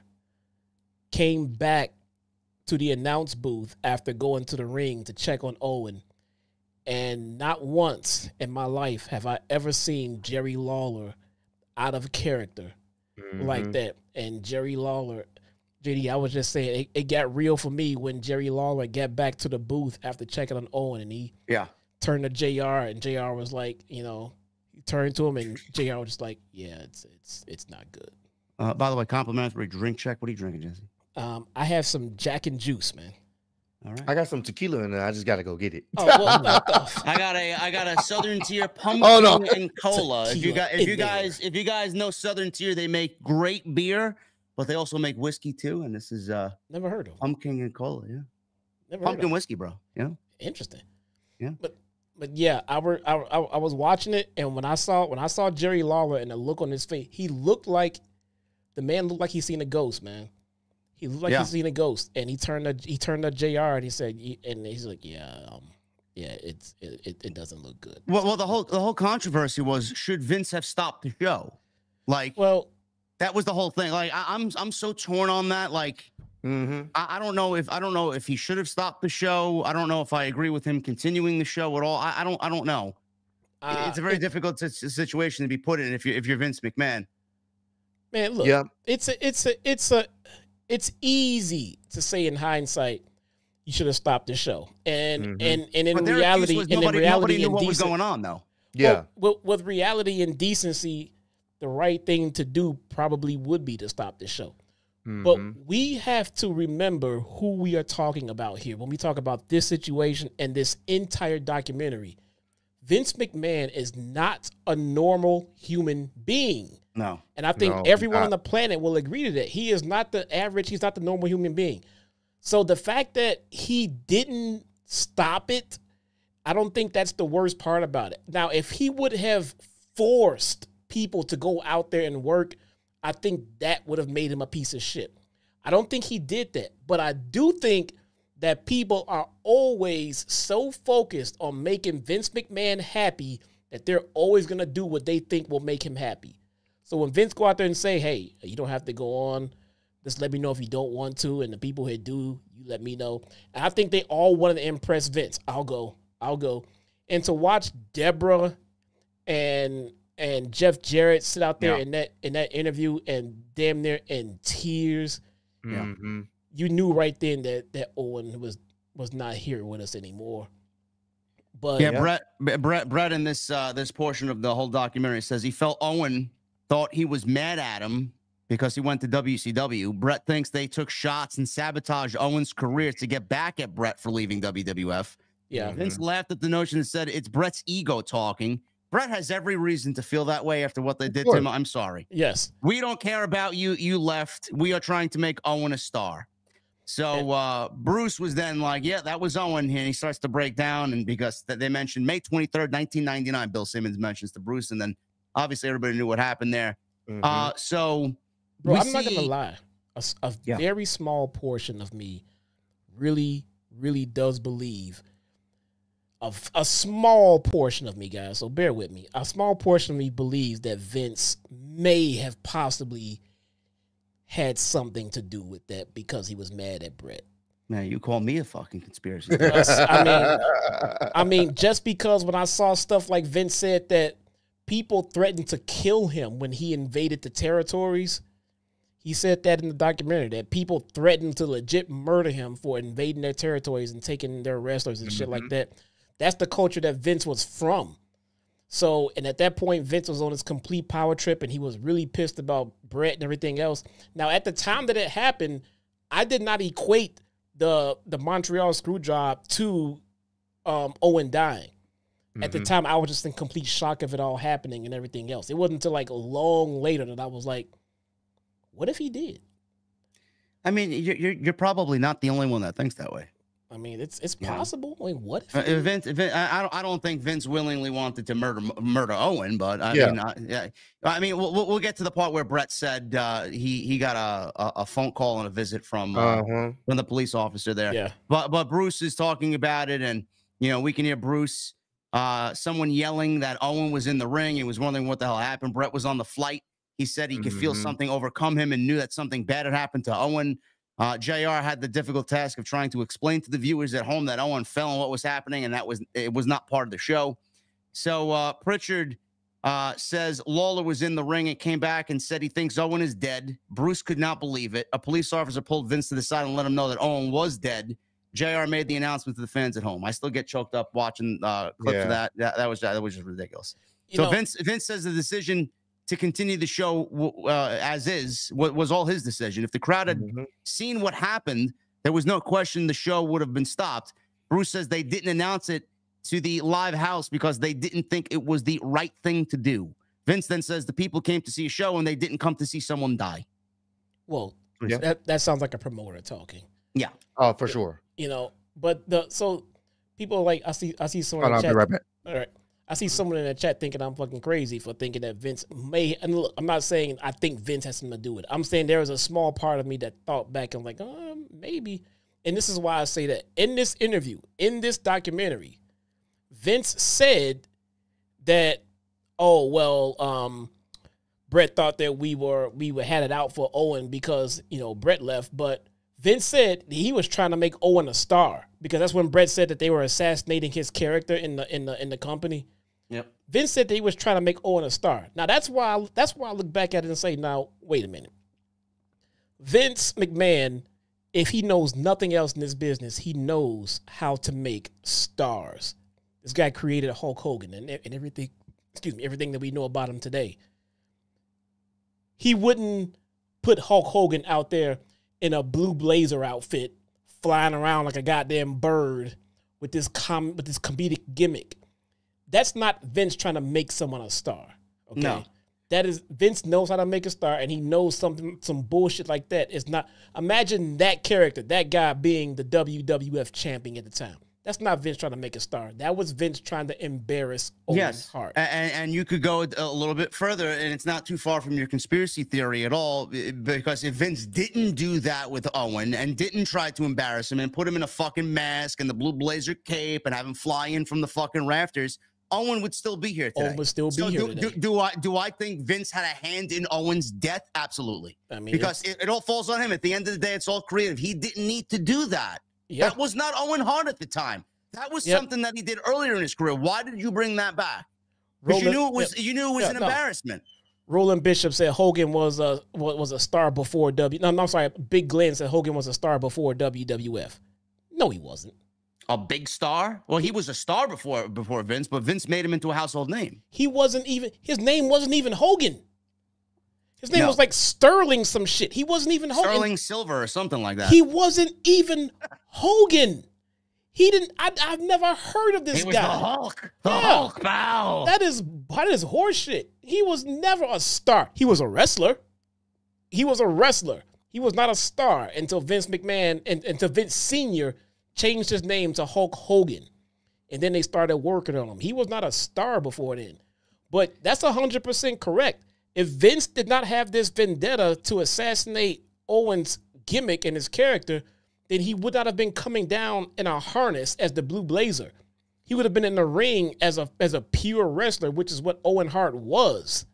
came back to the announce booth after going to the ring to check on Owen. And not once in my life have I ever seen Jerry Lawler out of character like that. And Jerry Lawler, JD, I was just saying, it got real for me when Jerry Lawler got back to the booth after checking on Owen, and he turned to JR, and JR was like, you know, he turned to him, and JR was just like, yeah, it's not good. By the way, complimentary drink check. What are you drinking, Jesse? I have some Jack and Juice, man. All right. I got some tequila in there. I just got to go get it. Oh, well, I got a Southern Tier pumpkin and cola. If you guys know Southern Tier, they make great beer, but they also make whiskey too. And this is never heard of pumpkin and cola. Yeah, never pumpkin whiskey, bro. Yeah, interesting. Yeah, but yeah, I was watching it, and when I saw Jerry Lawler and the look on his face, he looked like the man looked like he's seen a ghost, man. He looked like he's seen a ghost, and he turned to JR and he said, and he's like, it doesn't look good. Well, the whole controversy was, should Vince have stopped the show? Like, well, that was the whole thing. Like, I'm so torn on that. Like, I don't know if he should have stopped the show. I don't know if I agree with him continuing the show at all. I don't know. It's a very difficult situation to be put in if you're Vince McMahon. Man, look, it's easy to say in hindsight you should have stopped the show, and in reality, nobody knew what was going on though. Yeah, well, with reality and decency, the right thing to do probably would be to stop the show. But we have to remember who we are talking about here when we talk about this situation and this entire documentary. Vince McMahon is not a normal human being. No. And I think everyone on the planet will agree to that. He is not the average. He's not the normal human being. So the fact that he didn't stop it, I don't think that's the worst part about it. Now, if he would have forced people to go out there and work, I think that would have made him a piece of shit. I don't think he did that. But I do think that people are always so focused on making Vince McMahon happy that they're always going to do what they think will make him happy. So when Vince go out there and say, hey, you don't have to go on, just let me know if you don't want to, and the people who do, you let me know. And I think they all wanted to impress Vince. I'll go. And to watch Deborah and Jeff Jarrett sit out there in that interview and damn near in tears, you knew right then that Owen was not here with us anymore. But Brett in this portion of the whole documentary says he felt Owen thought he was mad at him because he went to WCW. Brett thinks they took shots and sabotaged Owen's career to get back at Brett for leaving WWF. Yeah, Vince laughed at the notion and said it's Brett's ego talking. Brett has every reason to feel that way after what they did to him. I'm sorry. Yes. We don't care about you. You left. We are trying to make Owen a star. So Bruce was then like, yeah, that was Owen. And he starts to break down. And because they mentioned May 23rd, 1999, Bill Simmons mentions to Bruce. And then obviously everybody knew what happened there. So bro, I'm not going to lie. A very small portion of me really, really does believe a small portion of me, guys, so bear with me. A small portion of me believes that Vince may have possibly had something to do with that because he was mad at Brett. Man, you call me a fucking conspiracy. I mean, just because when I saw stuff like Vince said that people threatened to kill him when he invaded the territories, he said that in the documentary, that people threatened to legit murder him for invading their territories and taking their wrestlers and shit like that. That's the culture that Vince was from. So, and at that point, Vince was on his complete power trip, and he was really pissed about Brett and everything else. Now, at the time that it happened, I did not equate the Montreal screw job to Owen dying. At the time, I was just in complete shock of it all happening and everything else. It wasn't until like long later that I was like, what if he did? I mean, you're probably not the only one that thinks that way. I mean, it's possible. I mean, what if Vince? I don't think Vince willingly wanted to murder Owen, but I mean, we'll get to the part where Brett said he got a phone call and a visit from the police officer there. Yeah. But Bruce is talking about it, and we can hear Bruce, someone yelling that Owen was in the ring. He was wondering what the hell happened. Brett was on the flight. He said he could feel something overcome him and knew that something bad had happened to Owen. JR had the difficult task of trying to explain to the viewers at home that Owen fell and what was happening, and it was not part of the show. So Pritchard says Lawler was in the ring and came back and said he thinks Owen is dead. Bruce could not believe it. A police officer pulled Vince to the side and let him know that Owen was dead. JR made the announcement to the fans at home. I still get choked up watching clips of that. That was just ridiculous. Vince says the decision to continue the show as is was all his decision. If the crowd had seen what happened, there was no question the show would have been stopped. Bruce says they didn't announce it to the live house because they didn't think it was the right thing to do. Vince then says the people came to see a show and they didn't come to see someone die. Well, that sounds like a promoter talking. Yeah. Oh, for sure. But so people like I see someone in the chat. Right back. All right. I see someone in the chat thinking I'm fucking crazy for thinking that Vince may. And look, I'm not saying I think Vince has something to do with it. I'm saying there was a small part of me that thought back and like, maybe. And this is why I say that in this interview, in this documentary, Vince said that, Brett thought that we had it out for Owen because, Brett left, but Vince said he was trying to make Owen a star because that's when Brett said that they were assassinating his character in the company. Yep. Vince said that he was trying to make Owen a star. Now that's why I look back at it and say, now wait a minute. Vince McMahon, if he knows nothing else in this business, he knows how to make stars. This guy created Hulk Hogan and everything. Everything that we know about him today. He wouldn't put Hulk Hogan out there in a blue blazer outfit, flying around like a goddamn bird with this comedic gimmick. That's not Vince trying to make someone a star. Okay? No. That is, Vince knows how to make a star, and he knows some bullshit like that is not. Imagine that character, that guy being the WWF champion at the time. That's not Vince trying to make a star. That was Vince trying to embarrass Owen Hart. And you could go a little bit further, and it's not too far from your conspiracy theory at all, because if Vince didn't do that with Owen and didn't try to embarrass him and put him in a fucking mask and the blue blazer cape and have him fly in from the fucking rafters, Owen would still be here today. Owen would still be here today. Do I think Vince had a hand in Owen's death? Absolutely. I mean, because it all falls on him. At the end of the day, it's all creative. He didn't need to do that. Yep. That was not Owen Hart at the time. That was something that he did earlier in his career. Why did you bring that back? Because you knew it was an embarrassment. Roland Bishop said Hogan was a star before I'm sorry. Big Glenn said Hogan was a star before WWF. No, he wasn't. A big star? Well, he was a star before Vince, but Vince made him into a household name. His name wasn't even Hogan. His name was like Sterling some shit. He wasn't even Hogan. Sterling Silver or something like that. He wasn't even Hogan. He didn't. I've never heard of this guy. He was the Hulk. The Hulk, pal. That is horseshit. He was never a star. He was a wrestler. He was not a star until Vince McMahon and until Vince Sr. changed his name to Hulk Hogan. And then they started working on him. He was not a star before then. But that's 100% correct. If Vince did not have this vendetta to assassinate Owen's gimmick and his character, then he would not have been coming down in a harness as the Blue Blazer. He would have been in the ring as a pure wrestler, which is what Owen Hart was.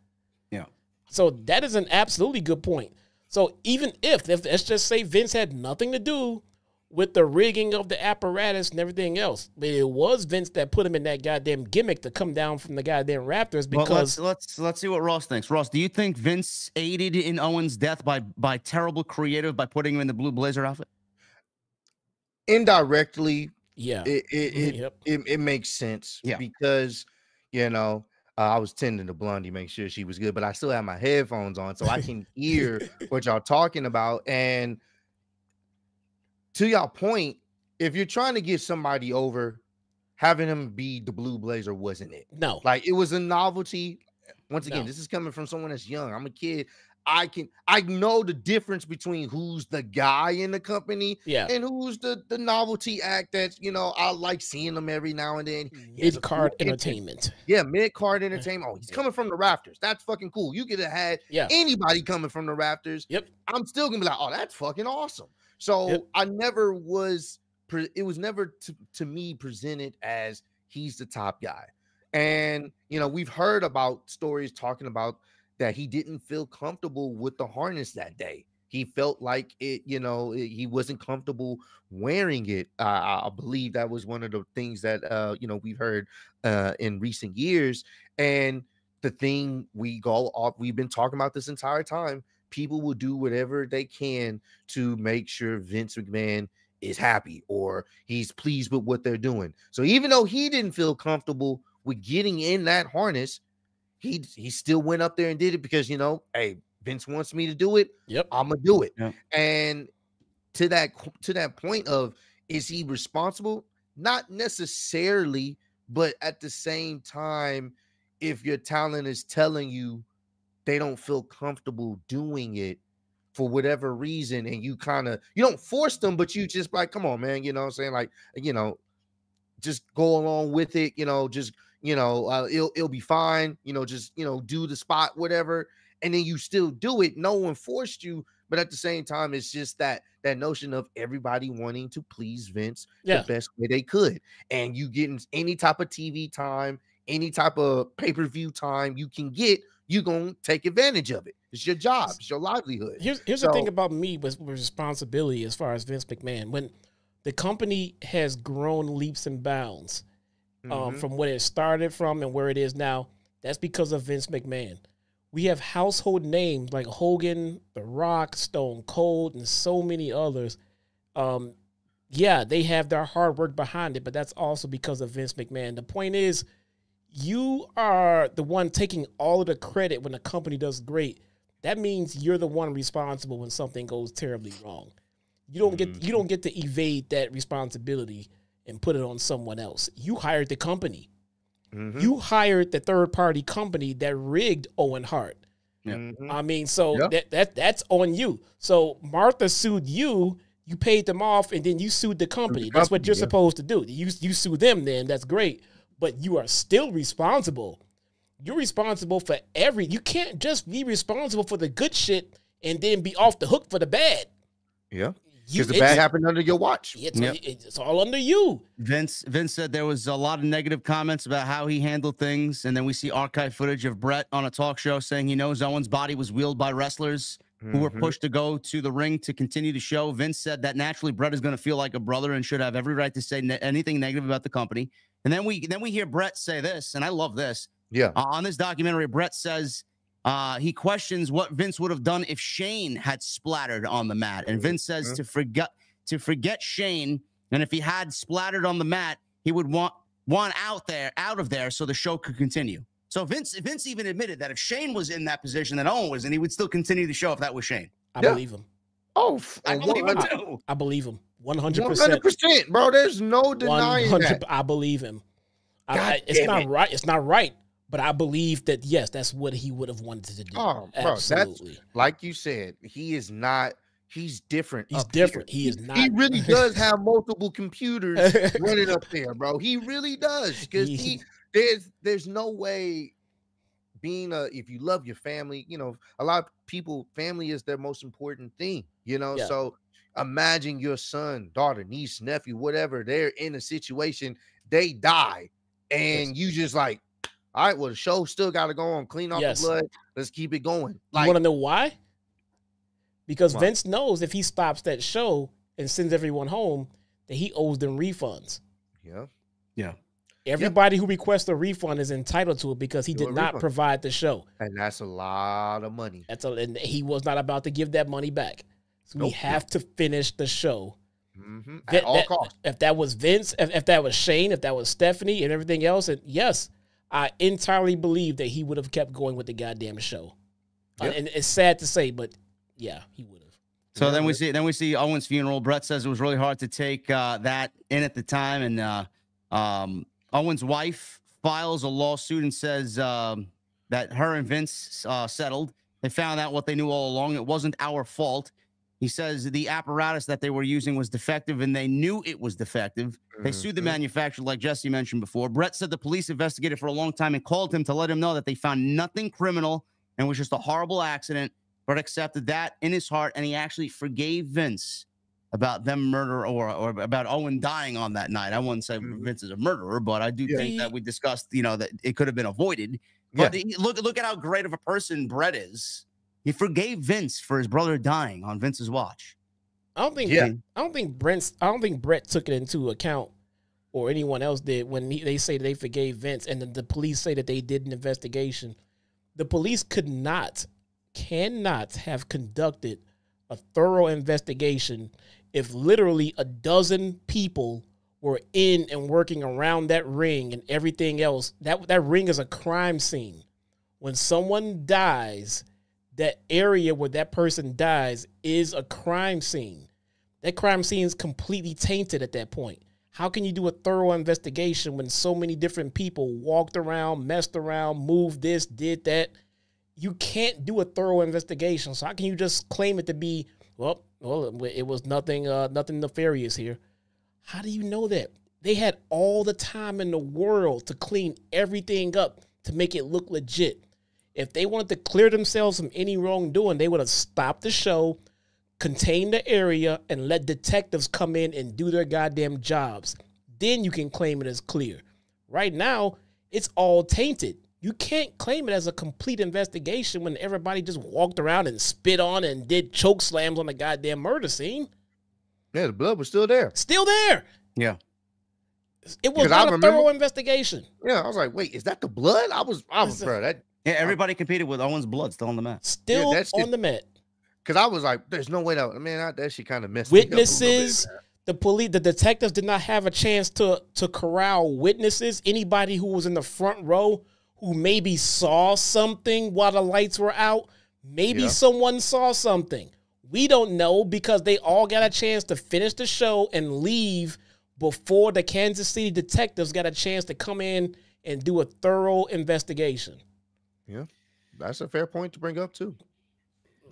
Yeah. So that is an absolutely good point. So even if let's just say Vince had nothing to do with the rigging of the apparatus and everything else, but it was Vince that put him in that goddamn gimmick to come down from the goddamn Raptors. Because let's see what Ross thinks. Ross, do you think Vince aided in Owen's death by terrible creative by putting him in the Blue Blazer outfit? Indirectly, yeah, it makes sense. Yeah, because I was tending to Blondie, make sure she was good, but I still have my headphones on, so I can hear what y'all talking about. And to y'all point, if you're trying to get somebody over, having him be the Blue Blazer wasn't it? No, like it was a novelty. Once again, this is coming from someone that's young. I'm a kid. I know the difference between who's the guy in the company and who's the novelty act that, I like seeing them every now and then. Mid-card entertainment. Yeah, mid-card entertainment. Oh, he's coming from the rafters. That's fucking cool. You could have had anybody coming from the rafters. Yep. I'm still gonna be like, oh, that's fucking awesome. So I never was, it was never to me presented as he's the top guy. And, we've heard about stories talking about that he didn't feel comfortable with the harness that day. He felt like it, he wasn't comfortable wearing it. I believe that was one of the things that, we've heard in recent years. And the thing we've been talking about this entire time, people will do whatever they can to make sure Vince McMahon is happy or he's pleased with what they're doing. So even though he didn't feel comfortable with getting in that harness, he still went up there and did it because, hey, Vince wants me to do it. Yep. I'm going to do it. Yep. And to that point of, is he responsible? Not necessarily, but at the same time, if your talent is telling you they don't feel comfortable doing it for whatever reason, and you don't force them, but you just like, come on, man, what I'm saying? Like, just go along with it, it'll be fine, just, do the spot, whatever. And then you still do it. No one forced you. But at the same time, it's just that notion of everybody wanting to please Vince the best way they could. And you getting any type of TV time, any type of pay-per-view time you can get you're gonna take advantage of it. It's your job. It's your livelihood. Here's the thing about me with responsibility as far as Vince McMahon. When the company has grown leaps and bounds from where it started from and where it is now, that's because of Vince McMahon. We have household names like Hogan, The Rock, Stone Cold, and so many others. Yeah, they have their hard work behind it, but that's also because of Vince McMahon. The point is, you are the one taking all of the credit when a company does great. That means you're the one responsible when something goes terribly wrong. You don't get to evade that responsibility and put it on someone else. You hired the company. You hired the third-party company that rigged Owen Hart. I mean, so that's on you. So Martha sued you. You paid them off, and then you sued the company. That's what you're supposed to do. You sue them, then that's great. But you are still responsible. You're responsible for you can't just be responsible for the good shit and then be off the hook for the bad. Yeah. Because the bad happened under your watch. It's all under you. Vince said there was a lot of negative comments about how he handled things. And then we see archive footage of Brett on a talk show saying he knows Owen's body was wheeled by wrestlers who were pushed to go to the ring to continue the show. Vince said that naturally Brett is going to feel like a brother and should have every right to say anything negative about the company. And then we hear Brett say this, and I love this. Yeah. On this documentary, Brett says he questions what Vince would have done if Shane had splattered on the mat. And Vince says to forget Shane, and if he had splattered on the mat, he would want out of there so the show could continue. So Vince even admitted that if Shane was in that position that Owen was in, he would still continue the show if that was Shane. I believe him. Oh, I believe him too. I believe him. 100%. 100%, bro. There's no denying that. I believe him. It's not right. It's not right. But I believe that, yes, that's what he would have wanted to do. Oh, bro, absolutely. That's, like you said, he is not. He's different. He's different. He is not. He really does have multiple computers running up there, bro. He really does. Because there's no way being if you love your family, you know, a lot of people, family is their most important thing, you know. Yeah. So imagine your son, daughter, niece, nephew, whatever, they're in a situation, they die, and you just like, all right, well, the show still got to go on, clean off the blood. Let's keep it going. Like, you want to know why? Because Vince knows if he stops that show and sends everyone home, that he owes them refunds. Yeah. Yeah. Everybody who requests a refund is entitled to it because he did not provide the show. And that's a lot of money. And he was not about to give that money back. So we have to finish the show. At all costs. If that was Vince, if that was Shane, if that was Stephanie and everything else, and yes, I entirely believe that he would have kept going with the goddamn show. And it's sad to say, but yeah, he would have. So then we see Owen's funeral. Brett says it was really hard to take that in at the time, and Owen's wife files a lawsuit and says that her and Vince settled. They found out what they knew all along. It wasn't our fault. He says the apparatus that they were using was defective, and they knew it was defective. They sued the manufacturer, like Jesse mentioned before. Brett said the police investigated for a long time and called him to let him know that they found nothing criminal and was just a horrible accident. Brett accepted that in his heart, and he actually forgave Vince about them murder or about Owen dying on that night. I wouldn't say Vince is a murderer, but I do think that we discussed, you know, that it could have been avoided. But look at how great of a person Brett is. He forgave Vince for his brother dying on Vince's watch. I don't think Brett took it into account, or anyone else did, when they say they forgave Vince and the police say that they did an investigation. The police cannot have conducted a thorough investigation if literally a dozen people were in and working around that ring and everything else. That ring is a crime scene. When someone dies, that area where that person dies is a crime scene. That crime scene is completely tainted at that point. How can you do a thorough investigation when so many different people walked around, messed around, moved this, did that? You can't do a thorough investigation. So how can you just claim it to be, well, it was nothing nefarious here? How do you know that? They had all the time in the world to clean everything up to make it look legit. If they wanted to clear themselves from any wrongdoing, they would have stopped the show, contained the area, and let detectives come in and do their goddamn jobs. Then you can claim it as clear. Right now, it's all tainted. You can't claim it as a complete investigation when everybody just walked around and spit on and did choke slams on the goddamn murder scene. Yeah, the blood was still there. Still there. Yeah. It was not a thorough investigation. Yeah, I was like, wait, is that the blood? I was bro, that. Yeah, everybody competed with Owen's blood still on the mat. Still on the mat. Because I was like, there's no way that shit kind of messed witnesses, me up the police, the detectives did not have a chance to corral witnesses. Anybody who was in the front row who maybe saw something while the lights were out. Maybe someone saw something. We don't know because they all got a chance to finish the show and leave before the Kansas City detectives got a chance to come in and do a thorough investigation. Yeah, that's a fair point to bring up too.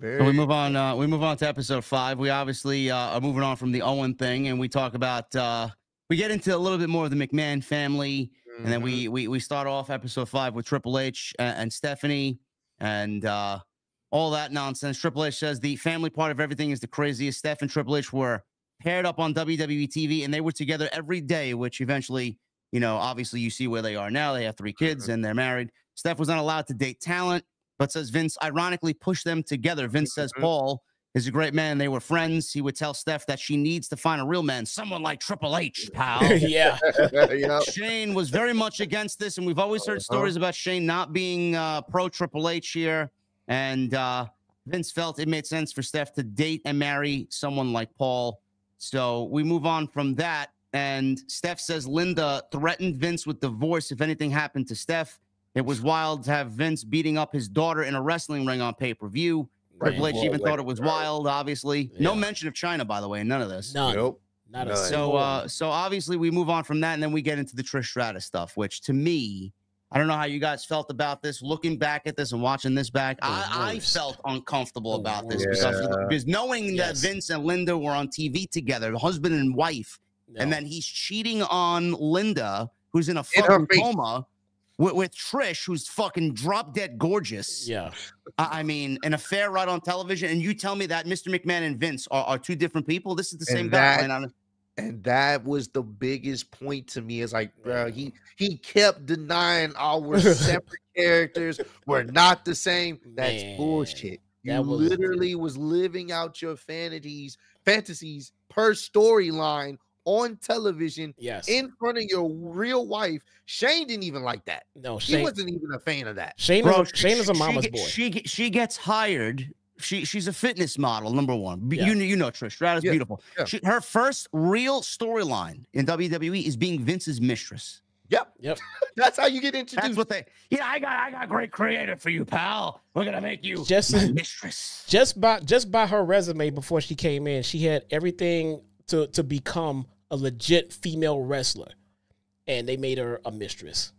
So we move on. We move on to episode 5. We obviously are moving on from the Owen thing, and we talk about. We get into a little bit more of the McMahon family, and then we start off episode 5 with Triple H and Stephanie, and all that nonsense. Triple H says the family part of everything is the craziest. Steph and Triple H were paired up on WWE TV, and they were together every day, which eventually, obviously you see where they are now. They have 3 kids, and they're married. Steph was not allowed to date talent, but says Vince ironically pushed them together. Vince says Paul is a great man. They were friends. He would tell Steph that she needs to find a real man, someone like Triple H, pal. Yeah. Shane was very much against this, and we've always heard stories about Shane not being pro Triple H here. And Vince felt it made sense for Steph to date and marry someone like Paul. So we move on from that. And Steph says Linda threatened Vince with divorce if anything happened to Steph. It was wild to have Vince beating up his daughter in a wrestling ring on pay-per-view. Triple H even thought it was wild, obviously. Yeah. No mention of China, by the way, none of this. None. Nope. Not a so obviously we move on from that, and then we get into the Trish Stratus stuff, which to me, I don't know how you guys felt about this. Looking back at this and watching this back, I felt uncomfortable about this because knowing that Vince and Linda were on TV together, husband and wife, and then he's cheating on Linda, who's in a fucking coma, with Trish, who's fucking drop dead gorgeous. Yeah. I mean, an affair right on television, and you tell me that Mr. McMahon and Vince are 2 different people? This is the same guy. And that was the biggest point to me. Is like, bro, he kept denying our separate characters were not the same. That's bullshit. You literally was living out your fantasies per storyline on television in front of your real wife. Shane didn't even like that. No, he wasn't even a fan of that. Shane is a mama's boy. She gets hired. She's a fitness model, number one. You know Trish Stratus, beautiful. Yeah. Her first real storyline in WWE is being Vince's mistress. Yep. That's how you get introduced. That's what they. Yeah, I got great creative for you, pal. We're gonna make you mistress. Just by her resume before she came in, she had everything to become a legit female wrestler, and they made her a mistress.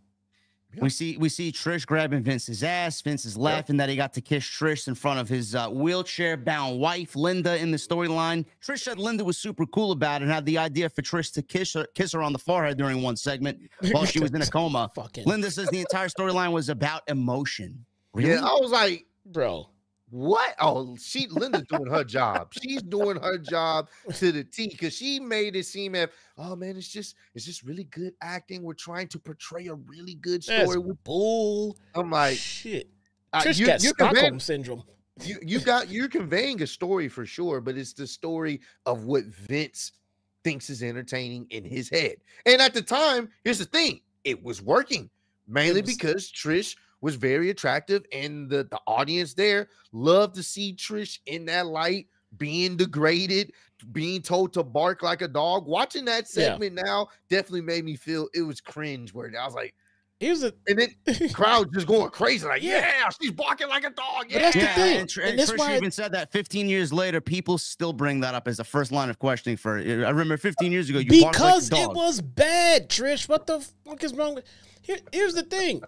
We see Trish grabbing Vince's ass. Vince is laughing that he got to kiss Trish in front of his wheelchair-bound wife, Linda, in the storyline. Trish said Linda was super cool about it and had the idea for Trish to kiss her on the forehead during one segment while she was in a coma. Linda says the entire storyline was about emotion. Really? Yeah, I was like, bro, what? Oh, Linda's doing her job. She's doing her job to the T, because she made it seem as, oh man, it's just really good acting. We're trying to portray a really good story. With bull. I'm like, shit. Trish got Stockholm syndrome. You're conveying a story for sure, but it's the story of what Vince thinks is entertaining in his head. And at the time, here's the thing: it was working mainly because Trish was very attractive, and the audience there loved to see Trish in that light, being degraded, being told to bark like a dog. Watching that segment now definitely made me feel it was cringe. Where I was like, and then crowd just going crazy, like, she's barking like a dog. But that's the thing. And Trish even said that 15 years later, people still bring that up as the first line of questioning for it. I remember 15 years ago, you barked like a dog. It was bad, Trish. What the fuck is wrong with here's the thing.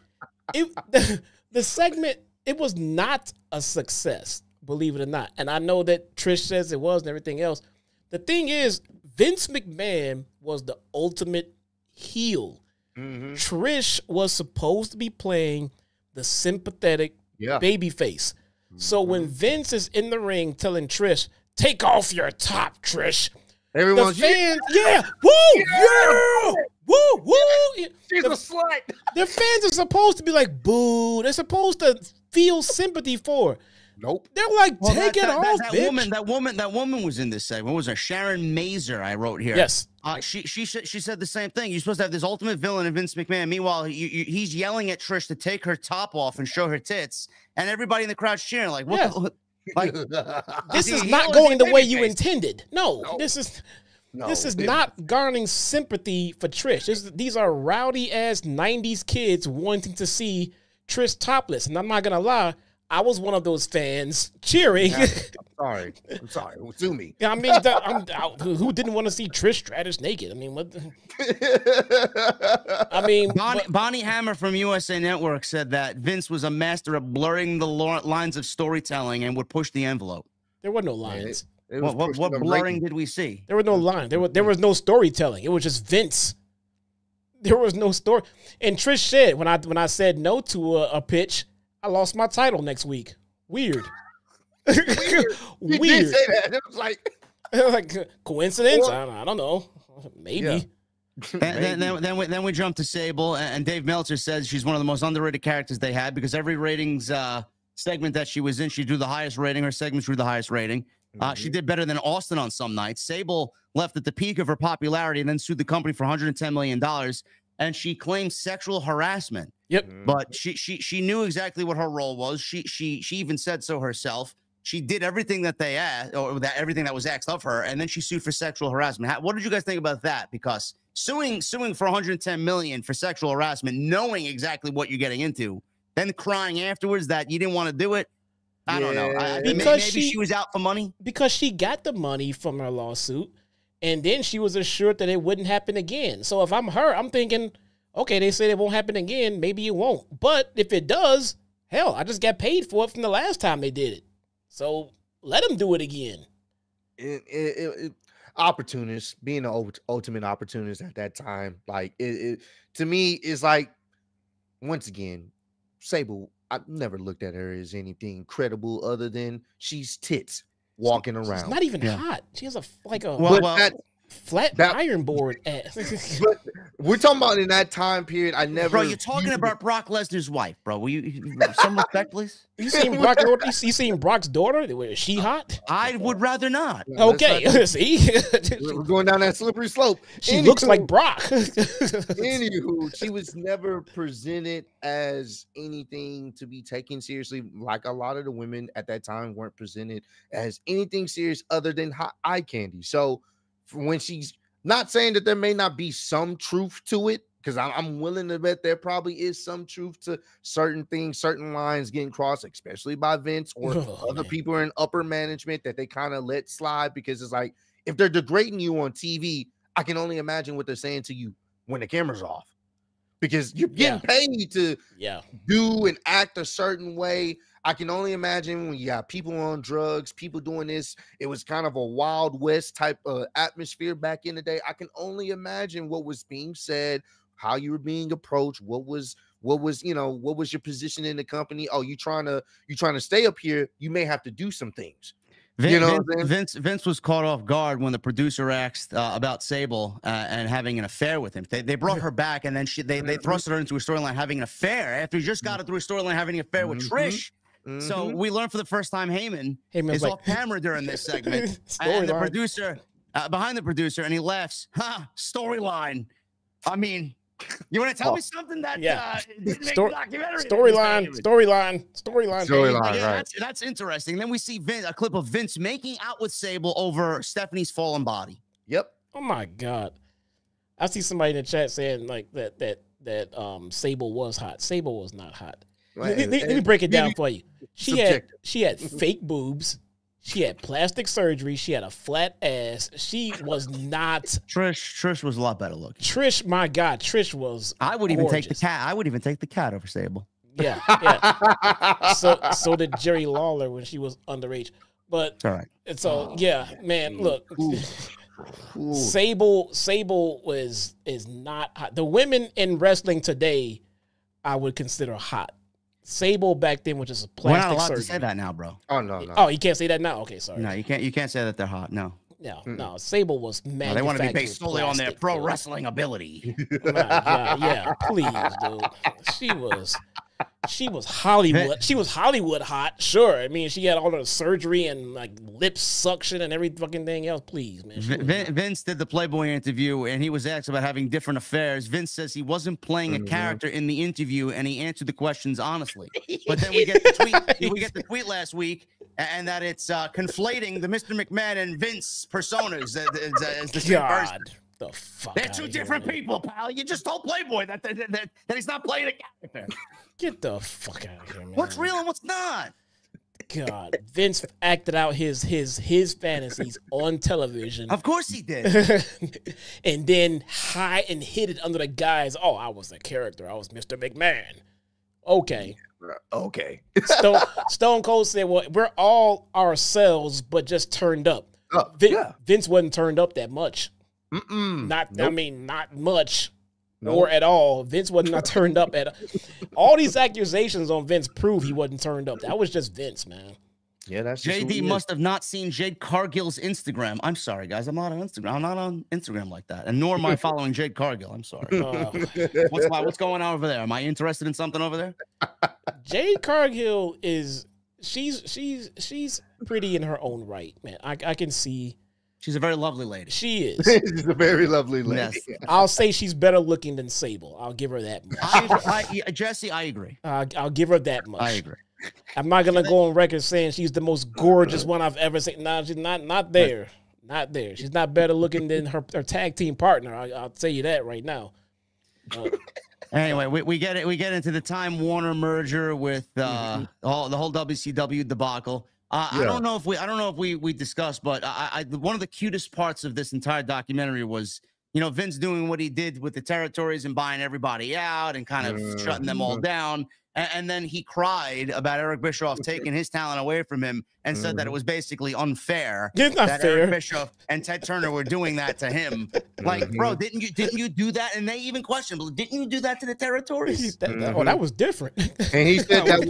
The segment, it was not a success, believe it or not. And I know that Trish says it was and everything else. The thing is, Vince McMahon was the ultimate heel. Mm-hmm. Trish was supposed to be playing the sympathetic babyface. So when Vince is in the ring telling Trish, take off your top, Trish. Everyone's the fans, woo, Woo, woo. She's a slut. Their fans are supposed to be like, boo. They're supposed to feel sympathy for her. Nope. They're like, take it off, that bitch. That woman was in this segment. What was her? Sharon Mazer, I wrote here. Yes. She said the same thing. You're supposed to have this ultimate villain in Vince McMahon. Meanwhile, he's yelling at Trish to take her top off and show her tits, and everybody in the crowd's cheering. Like, what? Yeah. Like, This is not going the way you intended. No, this is not garnering sympathy for Trish. These are rowdy ass 90s kids wanting to see Trish topless, and I'm not gonna lie. I was one of those fans cheering. I'm sorry. Sue me. I mean, who didn't want to see Trish Stratus naked? I mean, what? Bonnie Hammer from USA Network said that Vince was a master of blurring the lines of storytelling and would push the envelope. There were no lines. What blurring did we see? There were no lines. There was no storytelling. It was just Vince. There was no story. And Trish said when I said no to a pitch, I lost my title next week. Weird. Weird. You did say that. It was like coincidence. I don't know. Maybe. Yeah. Then we jump to Sable, and Dave Meltzer says she's one of the most underrated characters they had because every ratings segment that she was in, she drew the highest rating. Her segments drew the highest rating. She did better than Austin on some nights. Sable left at the peak of her popularity and then sued the company for $110 million. And she claimed sexual harassment. Yep. But she knew exactly what her role was. She even said so herself. She did everything that they asked, or everything that was asked of her, and then she sued for sexual harassment. What did you guys think about that? Because suing for $110 million for sexual harassment, knowing exactly what you're getting into, then crying afterwards that you didn't want to do it. I don't know. Maybe she was out for money. Because she got the money from her lawsuit, and then she was assured that it wouldn't happen again. So if I'm her, I'm thinking, okay, they said it won't happen again. Maybe it won't. But if it does, hell, I just got paid for it from the last time they did it. So let them do it again. Opportunist, being an ultimate opportunist at that time, like it to me is like, once again, Sable, I've never looked at her as anything credible other than she's tits walking around. She's not even hot. She has a flat iron board ass. But we're talking about in that time period. Bro, you're talking about Brock Lesnar's wife, bro. Will you some respect, please? You seen Brock? You seen Brock's daughter? Is she hot? I would rather not. Okay, see, we're going down that slippery slope. She looks like Brock. Anywho, she was never presented as anything to be taken seriously. Like a lot of the women at that time weren't presented as anything serious other than hot eye candy. So when she's not saying that there may not be some truth to it, because I'm willing to bet there probably is some truth to certain things, certain lines getting crossed, especially by Vince or other people in upper management that they kind of let slide, because it's like, if they're degrading you on TV, I can only imagine what they're saying to you when the camera's off, because you're getting paid to do and act a certain way. I can only imagine when you got people on drugs, people doing this. It was kind of a Wild West type of atmosphere back in the day. I can only imagine what was being said, how you were being approached, what was your position in the company. Oh, you trying to stay up here, you may have to do some things. Vince was caught off guard when the producer asked about Sable and having an affair with him. They brought her back, and then they thrusted her into a storyline having an affair after he just got her through a storyline having an affair with Trish. So we learned for the first time Heyman is off camera during this segment, and the producer behind the producer, and he laughs. Ha! Storyline. I mean, you want to tell me something that didn't make a documentary? Storyline. Right. That's interesting. Then we see a clip of Vince making out with Sable over Stephanie's fallen body. Yep. Oh my God. I see somebody in the chat saying like that Sable was hot. Sable was not hot. Right. Let me break it down for you. She had fake boobs. She had plastic surgery. She had a flat ass. She was not. Trish was a lot better looking. Trish, my God, Trish was. I would even take the cat. I would even take the cat over Sable. Yeah. So did Jerry Lawler when she was underage. But it's all right. So man, look. Sable is not hot. The women in wrestling today, I would consider hot. Sable back then, which is a plastic surgery. We're not allowed to say that now, bro. Oh no. Oh, you can't say that now. Okay, sorry. No, you can't say that they're hot. No. No. Sable was manufactured. They want to be based solely on their plastic, pro dude. wrestling ability. My God, yeah, please, dude. She was Hollywood. She was Hollywood hot, sure. I mean, she had all the surgery and like lip suction and every fucking thing else. Please, man. Vince did the Playboy interview, and he was asked about having different affairs. Vince says he wasn't playing a character in the interview, and he answered the questions honestly. But then we get the tweet. We get the tweet last week, and that it's conflating the Mr. McMahon and Vince personas as the same person. The fuck They're two different people, pal. You just told Playboy that he's not playing a character. Get the fuck out of here, man. What's real and what's not? God, Vince acted out his fantasies on television. Of course he did. And then hide and hid it under the guise, oh, I was a character. I was Mr. McMahon. Okay. Okay. Stone Cold said, well, we're all ourselves, but just turned up. Vince wasn't turned up that much. I mean, not much or at all. Vince wasn't not turned up at all. These accusations on Vince prove he wasn't turned up. That was just Vince, man. Yeah, that's JD must have not seen Jade Cargill's Instagram. I'm sorry, guys. I'm not on Instagram. I'm not on Instagram like that, and nor am I following Jade Cargill. I'm sorry. What's going on over there? Am I interested in something over there? Jade Cargill is she's pretty in her own right, man. I can see. She's a very lovely lady. She is. She's a very lovely lady. Yes. I'll say she's better looking than Sable. I'll give her that much. Jesse, I agree. I'll give her that much. I agree. I'm not gonna go on record saying she's the most gorgeous one I've ever seen. No, she's not there. Not there. She's not better looking than her tag team partner. I'll tell you that right now. Anyway, we get it. We get into the Time Warner merger with the whole WCW debacle. I don't know if we discussed, but one of the cutest parts of this entire documentary was, Vince doing what he did with the territories and buying everybody out and kind of shutting them all down. And then he cried about Eric Bischoff taking his talent away from him and said that it was basically unfair that Eric Bischoff and Ted Turner were doing that to him. Like, bro, didn't you do that? And they even questioned, didn't you do that to the territories? That was different. And he said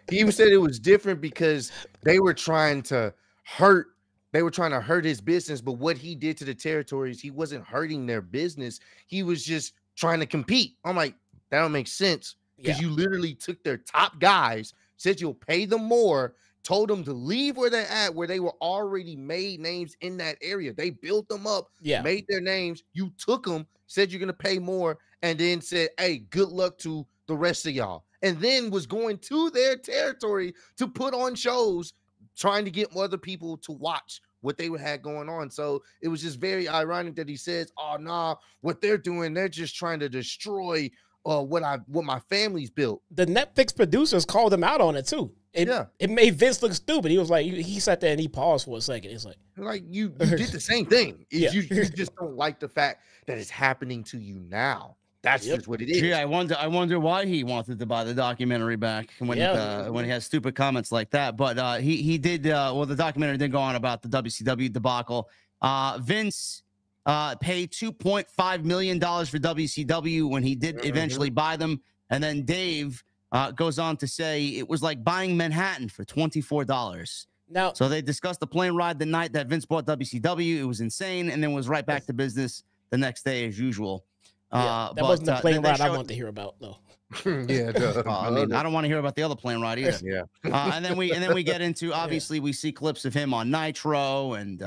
he said it was different because they were trying to hurt his business, but what he did to the territories, he wasn't hurting their business. He was just trying to compete. I'm like, that don't make sense. Because you literally took their top guys, said you'll pay them more, told them to leave where they're at, where they were already made names in that area. They built them up, made their names. You took them, said you're going to pay more, and then said, hey, good luck to the rest of y'all. And then was going to their territory to put on shows, trying to get other people to watch what they had going on. So it was just very ironic that he says, oh, nah, what they're doing, they're just trying to destroy what my family's built. The Netflix producers called him out on it too. It made Vince look stupid. He was like, he sat there and he paused for a second. It's like you did the same thing. You just don't like the fact that it's happening to you now. That's just what it is. Gee, I wonder why he wanted to buy the documentary back when he has stupid comments like that. But he did. The documentary did go on about the WCW debacle. Vince paid $2.5 million for WCW when he did eventually buy them. And then Dave goes on to say it was like buying Manhattan for $24. Now, so they discussed the plane ride the night that Vince bought WCW. It was insane. And then was right back to business the next day as usual. That wasn't the plane ride I want to hear about, though. I mean, I don't want to hear about the other plane ride either. And then we get into, obviously we see clips of him on Nitro, and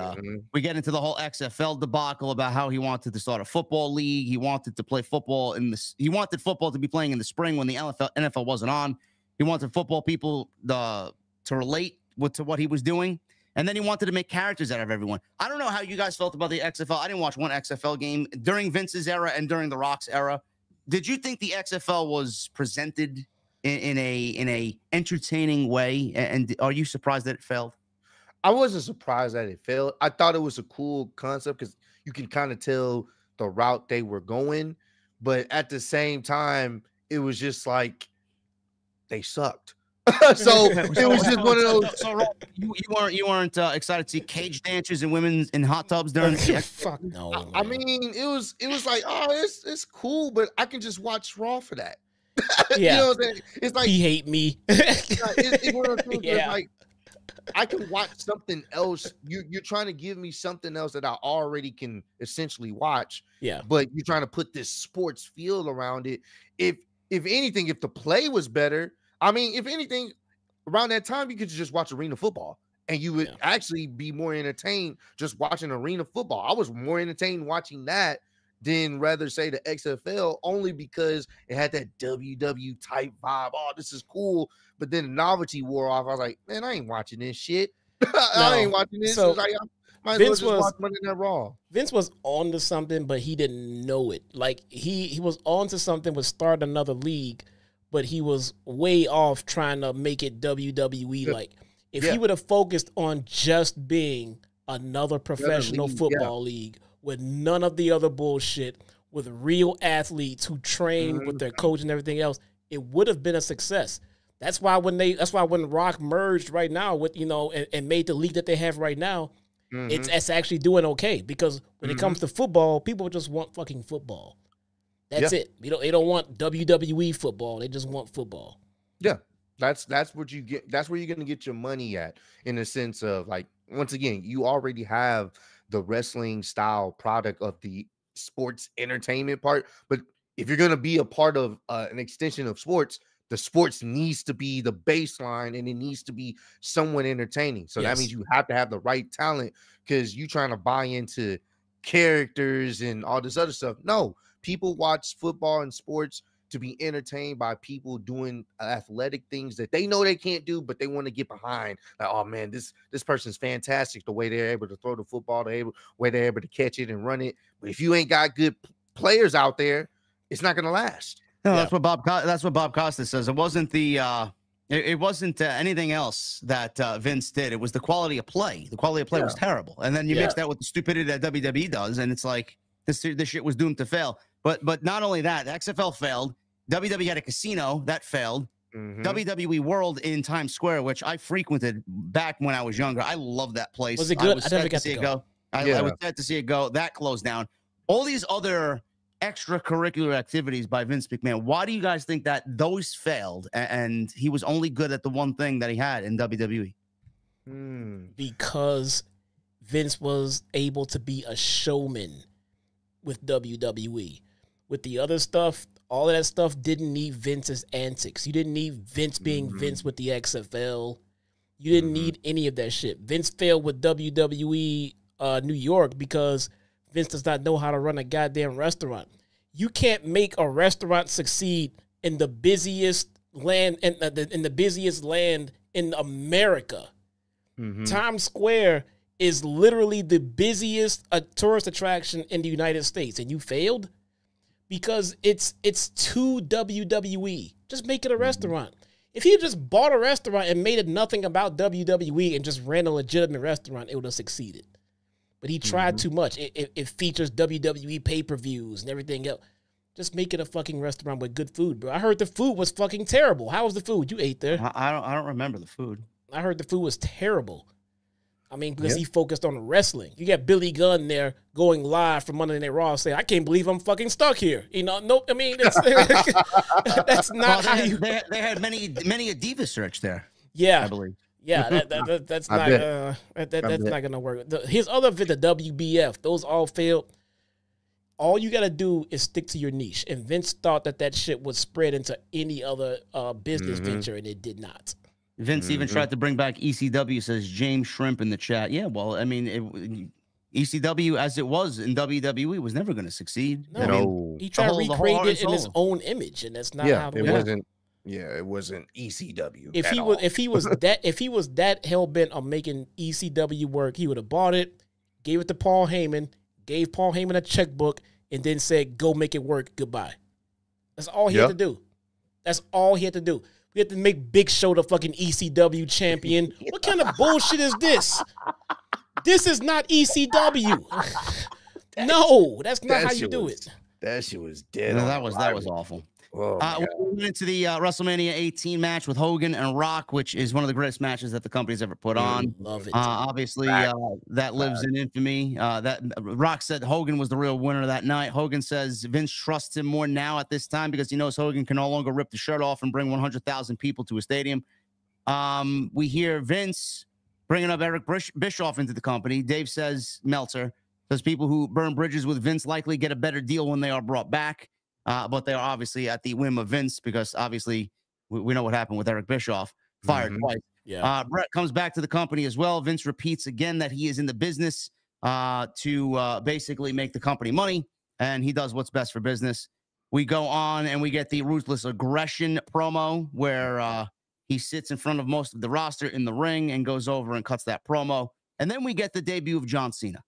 we get into the whole XFL debacle about how he wanted to start a football league. He wanted to play football he wanted football to be playing in the spring when the NFL wasn't on. He wanted football people to relate to what he was doing. And then he wanted to make characters out of everyone. I don't know how you guys felt about the XFL. I didn't watch one XFL game during Vince's era and during The Rock's era. Did you think the XFL was presented in a entertaining way? And are you surprised that it failed? I wasn't surprised that it failed. I thought it was a cool concept because you can kind of tell the route they were going. But at the same time, it was just like they sucked. So it was just one of those. So you weren't excited to see cage dancers and women in hot tubs during the fuck no. I mean, it was like, oh, it's cool, but I can just watch Raw for that. Yeah, you know what I'm saying? It's like he hate me. It's one of those things where it's like I can watch something else. You're trying to give me something else that I already can essentially watch. Yeah. But you're trying to put this sports feel around it. If anything, if the play was better, I mean, if anything, around that time you could just watch arena football. And you would actually be more entertained just watching arena football. I was more entertained watching that than rather say the XFL, only because it had that WW type vibe. Oh, this is cool. But then the novelty wore off. I was like, man, I ain't watching this shit. I ain't watching this. So like, I might as well just watch Monday Night Raw. Vince was on to something, but he didn't know it. Like he was on to something with start another league, but he was way off trying to make it WWE like. If he would have focused on just being another professional football league with none of the other bullshit, with real athletes who train with their coach and everything else, it would have been a success. That's why when Rock merged right now with, and made the league that they have right now, it's actually doing okay, because when it comes to football, people just want fucking football. That's it. They don't want WWE football. They just want football. Yeah. That's what you get. That's where you're going to get your money at, in the sense of, like, once again, you already have the wrestling style product of the sports entertainment part. But if you're going to be a part of an extension of sports, the sports needs to be the baseline, and it needs to be somewhat entertaining. So that means you have to have the right talent, because you trying to buy into characters and all this other stuff. No, people watch football and sports to be entertained by people doing athletic things that they know they can't do, but they want to get behind. Like, oh man, this person's fantastic. The way they're able to throw the football, the way they're able to catch it and run it. But if you ain't got good players out there, it's not going to last. No, that's what Bob Costa says. It wasn't anything else that Vince did. It was the quality of play. The quality of play was terrible. And then you mix that with the stupidity that WWE does, and it's like this shit was doomed to fail. But not only that, the XFL failed. WWE had a casino that failed. WWE World in Times Square, which I frequented back when I was younger. I love that place. Was it good? I was sad to see it go. I was sad to see it go. That closed down. All these other extracurricular activities by Vince McMahon. Why do you guys think that those failed, and he was only good at the one thing that he had in WWE? Because Vince was able to be a showman with WWE. With the other stuff, all of that stuff didn't need Vince's antics. You didn't need Vince being Vince with the XFL. You didn't need any of that shit. Vince failed with WWE New York because Vince does not know how to run a goddamn restaurant. You can't make a restaurant succeed in the busiest land in the busiest land in America. Times Square is literally the busiest tourist attraction in the United States, and you failed because it's too WWE. Just make it a restaurant. If he just bought a restaurant and made it nothing about WWE and just ran a legitimate restaurant, it would have succeeded. But he tried too much. It features WWE pay-per-views and everything else. Just make it a fucking restaurant with good food, bro. I heard the food was fucking terrible. How was the food? You ate there. I don't remember the food. I heard the food was terrible. I mean, because he focused on wrestling. You got Billy Gunn there going live from Monday Night Raw saying, I can't believe I'm fucking stuck here. Nope. I mean, that's not how you... They had many a diva search there. Yeah. I believe. Yeah, that's not not gonna work. His other the WBF, those all failed. All you gotta do is stick to your niche. And Vince thought that shit would spread into any other business venture, and it did not. Vince even tried to bring back ECW, says James Shrimp in the chat. Yeah, well, I mean, ECW as it was in WWE was never going to succeed. No, he tried to recreate it in his own image, and that's not how it wasn't. Yeah, it wasn't ECW. If he was that hell bent on making ECW work, he would have bought it, gave it to Paul Heyman, gave Paul Heyman a checkbook, and then said, "Go make it work. Goodbye." That's all he had to do. That's all he had to do. We have to make Big Show the fucking ECW champion. What kind of bullshit is this? This is not ECW. No, that's not how you do it. That shit was dead. No, that was awful. We went into the WrestleMania 18 match with Hogan and Rock, which is one of the greatest matches that the company's ever put on. Love it. Obviously, that lives in infamy. That Rock said Hogan was the real winner that night. Hogan says Vince trusts him more now at this time because he knows Hogan can no longer rip the shirt off and bring 100,000 people to a stadium. We hear Vince bringing up Eric Bischoff into the company. Dave says, Meltzer says, people who burn bridges with Vince likely get a better deal when they are brought back. But they are obviously at the whim of Vince because obviously we know what happened with Eric Bischoff, fired twice. Yeah. Brett comes back to the company as well. Vince repeats again that he is in the business to basically make the company money, and he does what's best for business. We go on and we get the Ruthless Aggression promo where he sits in front of most of the roster in the ring and goes over and cuts that promo. And then we get the debut of John Cena.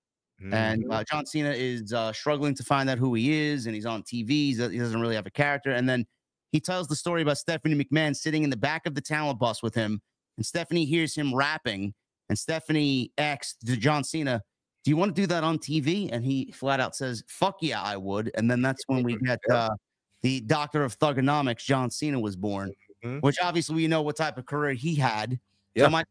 And John Cena is struggling to find out who he is, and he's on TV. He doesn't really have a character. And then he tells the story about Stephanie McMahon sitting in the back of the talent bus with him, and Stephanie hears him rapping, and Stephanie asks John Cena, do you want to do that on TV? And he flat out says, fuck yeah, I would. And then that's when we get the Doctor of Thugonomics, John Cena, was born, which obviously we know what type of career he had. So my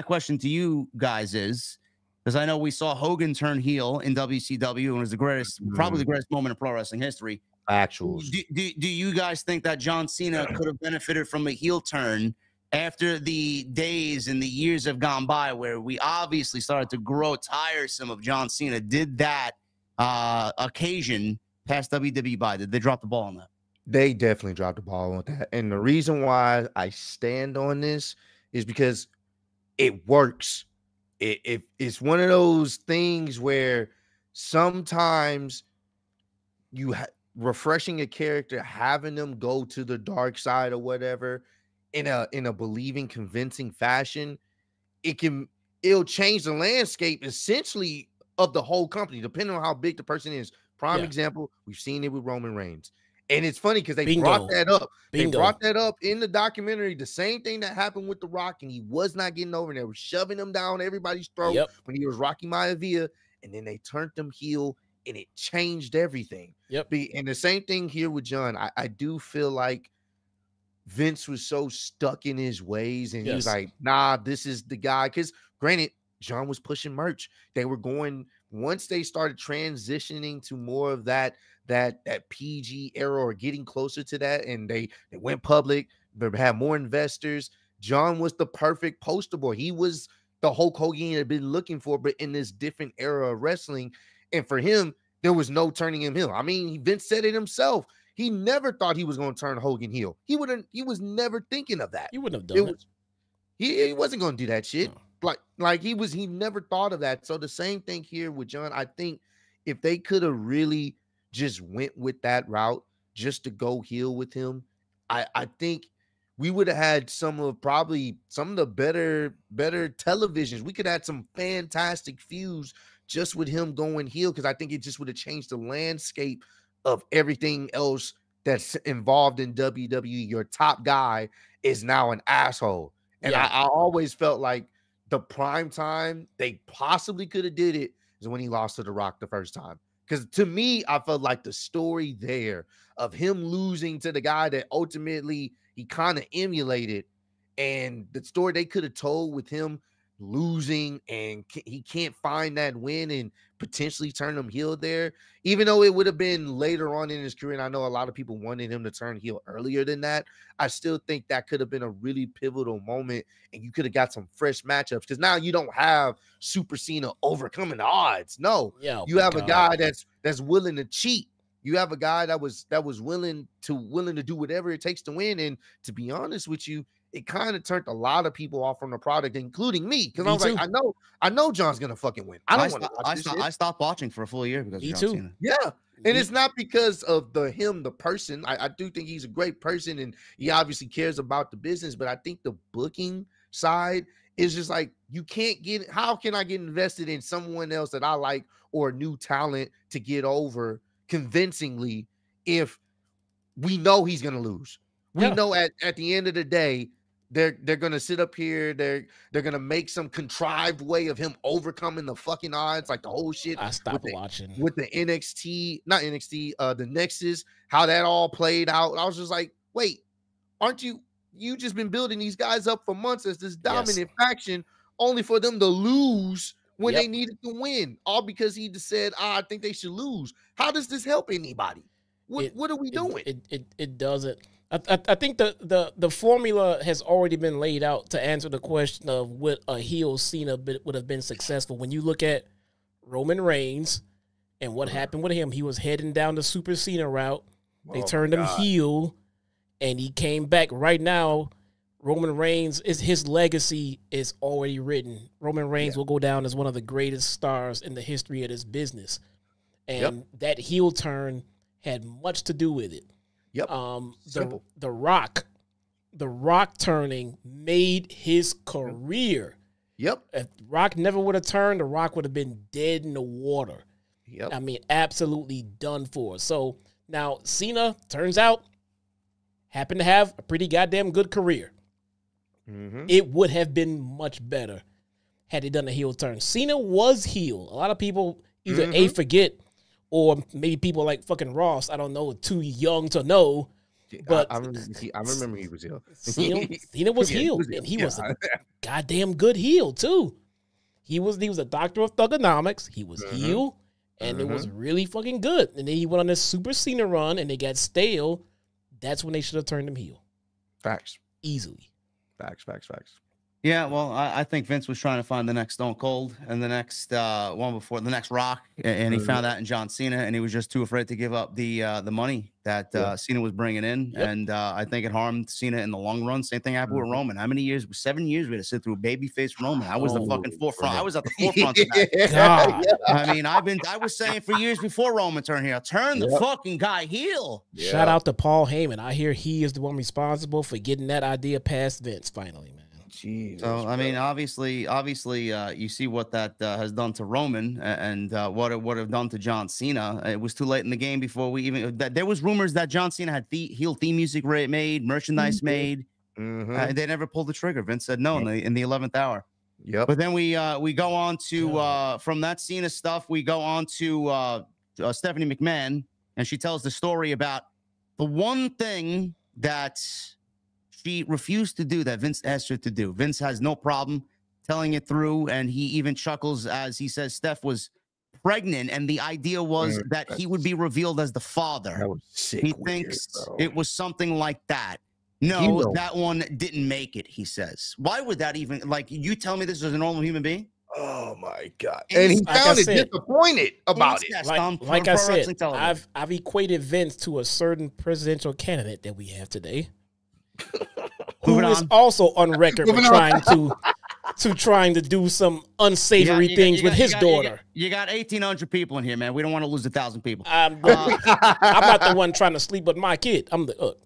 question to you guys is, because I know we saw Hogan turn heel in WCW and was the greatest, probably the greatest moment in pro wrestling history. Actuals. Do you guys think that John Cena could have benefited from a heel turn after the days and the years have gone by where we obviously started to grow tiresome of John Cena? Did that occasion pass WWE by? Did they drop the ball on that? They definitely dropped the ball on that. And the reason why I stand on this is because it works. It's one of those things where sometimes you refreshing a character, having them go to the dark side or whatever in a believing, convincing fashion, it'll change the landscape essentially of the whole company, depending on how big the person is. Prime example, we've seen it with Roman Reigns. And it's funny because they brought that up. They brought that up in the documentary. The same thing that happened with The Rock, and he was not getting over. And they were shoving him down everybody's throat when he was Rocky Maivia. And then they turned him heel, and it changed everything. And the same thing here with John. I do feel like Vince was so stuck in his ways, and he was like, nah, this is the guy. Because granted, John was pushing merch. They were going, once they started transitioning to more of that PG era or getting closer to that, and they went public, they had more investors. John was the perfect poster boy. He was the Hulk Hogan had been looking for, but in this different era of wrestling. And for him, there was no turning him heel. I mean, Vince said it himself. He never thought he was going to turn Hogan heel. He was never thinking of that. He wouldn't have done it. He wasn't going to do that shit. No. He never thought of that. So the same thing here with John. I think if they could have really just went with that route just to go heel with him, I think we would have had some of the better televisions. We could have had some fantastic feuds just with him going heel, because I think it just would have changed the landscape of everything else that's involved in WWE. Your top guy is now an asshole. And I always felt like the prime time they possibly could have did it is when he lost to The Rock the first time. Because to me, I felt like the story there of him losing to the guy that ultimately he kind of emulated, and the story they could have told with him losing and he can't find that win and potentially turn him heel there, even though it would have been later on in his career. And I know a lot of people wanted him to turn heel earlier than that. I still think that could have been a really pivotal moment, and you could have got some fresh matchups, because now you don't have Super Cena overcoming the odds. No, you have a guy that's willing to cheat. You have a guy that was willing to do whatever it takes to win. And to be honest with you, it kind of turned a lot of people off from the product, including me, because I was like, I know John's gonna fucking win. I don't want to watch this shit. I stopped watching for a full year because of John Cena. Yeah. And it's not because of the person. I do think he's a great person, and he obviously cares about the business, but I think the booking side is just like, how can I get invested in someone else that I like or a new talent to get over convincingly if we know he's gonna lose? We know at the end of the day, they're gonna sit up here, they're gonna make some contrived way of him overcoming the fucking odds, like the whole shit. I stopped watching with the the Nexus, how that all played out. I was just like, wait, aren't you just been building these guys up for months as this dominant faction, only for them to lose when they needed to win, all because he just said, I think they should lose. How does this help anybody? What are we doing? It doesn't. I think the formula has already been laid out to answer the question of would a heel Cena would have been successful. When you look at Roman Reigns and what happened with him, he was heading down the Super Cena route. They turned him heel, and he came back. Right now, Roman Reigns, his legacy is already written. Roman Reigns will go down as one of the greatest stars in the history of this business. And that heel turn had much to do with it. Yep. The Rock turning made his career. Yep. If Rock never would have turned, The Rock would have been dead in the water. Yep. I mean, absolutely done for. So now Cena, turns out, happened to have a pretty goddamn good career. Mm-hmm. It would have been much better had he done a heel turn. Cena was heel. A lot of people either A, forget, or maybe people like fucking Ross, I don't know, too young to know. But I remember he was heel. Cena was heel, and he was a goddamn good heel too. He was a doctor of thugonomics. He was heel, and it was really fucking good. And then he went on this Super Cena run, and they got stale. That's when they should have turned him heel. Facts. Easily. Facts. Yeah, well, I think Vince was trying to find the next Stone Cold and the next one before the next Rock, and he found that in John Cena, and he was just too afraid to give up the money that Cena was bringing in, and I think it harmed Cena in the long run. Same thing happened with Roman. How many years? 7 years we had to sit through babyface Roman. I was the fucking forefront. I was at the forefront of that. God. I mean, I was saying for years before Roman turned heel, turn the fucking guy heel. Shout out to Paul Heyman. I hear he is the one responsible for getting that idea past Vince finally, man. Jesus, so I mean, obviously, you see what that has done to Roman and what it would have done to John Cena. It was too late in the game before we even. There was rumors that John Cena had heel theme music made, merchandise made. They never pulled the trigger. Vince said no in the 11th hour. Yep. But then we go on to from that Cena stuff. We go on to Stephanie McMahon, and she tells the story about the one thing that she refused to do that Vince asked her to do. Vince has no problem telling it through, and he even chuckles as he says Steph was pregnant, and the idea was that he would be revealed as the father. That was sick. He thinks it was something like that. No, that one didn't make it, he says. Why would that even, like, you tell me this is a normal human being? Oh, my God. And he sounded disappointed about it. Like I said, I've equated Vince to a certain presidential candidate that we have today. Who is also on record for trying to do some unsavory things with his daughter. You got 1,800 people in here, man. We don't want to lose 1,000 people. I'm not the one trying to sleep with my kid. I'm the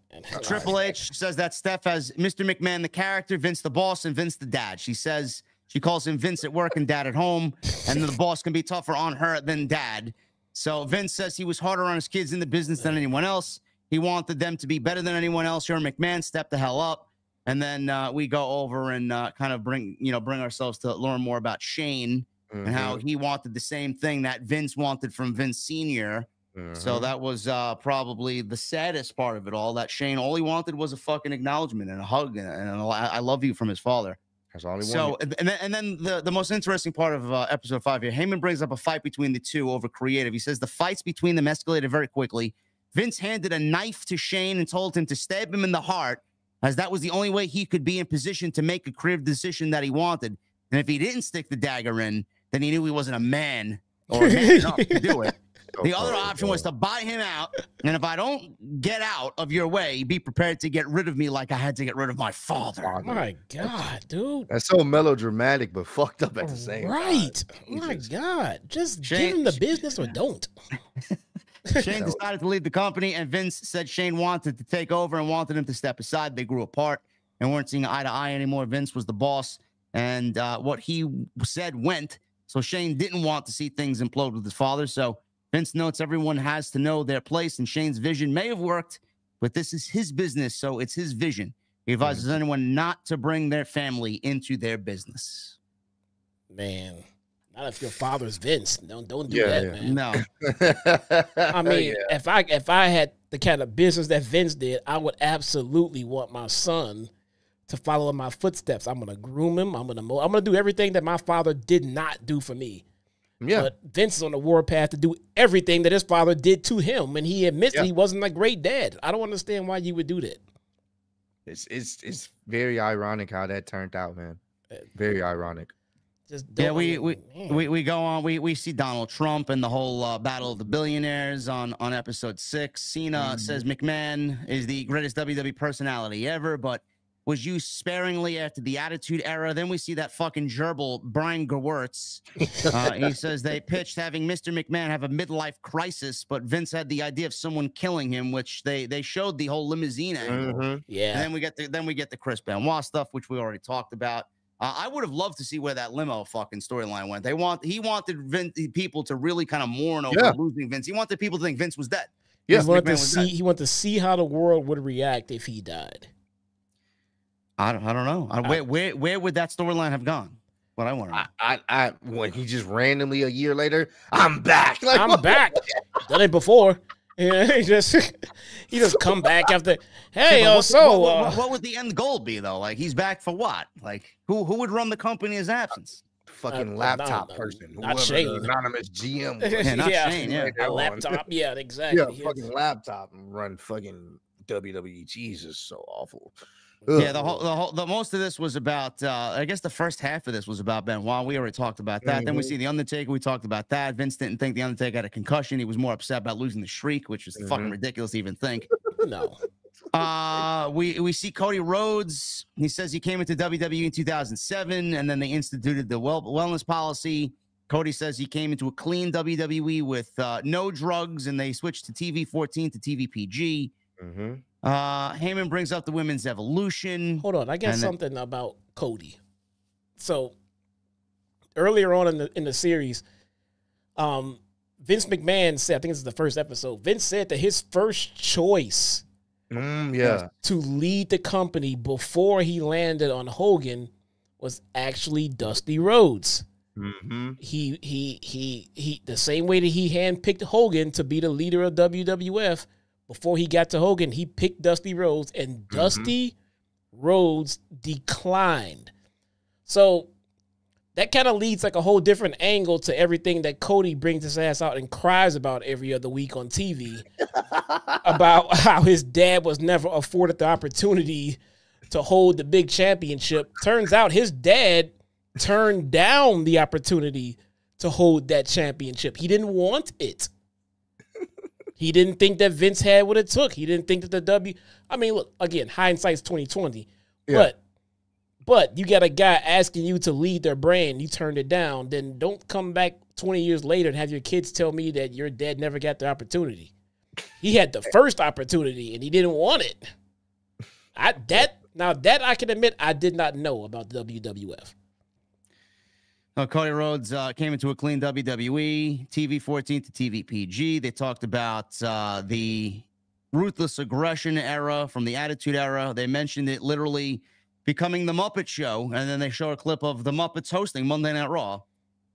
Triple H says that Steph has Mr. McMahon the character, Vince the boss, and Vince the dad. She says she calls him Vince at work and dad at home, and the boss can be tougher on her than dad. So Vince says he was harder on his kids in the business than anyone else. He wanted them to be better than anyone else. Here, McMahon stepped the hell up. And then we go over and kind of bring ourselves to learn more about Shane and how he wanted the same thing that Vince wanted from Vince Sr. So that was probably the saddest part of it all, that Shane, all he wanted was a fucking acknowledgement and a hug and I love you from his father. That's all he wanted. And then the most interesting part of episode 5 here, Heyman brings up a fight between the two over creative. He says the fights between them escalated very quickly. Vince handed a knife to Shane and told him to stab him in the heart, as that was the only way he could be in position to make a creative decision that he wanted. And if he didn't stick the dagger in, then he knew he wasn't a man or man enough to do it. The other option was to buy him out, and if I don't get out of your way, be prepared to get rid of me like I had to get rid of my father. Oh my God, dude. That's so melodramatic, but fucked up at the same time. Right. Oh my God. Just give him the business or don't. Shane decided to leave the company, and Vince said Shane wanted to take over and wanted him to step aside. They grew apart and weren't seeing eye to eye anymore. Vince was the boss, and what he said went. So Shane didn't want to see things implode with his father. So Vince notes everyone has to know their place, and Shane's vision may have worked, but this is his business, so it's his vision. He advises anyone not to bring their family into their business. Man. Not if your father's Vince. Don't do that, man. No. I mean, if I had the kind of business that Vince did, I would absolutely want my son to follow in my footsteps. I'm gonna groom him. I'm gonna do everything that my father did not do for me. Yeah. But Vince is on the warpath to do everything that his father did to him, and he admits that he wasn't a great dad. I don't understand why you would do that. It's very ironic how that turned out, man. Very ironic. We go on. We see Donald Trump and the whole battle of the billionaires on episode 6. Cena says McMahon is the greatest WWE personality ever, but was used sparingly after the Attitude Era. Then we see that fucking gerbil Brian Gewirtz. He says they pitched having Mr. McMahon have a midlife crisis, but Vince had the idea of someone killing him, which they showed the whole limousine angle. Yeah. And then we get the Chris Benoit stuff, which we already talked about. I would have loved to see where that limo fucking storyline went. He wanted people to really kind of mourn over losing Vince. He wanted people to think Vince was dead. Yeah, he wanted to see how the world would react if he died. I don't know. Where would that storyline have gone? What I want to know. When he just randomly a year later, I'm back. Like, I'm back. Done it before. Yeah, he just come back after. Hey, what would the end goal be though? Like he's back for what? Like who would run the company in his absence? Fucking laptop person. Not Shane. Anonymous GM. Shane. Yeah, a laptop. Yeah, exactly. Yeah, fucking laptop and run fucking WWE. Jesus, so awful. Yeah, the most of this was about. I guess the first half of this was about Benoit. We already talked about that. Then we see the Undertaker. We talked about that. Vince didn't think the Undertaker had a concussion. He was more upset about losing the streak, which is fucking ridiculous to even think. No. We see Cody Rhodes. He says he came into WWE in 2007, and then they instituted the wellness policy. Cody says he came into a clean WWE with no drugs, and they switched to TV 14 to TV PG. Heyman brings up the women's evolution. Hold on, I got something about Cody. So earlier on in the series, Vince McMahon said, I think this is the first episode, Vince said that his first choice to lead the company before he landed on Hogan was actually Dusty Rhodes. He the same way that he handpicked Hogan to be the leader of WWF. Before he got to Hogan, he picked Dusty Rhodes, and Dusty Rhodes declined. So that kind of leads like a whole different angle to everything that Cody brings his ass out and cries about every other week on TV about how his dad was never afforded the opportunity to hold the big championship. Turns out his dad turned down the opportunity to hold that championship. He didn't want it. He didn't think that Vince had what it took. He didn't think that I mean, look, again, hindsight's 20/20. Yeah. But you got a guy asking you to lead their brand, you turned it down, then don't come back 20 years later and have your kids tell me that your dad never got the opportunity. He had the first opportunity and he didn't want it. That I can admit I did not know about WWF. Cody Rhodes came into a clean WWE, TV 14 to TV PG. They talked about the Ruthless Aggression era from the Attitude Era. They mentioned it literally becoming the Muppet Show, and then they show a clip of the Muppets hosting Monday Night Raw,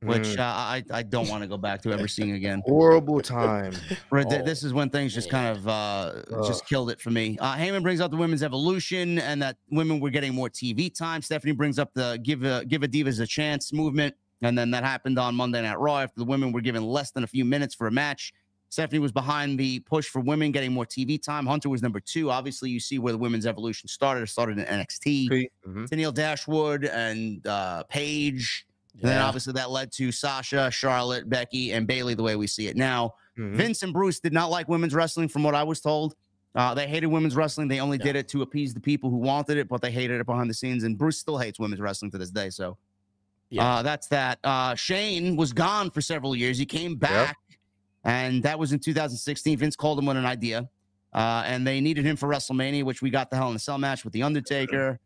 which I don't want to go back to ever seeing again. Horrible time. This is when things just kind of just killed it for me. Heyman brings up the women's evolution and that women were getting more TV time. Stephanie brings up the give a Divas a chance movement, and then that happened on Monday Night Raw after the women were given less than a few minutes for a match. Stephanie was behind the push for women getting more TV time. Hunter was number 2. Obviously, you see where the women's evolution started. It started in NXT. Tennille Dashwood and Paige. And then obviously that led to Sasha, Charlotte, Becky, and Bayley the way we see it now. Vince and Bruce did not like women's wrestling from what I was told. They hated women's wrestling. They only did it to appease the people who wanted it, but they hated it behind the scenes. And Bruce still hates women's wrestling to this day. So that's that. Shane was gone for several years. He came back, and that was in 2016. Vince called him with an idea, and they needed him for WrestleMania, which we got the Hell in a Cell match with The Undertaker.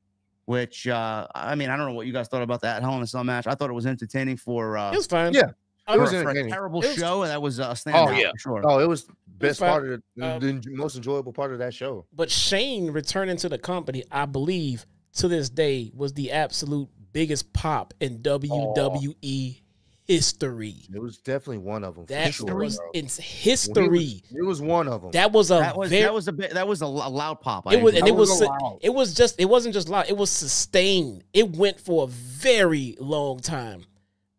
Which, I mean, I don't know what you guys thought about that Hell in a Cell match. I thought it was entertaining for... it was fine. Yeah. It was a terrible show, and that was a standout for sure. Oh, it was best part of the most enjoyable part of that show. But Shane returning to the company, I believe, to this day, was the absolute biggest pop in WWE history. It was definitely one of them. That was in history. It was one of them. That was a loud pop. It wasn't just loud. It was sustained. It went for a very long time.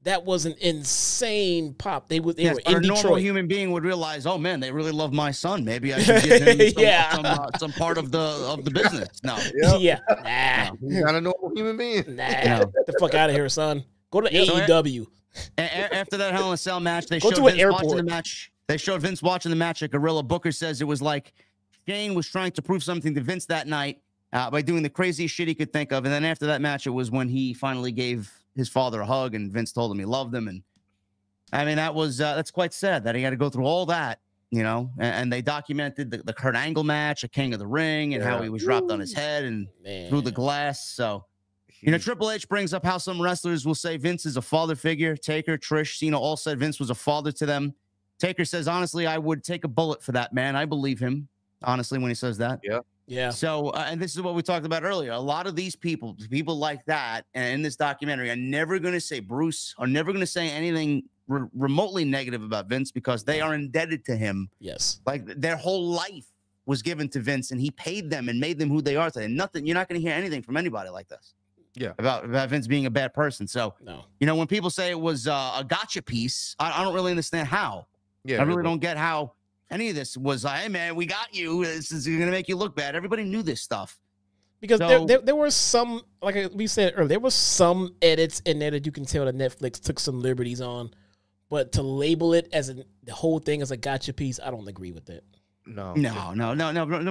that was an insane pop. They were in a normal Detroit. human being would realize, oh man, they really love my son. Maybe I should give him some part of the business. No, yeah, nah, he's not a normal human being. Nah, get the fuck out of here, son. Go to AEW. After that Hell in a Cell match, they Go showed to an Vince airport. watching the match. They showed Vince watching the match at Gorilla. Booker says it was like Shane was trying to prove something to Vince that night by doing the craziest shit he could think of. And then after that match, it was when he finally gave his father a hug, and Vince told him he loved him. And I mean, that's quite sad that he had to go through all that, you know. And they documented the Kurt Angle match, a King of the Ring, and how he was dropped on his head and through the glass. So, you know, Triple H brings up how some wrestlers will say Vince is a father figure. Taker, Trish, Cena all said Vince was a father to them. Taker says, honestly, I would take a bullet for that man. I believe him, honestly, when he says that. Yeah. So, and this is what we talked about earlier. A lot of these people like that, and in this documentary, are never going to say Bruce, are never going to say anything remotely negative about Vince because they are indebted to him. Yes. Like their whole life was given to Vince, and he paid them and made them who they are today. Nothing. You're not going to hear anything from anybody like this. Yeah. About Vince being a bad person. So, no. You know, when people say it was a gotcha piece, I don't really understand how. Yeah. I really don't get how any of this was like, hey, man, we got you. This is going to make you look bad. Everybody knew this stuff. Because there were some, like we said earlier, there were some edits in there that you can tell that Netflix took some liberties on. But to label it as the whole thing as a gotcha piece, I don't agree with that. No.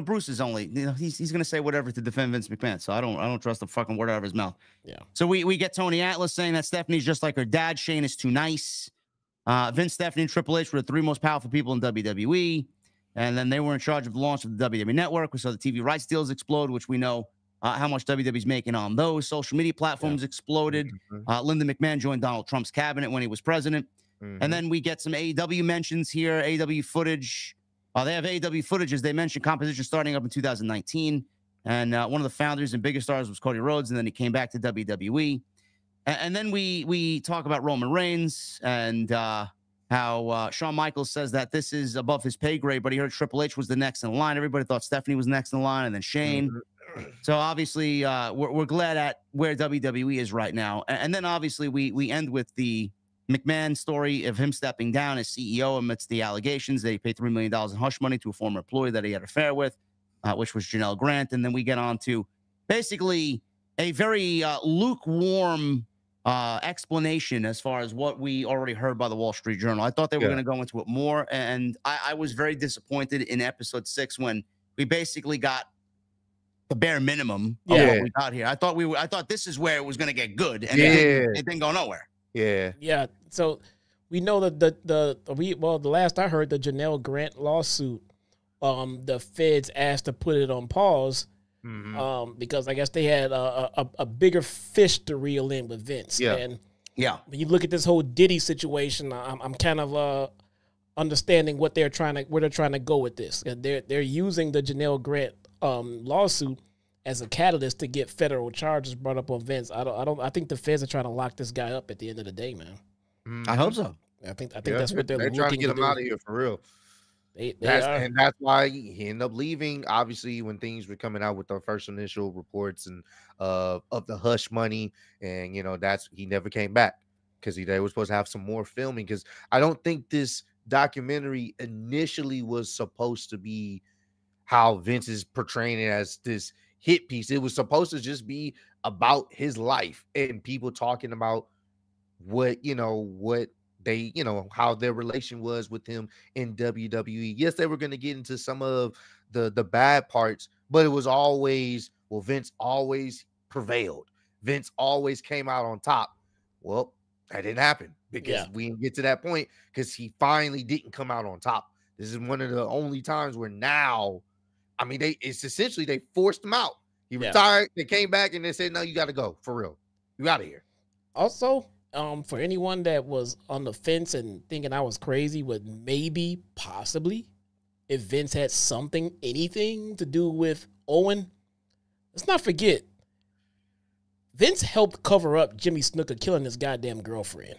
Bruce is only, you know, he's going to say whatever to defend Vince McMahon. So I don't trust the fucking word out of his mouth. Yeah. So we get Tony Atlas saying that Stephanie's just like her dad. Shane is too nice. Vince, Stephanie, and Triple H were the three most powerful people in WWE. And then they were in charge of the launch of the WWE Network. We saw the TV rights deals explode, which we know how much WWE's making on those. Social media platforms exploded. Linda McMahon joined Donald Trump's cabinet when he was president. And then we get some AEW mentions here, AEW footage. They have AEW footage, as they mentioned, composition starting up in 2019. And one of the founders and biggest stars was Cody Rhodes, and then he came back to WWE. And then we talk about Roman Reigns and how Shawn Michaels says that this is above his pay grade, but he heard Triple H was the next in line. Everybody thought Stephanie was next in line, and then Shane. So obviously, we're glad at where WWE is right now. And then obviously we end with the McMahon story of him stepping down as CEO amidst the allegations that he paid $3 million in hush money to a former employee that he had an affair with, which was Janelle Grant. And then we get on to basically a very lukewarm explanation as far as what we already heard by the Wall Street Journal. I thought they were going to go into it more, and I was very disappointed in episode 6 when we basically got the bare minimum of what we got here. I thought this is where it was going to get good, and it didn't go nowhere. Yeah. So we know that the last I heard, the Janelle Grant lawsuit, the feds asked to put it on pause. Because I guess they had a bigger fish to reel in with Vince. And when you look at this whole Diddy situation, I'm kind of understanding where they're trying to go with this. They're using the Janelle Grant lawsuit as a catalyst to get federal charges brought up on Vince. I think the feds are trying to lock this guy up at the end of the day, man. I hope so. I think that's what they're trying to get him out of here for real. And that's why he ended up leaving. Obviously, when things were coming out with the first initial reports and of the hush money, and he never came back because they were supposed to have some more filming. Because I don't think this documentary initially was supposed to be how Vince is portraying it as this hit piece. It was supposed to just be about his life and people talking about what they, how their relation was with him in WWE. Yes, they were going to get into some of the bad parts, but it was always, Vince always prevailed. Vince always came out on top. Well, that didn't happen because we didn't get to that point because he finally didn't come out on top. This is one of the only times where now, it's essentially they forced him out. He retired, they came back and they said, no, you got to go for real. You out of here. Also, for anyone that was on the fence and thinking I was crazy with maybe, possibly, if Vince had anything to do with Owen, let's not forget, Vince helped cover up Jimmy Snuka killing his goddamn girlfriend.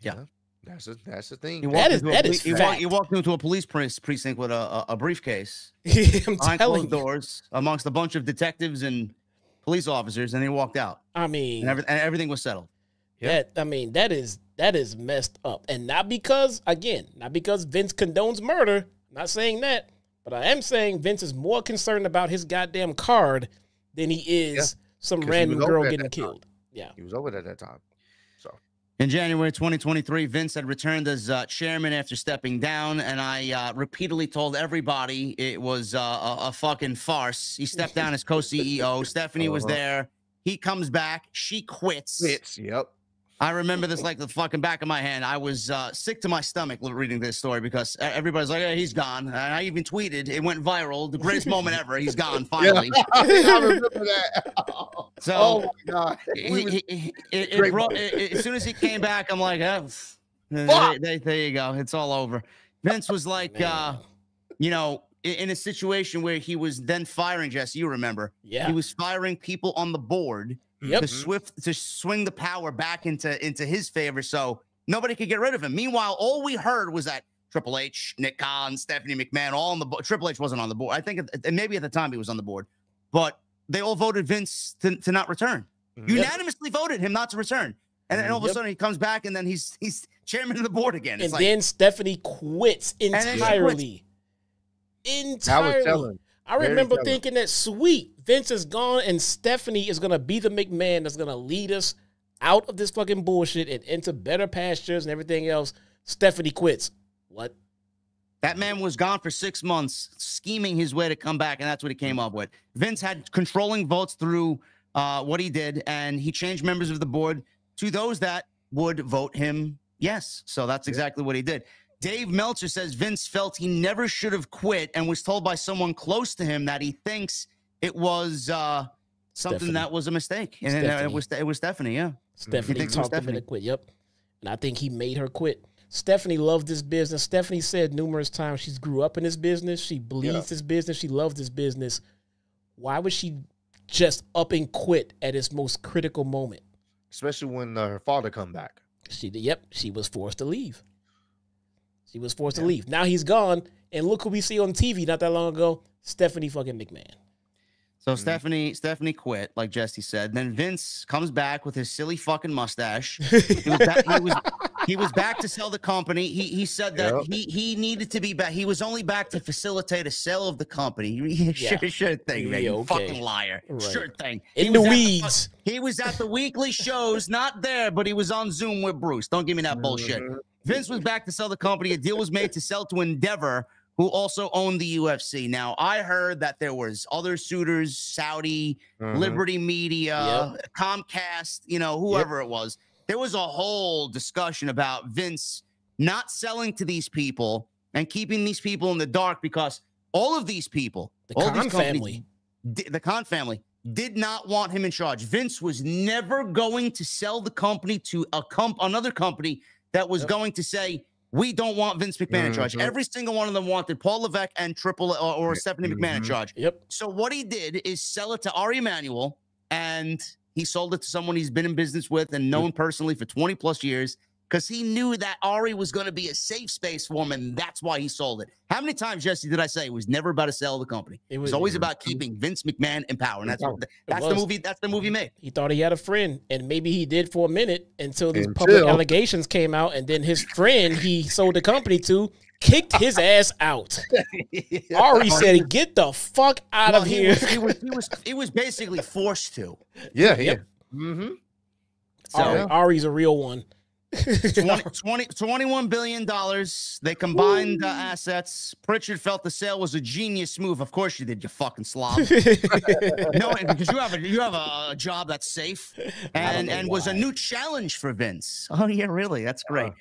Yeah. That's the thing. He walked into a police precinct with a briefcase behind closed doors amongst a bunch of detectives and police officers, and he walked out. And everything was settled. Yeah. That is messed up. And not because Vince condones murder. I'm not saying that. But I am saying Vince is more concerned about his goddamn card than he is some random girl getting killed. Yeah. He was over at that time. So in January 2023, Vince had returned as chairman after stepping down, and I repeatedly told everybody it was a fucking farce. He stepped down as co-CEO. Stephanie was there. He comes back. She quits. Yep. I remember this like the fucking back of my hand. I was sick to my stomach reading this story because everybody's like, hey, he's gone. And I even tweeted. It went viral. The greatest moment ever. He's gone, finally. I remember that. So, oh, my God. As soon as he came back, I'm like, there you go. It's all over. Vince was like, in a situation where he was then firing, Jesse, you remember. Yeah. He was firing people on the board. Yep. To swing the power back into his favor, so nobody could get rid of him. Meanwhile, all we heard was that Triple H, Nick Khan, Stephanie McMahon, all on the board. Triple H wasn't on the board. I think maybe at the time he was on the board, but they all voted Vince to not return. Unanimously voted him not to return. And then all of a sudden he comes back and then he's chairman of the board again. It's then Stephanie quits entirely. I remember thinking that, sweet, Vince is gone and Stephanie is going to be the McMahon that's going to lead us out of this fucking bullshit and into better pastures and everything else. Stephanie quits. What? That man was gone for 6 months, scheming his way to come back, and that's what he came up with. Vince had controlling votes through what he did, and he changed members of the board to those that would vote him yes. So that's exactly what he did. Dave Meltzer says Vince felt he never should have quit and was told by someone close to him that he thinks it was something that was a mistake. And it was Stephanie, yeah. Stephanie talked him into quit, yep. And I think he made her quit. Stephanie loved this business. Stephanie said numerous times she grew up in this business. She believes this business. She loves this business. Why would she just up and quit at its most critical moment? Especially when her father come back. She was forced to leave. She was forced to leave. Now he's gone, and look who we see on TV not that long ago, Stephanie fucking McMahon. So Stephanie quit, like Jesse said. Then Vince comes back with his silly fucking mustache. He was back to sell the company. He said that he needed to be back. He was only back to facilitate a sale of the company. Sure thing, man. You fucking liar. Right. Sure thing. In the weeds. He was at the weekly shows, not there, but he was on Zoom with Bruce. Don't give me that bullshit. Vince was back to sell the company. A deal was made to sell to Endeavor, who also owned the UFC. Now, I heard that there was other suitors, Saudi, Liberty Media, Comcast, whoever it was. There was a whole discussion about Vince not selling to these people and keeping these people in the dark because all of these people, the Khan family, did not want him in charge. Vince was never going to sell the company to another company that was going to say, we don't want Vince McMahon in charge. Every single one of them wanted Paul Levesque and or Stephanie McMahon in charge. So what he did is sell it to Ari Emanuel, and he sold it to someone he's been in business with and known personally for 20 plus years because he knew that Ari was going to be a safe space for him, and that's why he sold it. How many times, Jesse, did I say it was never about to sell the company? It was always about keeping Vince McMahon in power, and that's the movie. That's the movie made. He thought he had a friend, and maybe he did for a minute until these public allegations came out, and then his friend he sold the company to kicked his ass out. Ari said, "Get the fuck out of here." He was basically forced to. Yeah. So Ari's a real one. $21 billion. They combined assets. Pritchard felt the sale was a genius move. Of course you did, you fucking slob. No, because you have a job that's safe and was a new challenge for Vince. Oh yeah, really? That's great.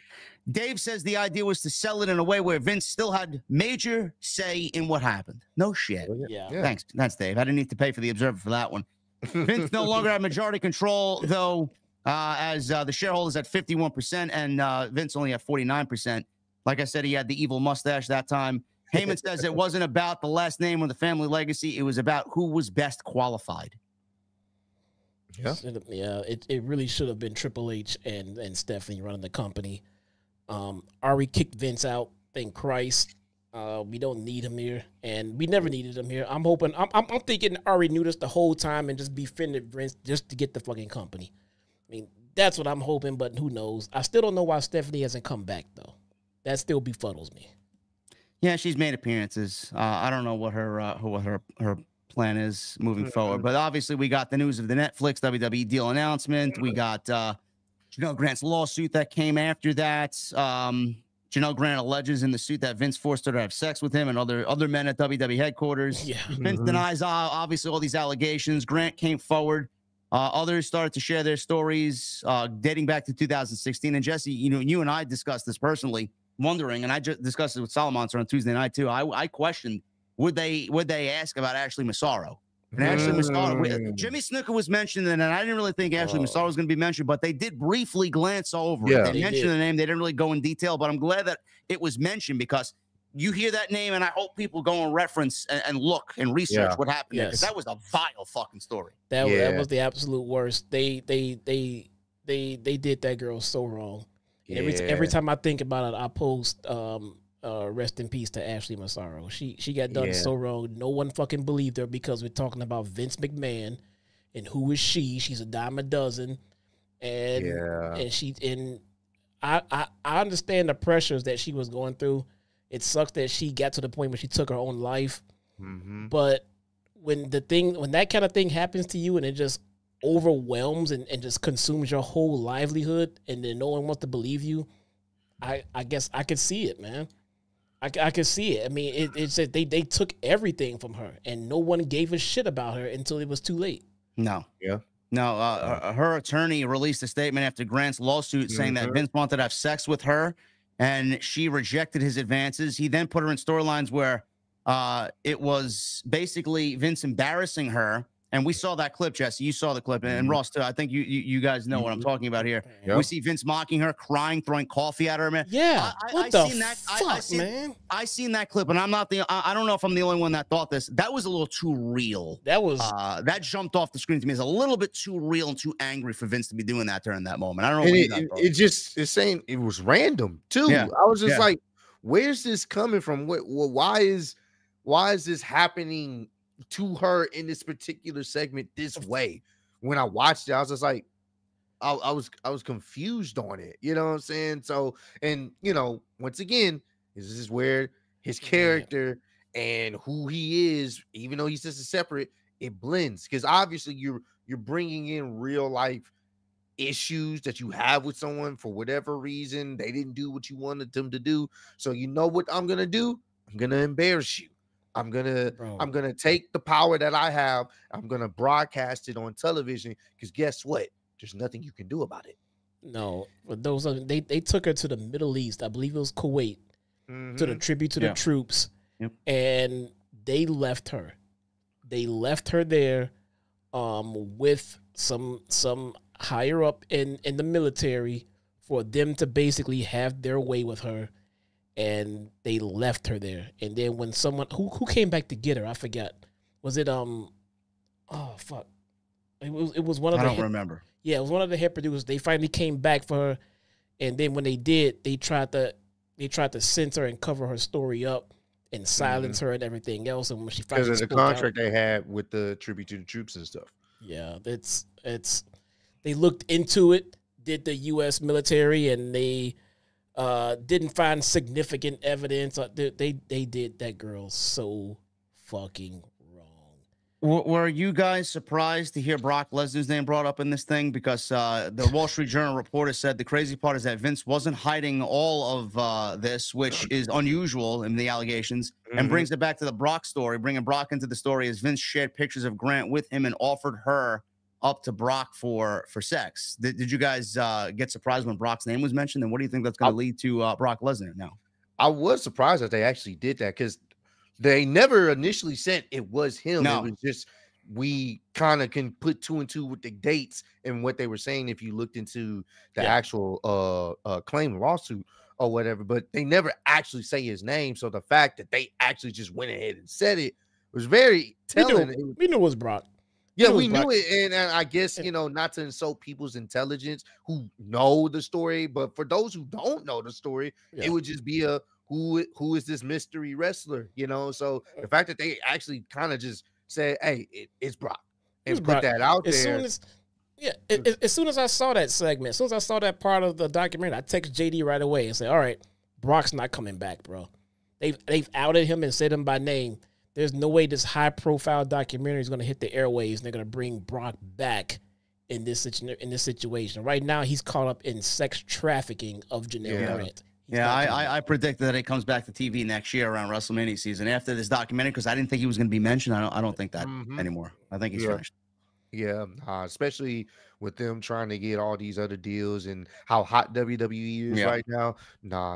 Dave says the idea was to sell it in a way where Vince still had major say in what happened. No shit. Yeah. Thanks, Dave. I didn't need to pay for the Observer for that one. Vince no longer had majority control, though. As the shareholders at 51% and Vince only at 49%. Like I said, he had the evil mustache that time. Heyman says it wasn't about the last name or the family legacy. It was about who was best qualified. Yeah, it really should have been Triple H and Stephanie running the company. Ari kicked Vince out. Thank Christ. We don't need him here, and we never needed him here. I'm thinking Ari knew this the whole time and just befriended Vince just to get the fucking company. I mean, That's what I'm hoping, but who knows? I still don't know why Stephanie hasn't come back though. That still befuddles me. Yeah, she's made appearances. I don't know what her plan is moving forward, but obviously we got the news of the Netflix WWE deal announcement. We got Janelle Grant's lawsuit that came after that. Janelle Grant alleges in the suit that Vince forced her to have sex with him and other men at WWE headquarters. Yeah. Vince denies obviously all these allegations. Grant came forward. Others started to share their stories dating back to 2016. And Jesse, you and I discussed this personally, wondering, and I just discussed it with Solomon on Tuesday night too. I questioned would they ask about Ashley Massaro? And Ashley Massaro, Jimmy Snuka was mentioned, and I didn't really think Ashley Massaro was going to be mentioned, but they did briefly glance over it. They mentioned the name. They didn't really go in detail, but I'm glad that it was mentioned because you hear that name, and I hope people go and reference and look and research what happened there, because that was a vile fucking story. That was the absolute worst. They did that girl so wrong. Every time I think about it, I post rest in peace to Ashley Massaro. She got done so wrong. No one fucking believed her because we're talking about Vince McMahon, and who is she? She's a dime a dozen, and I understand the pressures that she was going through. It sucks that she got to the point where she took her own life, but when that kind of thing happens to you and it just overwhelms and just consumes your whole livelihood, and then no one wants to believe you, I guess I could see it, man. I could see it. I mean, it's that they took everything from her, and no one gave a shit about her until it was too late. No. Her attorney released a statement after Grant's lawsuit saying that Vince wanted to have sex with her, and she rejected his advances. He then put her in storylines where it was basically Vince embarrassing her. And we saw that clip, Jesse. You saw the clip, and Ross too. I think you guys know what I'm talking about here. We see Vince mocking her, crying, throwing coffee at her, man. Yeah, I seen that clip, and I don't know if I'm the only one that thought this. That was a little too real. That jumped off the screen to me as a little bit too real and too angry for Vince to be doing that during that moment. I don't know. It's saying it was random too. Yeah. I was just like, where's this coming from? Why is this happening to her in this particular segment this way? When I watched it, I was just like, I was confused on it. You know what I'm saying? So, and once again, this is where his character and who he is, even though he's just a separate, it blends, because obviously you're bringing in real life issues that you have with someone for whatever reason. They didn't do what you wanted them to do. So you know what I'm gonna do? I'm gonna embarrass you. I'm gonna take the power that I have. I'm gonna broadcast it on television, because guess what? There's nothing you can do about it. No, but they took her to the Middle East. I believe it was Kuwait, to the tribute to the troops, and they left her. They left her there, with some higher up in the military for them to basically have their way with her. And they left her there. And then when someone who came back to get her, I forgot. Was it oh fuck? It was one of I don't remember. Yeah, it was one of the head producers. They finally came back for her, and then when they did, they tried to censor and cover her story up and silence her and everything else. And when she finally because of the contract they had with the tribute to the troops and stuff. Yeah, it's they looked into it, did the U.S. military, and they didn't find significant evidence. They did that girl so fucking wrong. Were you guys surprised to hear Brock Lesnar's name brought up in this thing? Because the Wall Street Journal reporter said the crazy part is that Vince wasn't hiding all of this, which is unusual in the allegations, and brings it back to the Brock story. Bringing Brock into the story as Vince shared pictures of Grant with him and offered her up to Brock for sex. Did you guys get surprised when Brock's name was mentioned? And what do you think that's going to lead to Brock Lesnar now? I was surprised that they actually did that, because they never initially said it was him. No. It was just, we kind of can put two and two with the dates and what they were saying if you looked into the actual claim lawsuit or whatever, but they never actually say his name. So the fact that they actually just went ahead and said it was very telling. We knew it was Brock. Yeah, we knew it, and I guess, not to insult people's intelligence who know the story, but for those who don't know the story, it would just be who is this mystery wrestler, So the fact that they actually kind of just said, "Hey, it's Brock," and put that out there. Yeah, as soon as I saw that segment, as soon as I saw that part of the documentary, I text JD right away and said, all right, Brock's not coming back, bro. They've outed him and said him by name. There's no way this high-profile documentary is going to hit the airwaves and they're going to bring Brock back in this situation. Right now, he's caught up in sex trafficking of Janelle Grant. I predicted that it comes back to TV next year around WrestleMania season after this documentary because I didn't think he was going to be mentioned. I don't think that anymore. I think he's finished. Yeah, especially with them trying to get all these other deals and how hot WWE is right now.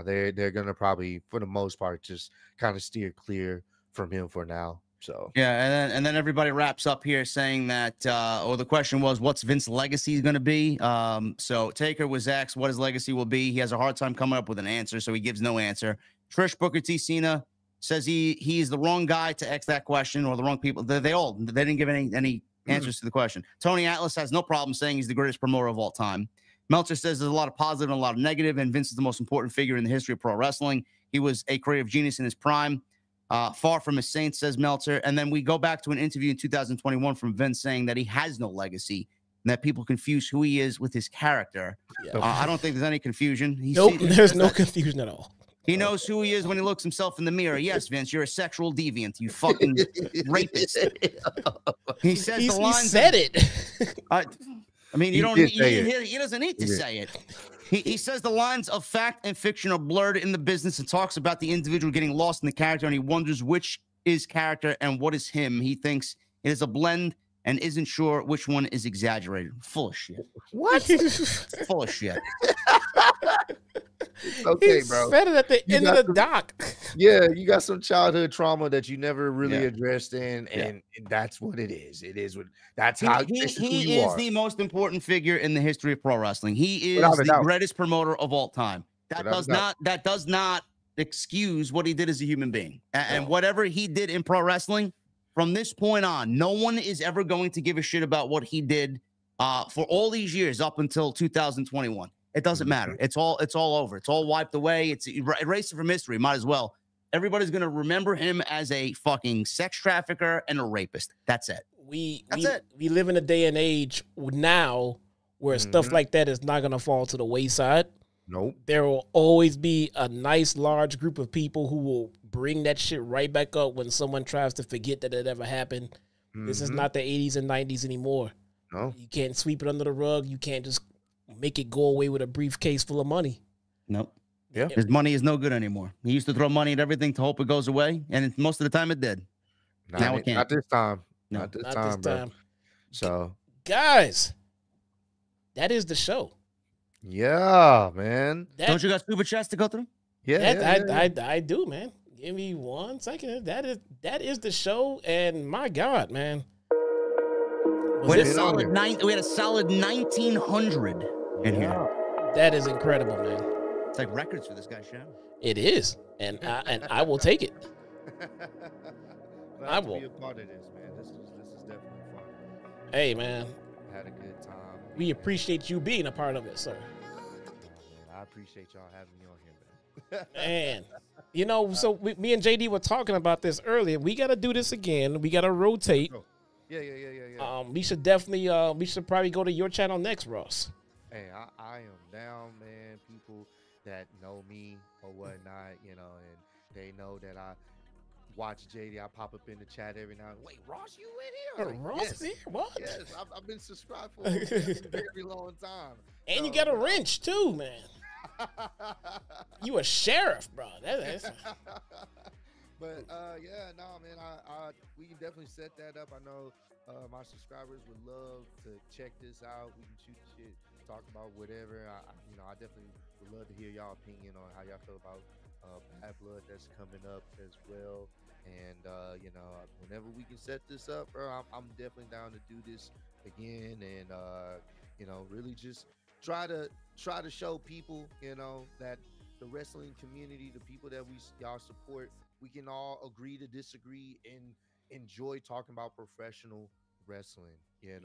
They're gonna probably, for the most part, just kind of steer clear from him for now. So and then everybody wraps up here saying that, or the question was, what's Vince's legacy going to be? So Taker was asked what his legacy will be. He has a hard time coming up with an answer, so he gives no answer. Trish, Booker T, Cena says he's the wrong guy to ask that question, or the wrong people. They didn't give any answers to the question. Tony Atlas has no problem saying he's the greatest promoter of all time. Meltzer says there's a lot of positive and a lot of negative, and Vince is the most important figure in the history of pro wrestling. He was a creative genius in his prime. Far from a saint, says Meltzer. And then we go back to an interview in 2021 from Vince saying that he has no legacy and that people confuse who he is with his character. I don't think there's any confusion. There's no confusion at all. He knows who he is when he looks himself in the mirror. Yes, Vince, you're a sexual deviant. You fucking rapist. He says the lines. He said it. I mean, you don't. He doesn't need to say it. He says the lines of fact and fiction are blurred in the business and talks about the individual getting lost in the character, and he wonders which is character and what is him. He thinks it is a blend and isn't sure which one is exaggerated. Full of shit. What? Full of shit. Okay, he bro. said it at the end of the doc. Yeah, you got some childhood trauma that you never really addressed and that's what it is. It is what that's how he is the most important figure in the history of pro wrestling. He is the greatest promoter of all time. That does not excuse what he did as a human being. And whatever he did in pro wrestling, from this point on, no one is ever going to give a shit about what he did for all these years up until 2021. It doesn't matter. It's all over. It's all wiped away. It's erased from history. Might as well. Everybody's going to remember him as a fucking sex trafficker and a rapist. That's it. We live in a day and age now where stuff like that is not going to fall to the wayside. Nope. There will always be a nice large group of people who will bring that shit right back up when someone tries to forget that it ever happened. This is not the 80s and 90s anymore. No. You can't sweep it under the rug. You can't just make it go away with a briefcase full of money. Nope. Yeah. His money is no good anymore. He used to throw money at everything to hope it goes away, and most of the time it did. Now it can't. Not this time. No. Not this time, bro. So, guys, that is the show. Yeah, man. Don't you got super chats to go through? Yeah, I do, man. Give me 1 second. That is the show, and my God, man. We had a solid 1,900 in here. That is incredible, man. It's like records for this guy's show. It is, and I will take it. I will be a part of this, man. This is definitely fun. Hey, man. Had a good time. We appreciate you being a part of it, sir. I appreciate y'all having me on here, man. Man, so me and JD were talking about this earlier. We got to do this again. We got to rotate. Yeah. We should definitely, we should probably go to your channel next, Ross. Hey, I am down, man. People that know me or whatnot, and they know that I watch JD. I pop up in the chat every now and then. Wait, Ross, you in here? Like, Ross is here? What? Yes, I've been subscribed for a very long time. And you got a wrench too, man. You a sheriff, bro. That's... But man, we can definitely set that up. I know my subscribers would love to check this out. We can shoot the shit, talk about whatever. I definitely would love to hear y'all opinion on how y'all feel about Bad Blood that's coming up as well. And whenever we can set this up, bro, I'm definitely down to do this again. And really just try to show people, that the wrestling community, the people that y'all support, we can all agree to disagree and enjoy talking about professional wrestling, and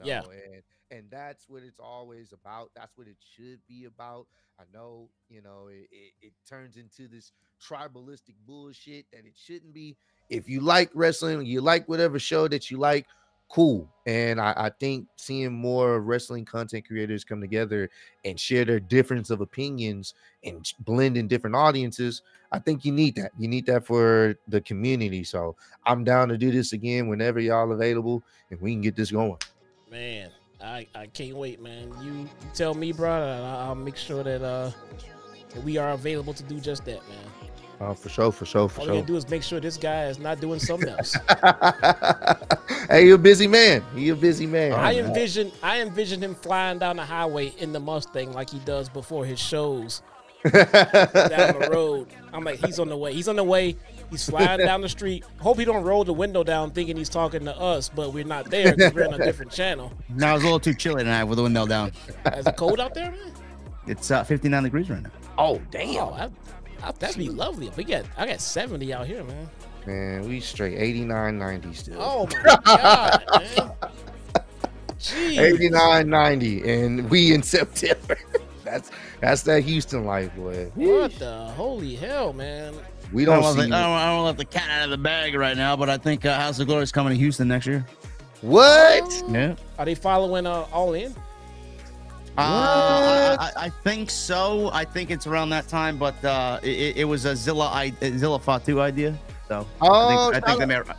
that's what it's always about. That's what it should be about. I know, it turns into this tribalistic bullshit that it shouldn't be. If you like wrestling, you like whatever show that you like, cool. And I think seeing more wrestling content creators come together and share their difference of opinions and blend in different audiences, I think you need that. You need that for the community. So I'm down to do this again whenever y'all available, and we can get this going. Man, I can't wait, man. You tell me, bro, and I'll make sure that we are available to do just that, man. For sure. All you gotta do is make sure this guy is not doing something else. Hey, you're a busy man. I envision him flying down the highway in the Mustang like he does before his shows down the road. I'm like, he's on the way. He's flying down the street. Hope he don't roll the window down thinking he's talking to us, but we're not there because we're on a different channel. Now it's a little too chilly tonight with the window down. Is it cold out there, man? It's 59 degrees right now. Oh, damn. That'd be lovely. I got 70 out here, man. Man, we straight 89, 90 still. Oh my God, man. Jeez. 89, 90, and we in September. That's that Houston life, boy. What the holy hell, man? We don't I don't let the cat out of the bag right now, but I think House of Glory is coming to Houston next year. What? Yeah. Are they following All In? I think so. I think it's around that time, but it was a Zilla Fatu idea. So I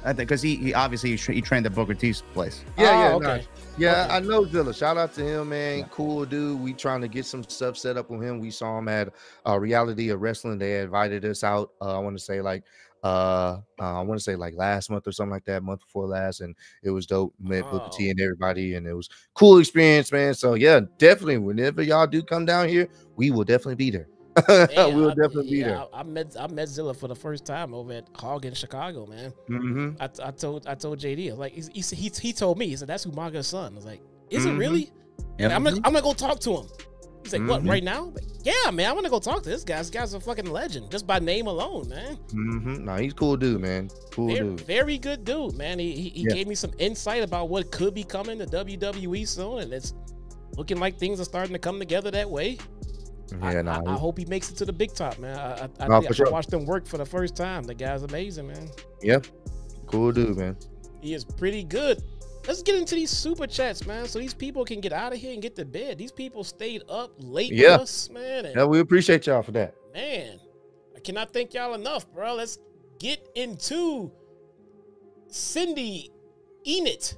think because he obviously he trained at Booker T's place. Yeah, okay. Nice. Yeah, okay. I know Zilla. Shout out to him, man. Yeah. Cool dude. We trying to get some stuff set up with him. We saw him at Reality of Wrestling. They invited us out. I want to say like last month or something like that, month before last, and it was dope. Met Booker T and everybody, and it was cool experience, man. So yeah, definitely. Whenever y'all do come down here, we will definitely be there. Man, we'll definitely be there. I met Zilla for the first time over at Hog in Chicago, man. Mm-hmm. I told JD, like he told me, he said that's Umaga's son. I was like, is it really? Yeah. I'm gonna go talk to him. He's like, what, right now? Like, yeah, man, I want to go talk to this guy. This guy's a fucking legend, just by name alone, man. No, he's cool dude, man. Dude. Very good dude, man. He gave me some insight about what could be coming to WWE soon, and it's looking like things are starting to come together that way. Yeah, I hope he makes it to the big top, man. I watched him work for the first time. The guy's amazing, man. Yep. Cool dude, man. He is pretty good. Let's get into these super chats, man, so these people can get out of here and get to bed. These people stayed up late with us, man. Yeah, we appreciate y'all for that. Man, I cannot thank y'all enough, bro. Let's get into Cindy Enid,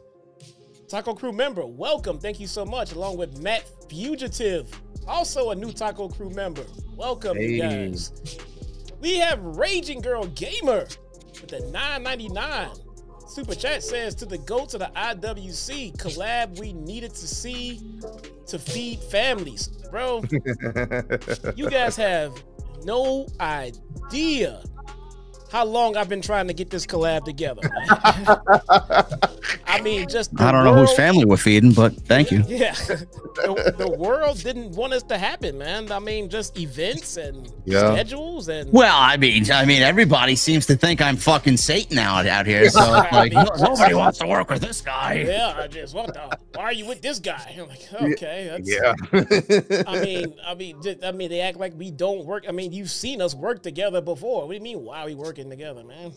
Taco Crew member. Welcome. Thank you so much. Along with Matt Fugitive, also a new Taco Crew member. Welcome, you guys. We have Raging Girl Gamer with the $9.99. Super chat says, to the GOAT to the IWC collab we needed to see to feed families. Bro, you guys have no idea how long I've been trying to get this collab together. I mean, just I don't know whose family we're feeding, but thank you. Yeah, the world didn't want us to happen, man. I mean, just events and schedules and. Well, I mean, everybody seems to think I'm fucking Satan out here. So like, nobody wants to work with this guy. Yeah, why are you with this guy? I'm like, okay, I mean, they act like we don't work. I mean, you've seen us work together before. What do you mean? Why are we working together, man?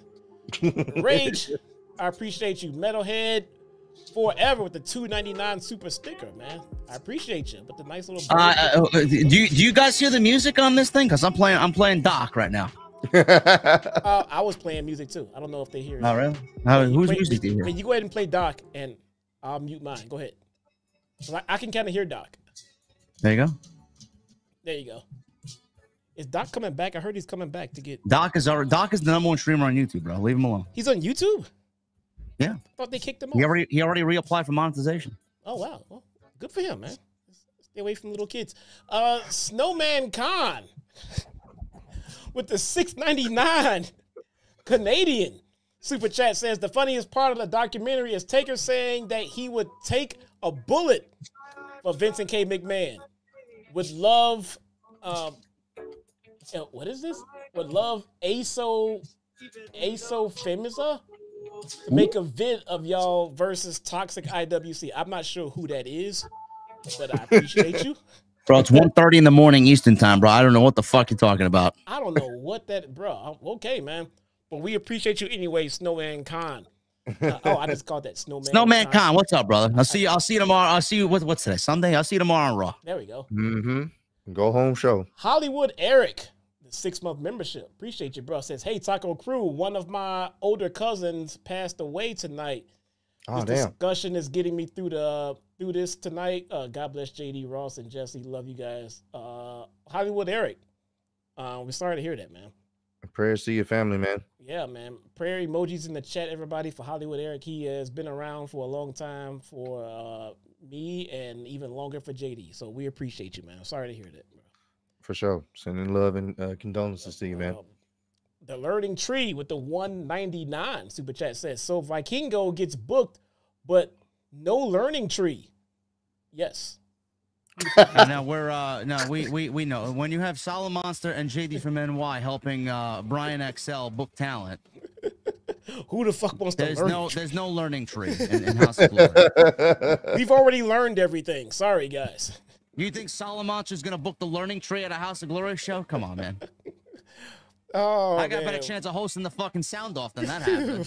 Rage, I appreciate you. Metalhead forever with the $2.99 super sticker, man. I appreciate you. But the nice little do you guys hear the music on this thing? Because I'm playing Doc right now. I was playing music too. I don't know if they hear it. Oh, really? Whose music do you hear? You go ahead and play Doc, and I'll mute mine. Go ahead. So I can kind of hear Doc. There you go. There you go. Is Doc coming back? I heard he's coming back to get. Doc is the #1 streamer on YouTube, bro. Leave him alone. He's on YouTube? Yeah. I thought they kicked him off. He already reapplied for monetization. Oh wow. Well, good for him, man. Stay away from little kids. Snowman Khan with the $6.99 Canadian super chat says, the funniest part of the documentary is Taker saying that he would take a bullet for Vincent K. McMahon. Would love what is this? Would love Aso Femisa to make a vid of y'all versus Toxic IWC. I'm not sure who that is, but I appreciate you. Bro, it's 1:30 in the morning Eastern time, bro. I don't know what the fuck you're talking about. I don't know what that, bro. Okay, man. But we appreciate you anyway, Snowman Khan. I just called that Snowman. Snowman Con, what's up, brother? I'll see you tomorrow. I'll see you. What's today? Sunday. I'll see you tomorrow on Raw. There we go. Go home show. Hollywood Eric, the 6-month membership. Appreciate you, bro. Says, hey, Taco Crew, one of my older cousins passed away tonight. Oh, this damn. discussion is getting me through this tonight. God bless JD, Ross, and Jesse. Love you guys. Hollywood Eric, we're sorry to hear that, man. Prayers to your family, man. Yeah, man. Prayer emojis in the chat, everybody, for Hollywood Eric. He has been around for a long time for me and even longer for JD. So we appreciate you, man. I'm sorry to hear that, bro. For sure. Sending love and condolences to you, man. The Learning Tree with the 199 super chat says, so Vikingo gets booked, but no Learning Tree. Yes. Now we know when you have Solid Monster and JD from NY helping Brian XL book talent. Who the fuck wants to learn? There's no Learning Tree in House of Glory. We've already learned everything. Sorry, guys. You think Solid Monster's gonna book the Learning Tree at a House of Glory show? Come on, man. Oh, I got a better chance of hosting the fucking sound off than that happened.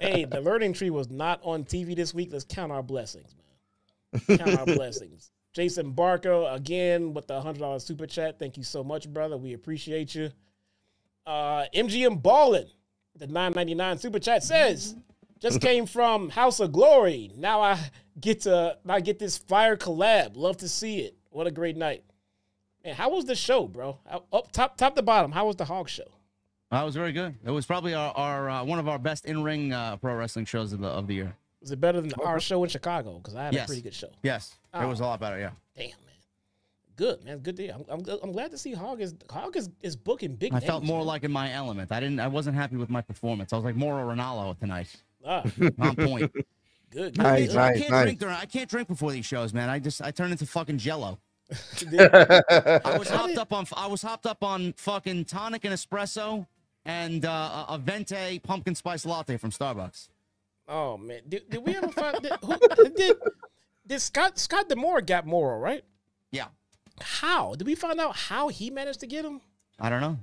Hey, the Learning Tree was not on TV this week. Let's count our blessings, man. Count our blessings. Jason Barker, again, with the $100 super chat. Thank you so much, brother. We appreciate you. MGM Ballin, the $9.99 super chat says, just came from House of Glory. Now I get this fire collab. Love to see it. What a great night. Man, how was the show, bro? Up top to bottom, how was the Hog show? That was very good. It was probably our one of our best in-ring pro wrestling shows of the year. Was it better than our show in Chicago? Because I had a pretty good show. Yes, it was a lot better. Yeah. Damn, man. Good, man. Good deal. I'm glad to see Hog is booking big. I felt more like in my element. I wasn't happy with my performance. I was like Mauro Ranallo tonight. On point. Good. Nice. I can't drink before these shows, man. I turn into fucking Jello. I was hopped up on fucking tonic and espresso and a venti pumpkin spice latte from Starbucks. Oh man, did we ever find did Scott D'Amore got Moro, right? Yeah. How did we find out how he managed to get him? I don't know,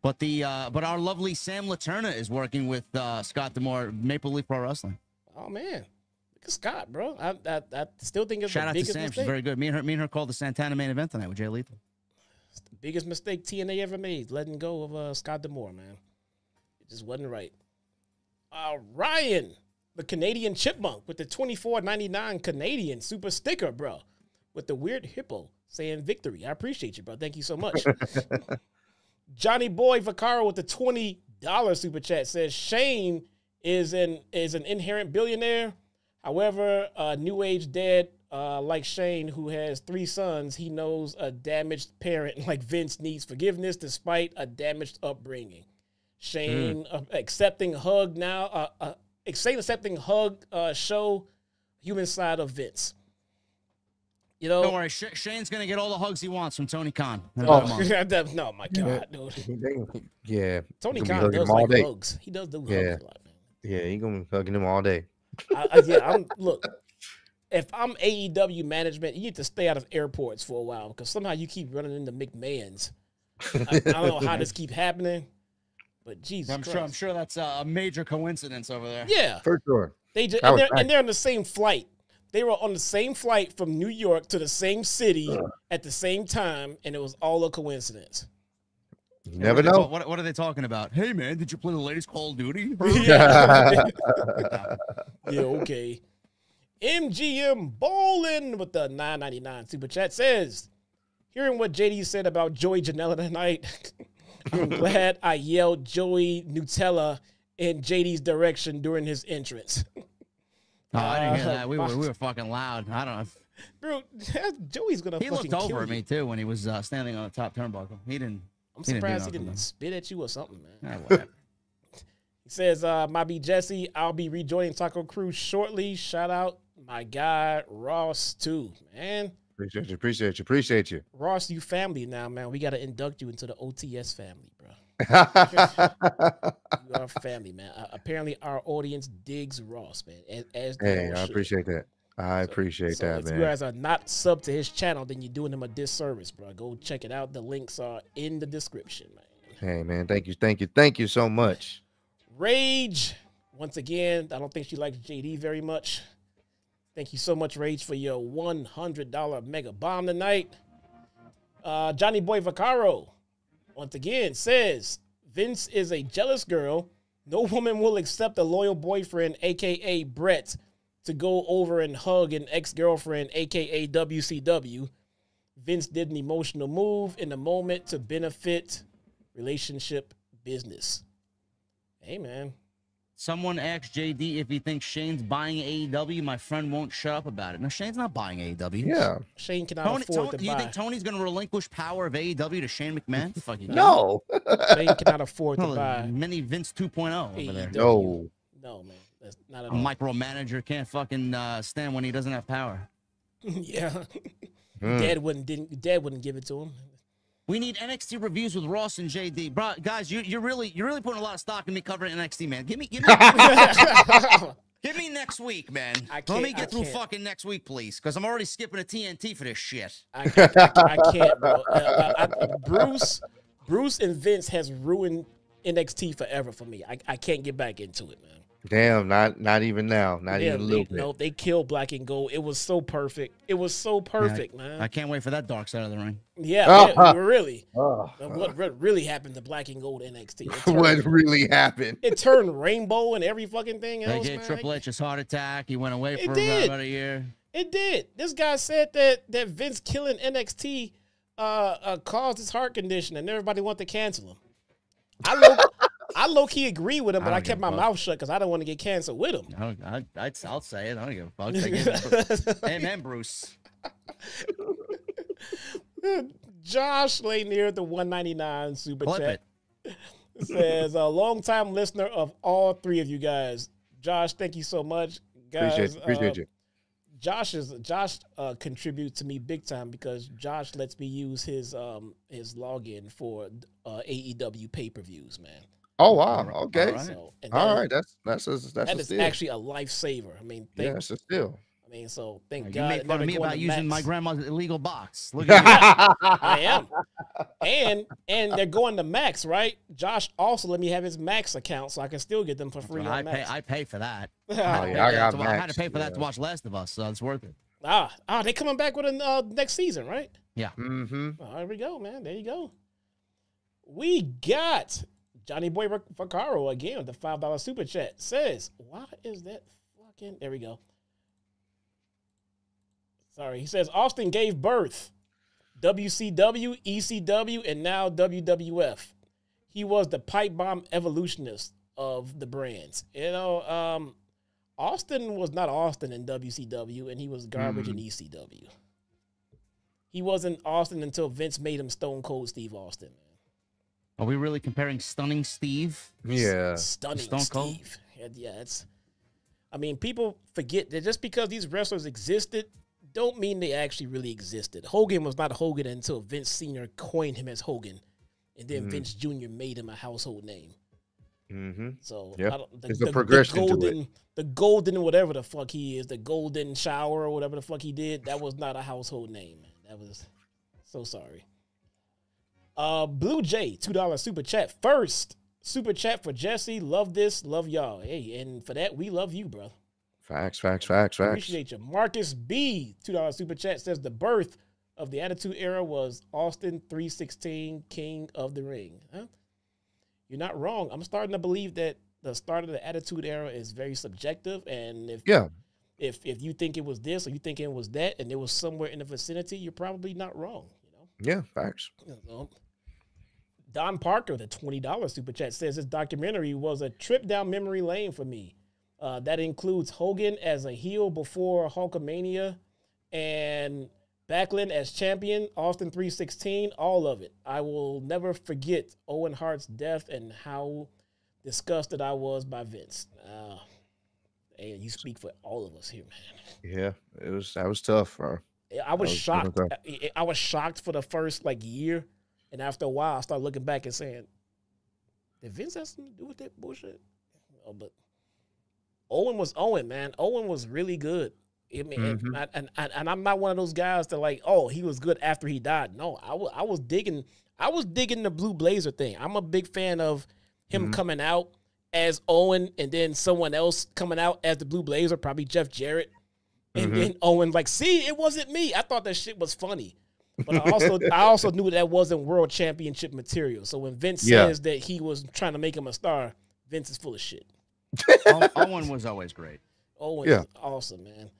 but but our lovely Sam Laterna is working with Scott D'Amore, Maple Leaf Pro Wrestling. Oh man. Scott, bro. I still think it's Shout the out biggest to Sam. mistake. She's very good. Me and her called the Santana main event tonight with Jay Lethal. It's the biggest mistake TNA ever made, letting go of Scott D'Amore, man. It just wasn't right. Ryan, the Canadian Chipmunk, with the $24.99 Canadian super sticker, bro, with the weird hippo saying victory. I appreciate you, bro. Thank you so much. Johnny Boy Vaccaro with the $20 super chat says Shane is an inherent billionaire. However, a new age dad like Shane, who has 3 sons, he knows a damaged parent like Vince needs forgiveness despite a damaged upbringing. Shane accepting hug now, accepting hug show human side of Vince. You know, don't worry, Shane's gonna get all the hugs he wants from Tony Khan. No, my God, dude. Yeah, Tony Khan does like hugs. He does hugs a lot, man. Yeah, he's gonna be hugging him all day. Look, if I'm AEW management, you need to stay out of airports for a while because somehow you keep running into McMahons. I don't know how this keeps happening, but Jesus Christ. I'm sure that's a major coincidence over there. Yeah, for sure. They're on the same flight. They were on the same flight from New York to the same city at the same time, and it was all a coincidence. You never know. What are they talking about? Hey, man, did you play the latest Call of Duty? Yeah, okay. MGM Bowling with the $9.99 super chat says, hearing what JD said about Joey Janela tonight, I'm glad I yelled Joey Nutella in JD's direction during his entrance. Oh, I didn't hear that. We were fucking loud. I don't know. Bro, Joey's going to fucking kill you. He looked over at me, too, when he was standing on the top turnbuckle. I'm surprised he didn't spit at you or something, man. Whatever. He says, my B Jesse, I'll be rejoining Taco Crew shortly. Shout out my guy, Ross, too, man. Appreciate you. Ross, you family now, man. We got to induct you into the OTS family, bro. You are family, man. Apparently, our audience digs Ross, man. Hey, I appreciate that. I appreciate that, if man. If you guys are not subbed to his channel, then you're doing him a disservice, bro. Go check it out. The links are in the description, man. Hey, man. Thank you so much. Rage Once again, I don't think she likes JD very much. Thank you so much, Rage, for your $100 mega bomb tonight. Johnny Boy Vaccaro, once again, says, Vince is a jealous girl. No woman will accept a loyal boyfriend, a.k.a. Brett, to go over and hug an ex-girlfriend, a.k.a. WCW. Vince did an emotional move in the moment to benefit relationship business. Hey, man. Someone asked JD if he thinks Shane's buying AEW. My friend won't shut up about it. No, Shane's not buying AEW. Yeah. Shane cannot afford to buy. You think Tony's going to relinquish power of AEW to Shane McMahon? Fucking No. Shane cannot afford to buy. Mini Vince 2.0 over there. No. No, man. That's not A at all. micromanager can't fucking stand when he doesn't have power. Yeah. Dad wouldn't give it to him. We need NXT reviews with Ross and JD. Bro, guys, you're really putting a lot of stock in me covering NXT, man. Give me give me next week, man. Let me get through fucking next week, please, because I'm already skipping a TNT for this shit. I can't, bro. Bruce and Vince has ruined NXT forever for me. I can't get back into it, man. Damn, not even now. Not even a little bit. No, they killed Black and Gold. It was so perfect. It was so perfect, man. I can't wait for that dark side of the ring. Yeah, really. What really happened to Black and Gold NXT? What really happened? It turned rainbow and every fucking thing else. They gave Triple H his heart attack. He went away for about a year. It did. This guy said that Vince killing NXT caused his heart condition, and everybody wanted to cancel him. I low-key agree with him, but I kept my mouth shut because I don't want to get canceled with him. I'll say it. I don't give a fuck. Amen, Bruce. Josh Lanier, the 199 super chat, says, a long-time listener of all three of you guys. Josh, thank you so much. Guys, appreciate you. Josh contributes to me big time because Josh lets me use his login for AEW pay-per-views, man. Oh wow! Okay, all right. That's actually a lifesaver. I mean, it's a steal. I mean, so thank God. You made fun of me about using my grandma's illegal box. Look at me. I am, and they're going to Max, right? Josh also let me have his Max account, so I can still get them for free. On Max. I pay for that. Oh yeah, I got Max. I had to pay for that to watch Last of Us, so it's worth it. They coming back with a next season, right? Yeah. Mm-hmm. There we go, man. There you go. We got Johnny Boy Vaccaro again with the $5 super chat. Says, why is that fucking... There we go. Sorry. He says, Austin gave birth. WCW, ECW, and now WWF. He was the pipe bomb evolutionist of the brands. You know, Austin was not Austin in WCW, and he was garbage in ECW. He wasn't Austin until Vince made him Stone Cold Steve Austin, man. Are we really comparing Stunning Steve? Yeah. Stunning Stone Cold? Steve. Yeah, it's... I mean, people forget that just because these wrestlers existed, don't mean they actually really existed. Hogan was not Hogan until Vince Sr. coined him as Hogan, and then Vince Jr. made him a household name. Mm-hmm. So, it's the progression to it. The golden whatever the fuck he is, the golden shower or whatever the fuck he did, that was not a household name, man. That was... So sorry. Blue Jay, $2 super chat. First super chat for Jesse. Love this, love y'all. Hey, and for that, we love you, bro. Facts. Appreciate you. Marcus B, $2 super chat, says the birth of the Attitude Era was Austin 316, King of the Ring. Huh? You're not wrong. I'm starting to believe that the start of the Attitude Era is very subjective, and if you think it was this or you think it was that, and it was somewhere in the vicinity, you're probably not wrong. Yeah, facts. Don Parker, the $20 super chat, says this documentary was a trip down memory lane for me. That includes Hogan as a heel before Hulkamania and Backlund as champion, Austin 316, all of it. I will never forget Owen Hart's death and how disgusted I was by Vince. Hey, you speak for all of us here, man. Yeah, that was tough, bro. I was shocked. I was shocked for the first year, and after a while, I started looking back and saying, "Did Vince have something to do with that bullshit?" Oh, but Owen was Owen, man. Owen was really good. I mean, and I'm not one of those guys that he was good after he died. No, I was digging the Blue Blazer thing. I'm a big fan of him coming out as Owen, and then someone else coming out as the Blue Blazer, probably Jeff Jarrett. And then Owen like, see, it wasn't me. I thought that shit was funny. But I also knew that wasn't world championship material. So when Vince says that he was trying to make him a star, Vince is full of shit. Owen was always great. Owen is awesome, man.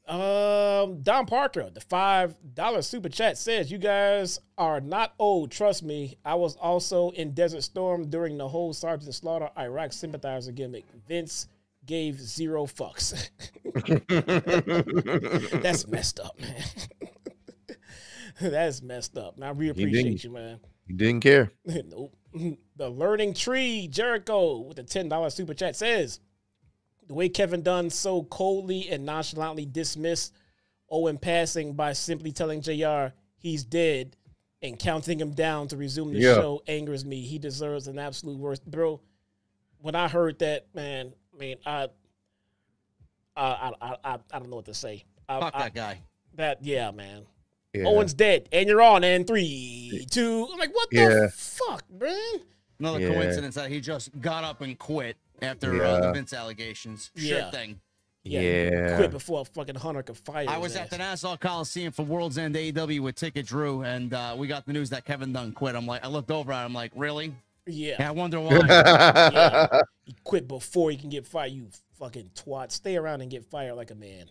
Don Parker, the $5 super chat says, you guys are not old. Trust me. I was also in Desert Storm during the whole Sergeant Slaughter Iraq sympathizer gimmick. Vince gave 0 fucks. That's messed up, man. That's messed up. I really appreciate you, man. You didn't care. Nope. The Learning Tree, Jericho, with the $10 super chat says, the way Kevin Dunn so coldly and nonchalantly dismissed Owen passing by simply telling JR he's dead and counting him down to resume the show angers me. He deserves an absolute worst. Bro, when I heard that, man, I mean, I don't know what to say. Fuck that guy. Yeah, man. Yeah. Owen's dead, and you're on, and 3, 2. I'm like, what the fuck, man? Another coincidence that he just got up and quit after the Vince allegations. Sure thing. Yeah. Quit before fucking Hunter could fire. I was at the Nassau Coliseum for World's End AEW with Ticket Drew, and we got the news that Kevin Dunn quit. I looked over at him, I'm like, really? Yeah. I wonder why. He quit before he can get fired, you fucking twat. Stay around and get fired like a man.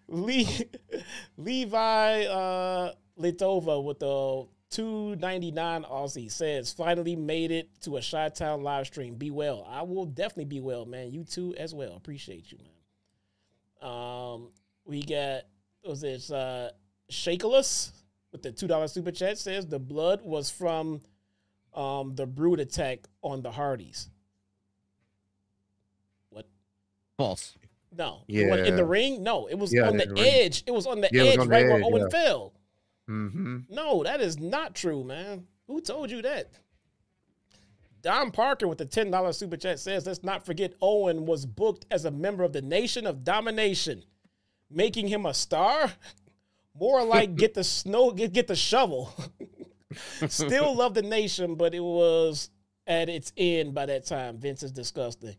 Levi Litova with the $2.99 Aussie says, finally made it to a Chi-Town live stream. Be well. I will definitely be well, man. You too as well. Appreciate you, man. We got, was this Shakeless with the $2 super chat says, the blood was from the Brood attack on the Hardys. What? False. No. In the ring? No. It was on the edge. It was on the edge right where Owen fell. No, that is not true, man. Who told you that? Don Parker with the $10 super chat says, let's not forget Owen was booked as a member of the Nation of Domination. Making him a star? More like get the shovel. Still love the Nation, but it was at its end by that time. Vince is disgusting.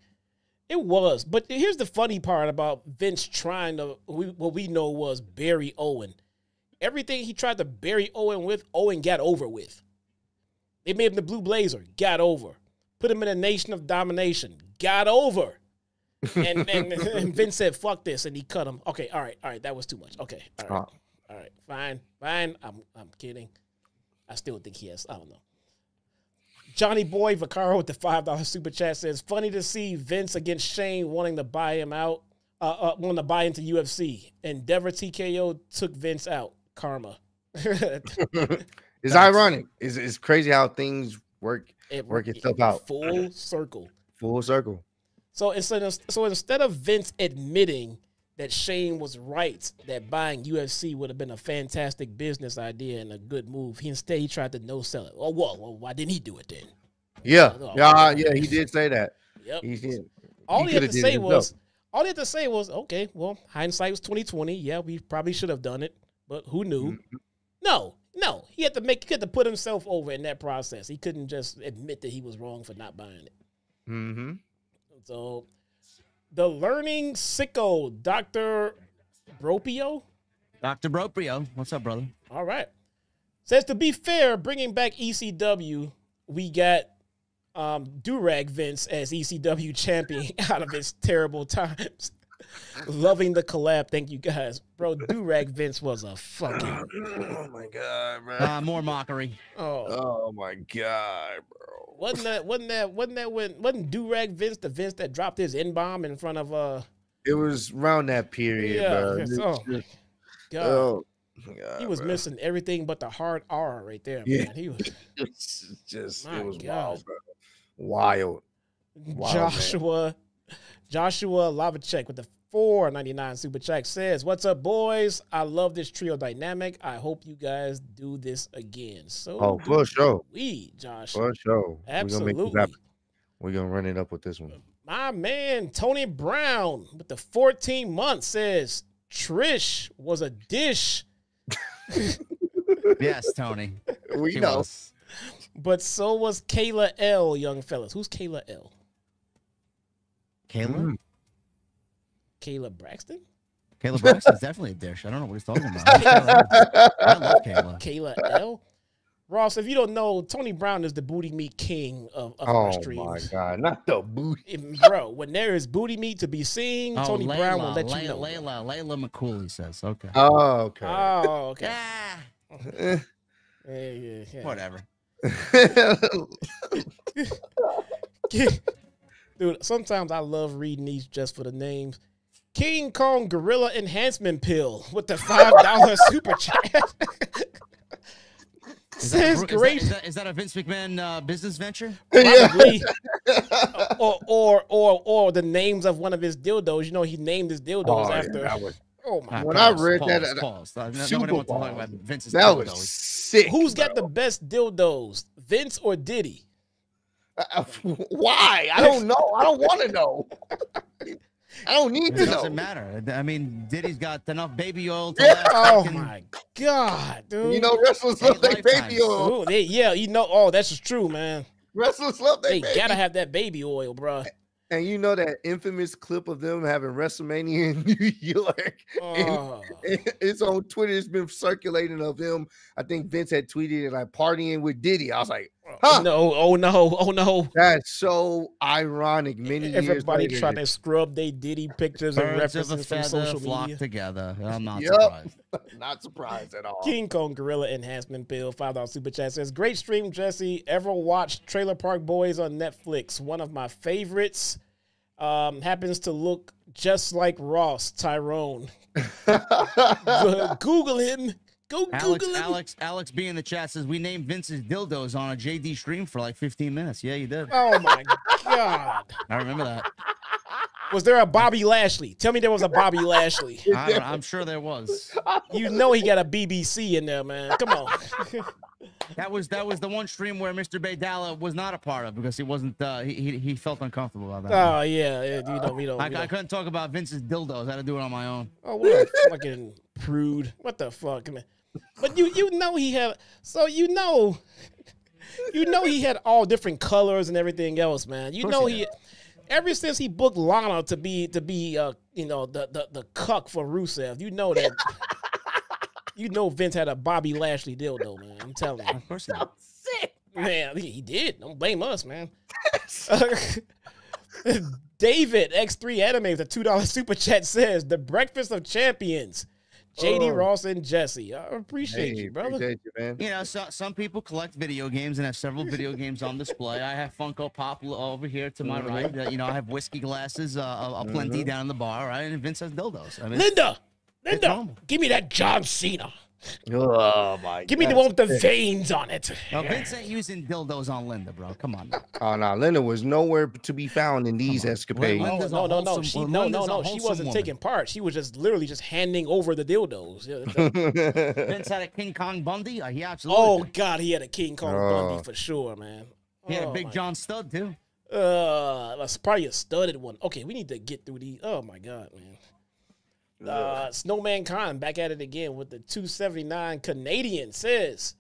It was. But here's the funny part about Vince trying to, what we know was bury Owen. Everything he tried to bury Owen with, Owen got over with. They made him the Blue Blazer, got over. Put him in a Nation of Domination, got over. And Vince said, fuck this, and he cut him. Okay, all right, that was too much. Okay, all right, fine. I'm kidding. I still think he has, I don't know. Johnny Boy Vaccaro with the $5 super chat says, funny to see Vince against Shane wanting to buy him out, wanting to buy into UFC. Endeavor TKO took Vince out. Karma. It's ironic. It's crazy how things work itself out. Full circle. Full circle. So instead of Vince admitting that Shane was right, that buying UFC would have been a fantastic business idea and a good move, he tried to no-sell it. Oh, well, why didn't he do it then? Yeah, he did say that. Yep. He did. All he had to say was, okay, well, hindsight was 2020. Yeah, we probably should have done it, but who knew? No, he had to put himself over in that process. He couldn't just admit that he was wrong for not buying it. So, the Learning Sicko, Dr. Bropio. Dr. Bropio, what's up, brother? All right. Says, to be fair, bringing back ECW, we got Durag Vince as ECW champion out of his terrible times. Loving the collab. Thank you, guys. Bro, Durag Vince was a fucking... Oh, my God, bro. More mockery. Oh, my God, bro. Wasn't Durag Vince the Vince that dropped his N-bomb in front of... It was around that period, bro. God. He was missing everything but the hard R right there, man. He was... it was wild, bro. Wild. Joshua Lavacek with the $4.99 super chat says, what's up, boys? I love this trio dynamic. I hope you guys do this again. So for sure. Josh. For sure. Absolutely. We're going to run it up with this one. My man, Tony Brown with the 14 months says, Trish was a dish. Yes, Tony. We know. But so was Kayla L, young fellas. Who's Kayla L? Kayla? Kayla Braxton? Kayla Braxton's definitely a dish. I don't know what he's talking about. I love Kayla. Kayla L? Ross, if you don't know, Tony Brown is the booty meat king of our streams. Oh, my God. Not the booty. Bro, when there is booty meat to be seen, Tony Brown will let you know. Layla McCooley says, okay. Oh, okay. Oh, okay. Yeah. Whatever. Dude, sometimes I love reading these just for the names. King Kong Gorilla Enhancement Pill with the $5 super chat. Says great. Is that a Vince McMahon business venture? Probably. or the names of one of his dildos. You know, he named his dildos after. Yeah, oh my! When I read that, Nobody wants to talk about Vince's that dildos. was sick. Who's got the best dildos, Vince or Diddy? Why? I don't know. I don't want to know. I don't need to know. It doesn't matter. I mean, Diddy's got enough baby oil to last. Oh my God, dude! You know, wrestlers love their baby oil. Ooh, yeah, you know. Oh, that's just true, man. Wrestlers love their They baby. gotta have that baby oil, bro. And you know that infamous clip of them having WrestleMania in New York? Oh. It's on Twitter. It's been circulating of him. I think Vince had tweeted it like partying with Diddy. I was like, huh. No, oh no. That's so ironic. Many Everybody years later. trying to scrub their Diddy pictures and Birds of a references from feather social flock media. together. I'm not Yep. surprised. Not surprised at all. King Kong Gorilla Enhancement Bill, $5 super chat says, great stream, Jesse. Ever watched Trailer Park Boys on Netflix? One of my favorites. Happens to look just like Ross Tyrone. Google him. Go Google him. Alex B in the chat says we named Vince's dildos on a JD stream for like 15 minutes. Yeah, you did. Oh my God. I remember that. Was there a Bobby Lashley? Tell me there was a Bobby Lashley. I'm sure there was. You know he got a BBC in there, man. Come on. That was the one stream where Mr. Baydala was not a part of because he wasn't. He felt uncomfortable about that. Oh yeah, we don't. I couldn't talk about Vince's dildos. I had to do it on my own. Oh, what a fucking prude! What the fuck, man? But you know he had. So you know he had all different colors and everything else, man. You know he. Ever since he booked Lana to be the cuck for Rusev, you know that. You know Vince had a Bobby Lashley dildo, man. I'm telling you. Of course not. Sick. Man, he did. Don't blame us, man. David X3 Anime with a $2 super chat says the Breakfast of Champions. JD Ross and Jesse. I appreciate you, brother. Appreciate you, man. You know, some people collect video games and have several video games on display. I have Funko Pop over here to my right. You know, I have whiskey glasses aplenty down in the bar, right? And Vince has dildos. I mean, Linda, give me that John Cena. Oh my! Give me the one with the veins on it. No, Vince ain't using dildos on Linda, bro. Come on. Oh no, Linda was nowhere to be found in these escapades. No. She wasn't taking part. She was just literally just handing over the dildos. Yeah, Vince had a King Kong Bundy. He absolutely. Oh God, he had a King Kong Bundy for sure, man. He had a Big John stud too. That's probably a studded one. Okay, we need to get through these. Oh my God, man. Snowman Khan back at it again with the 279 Canadian says,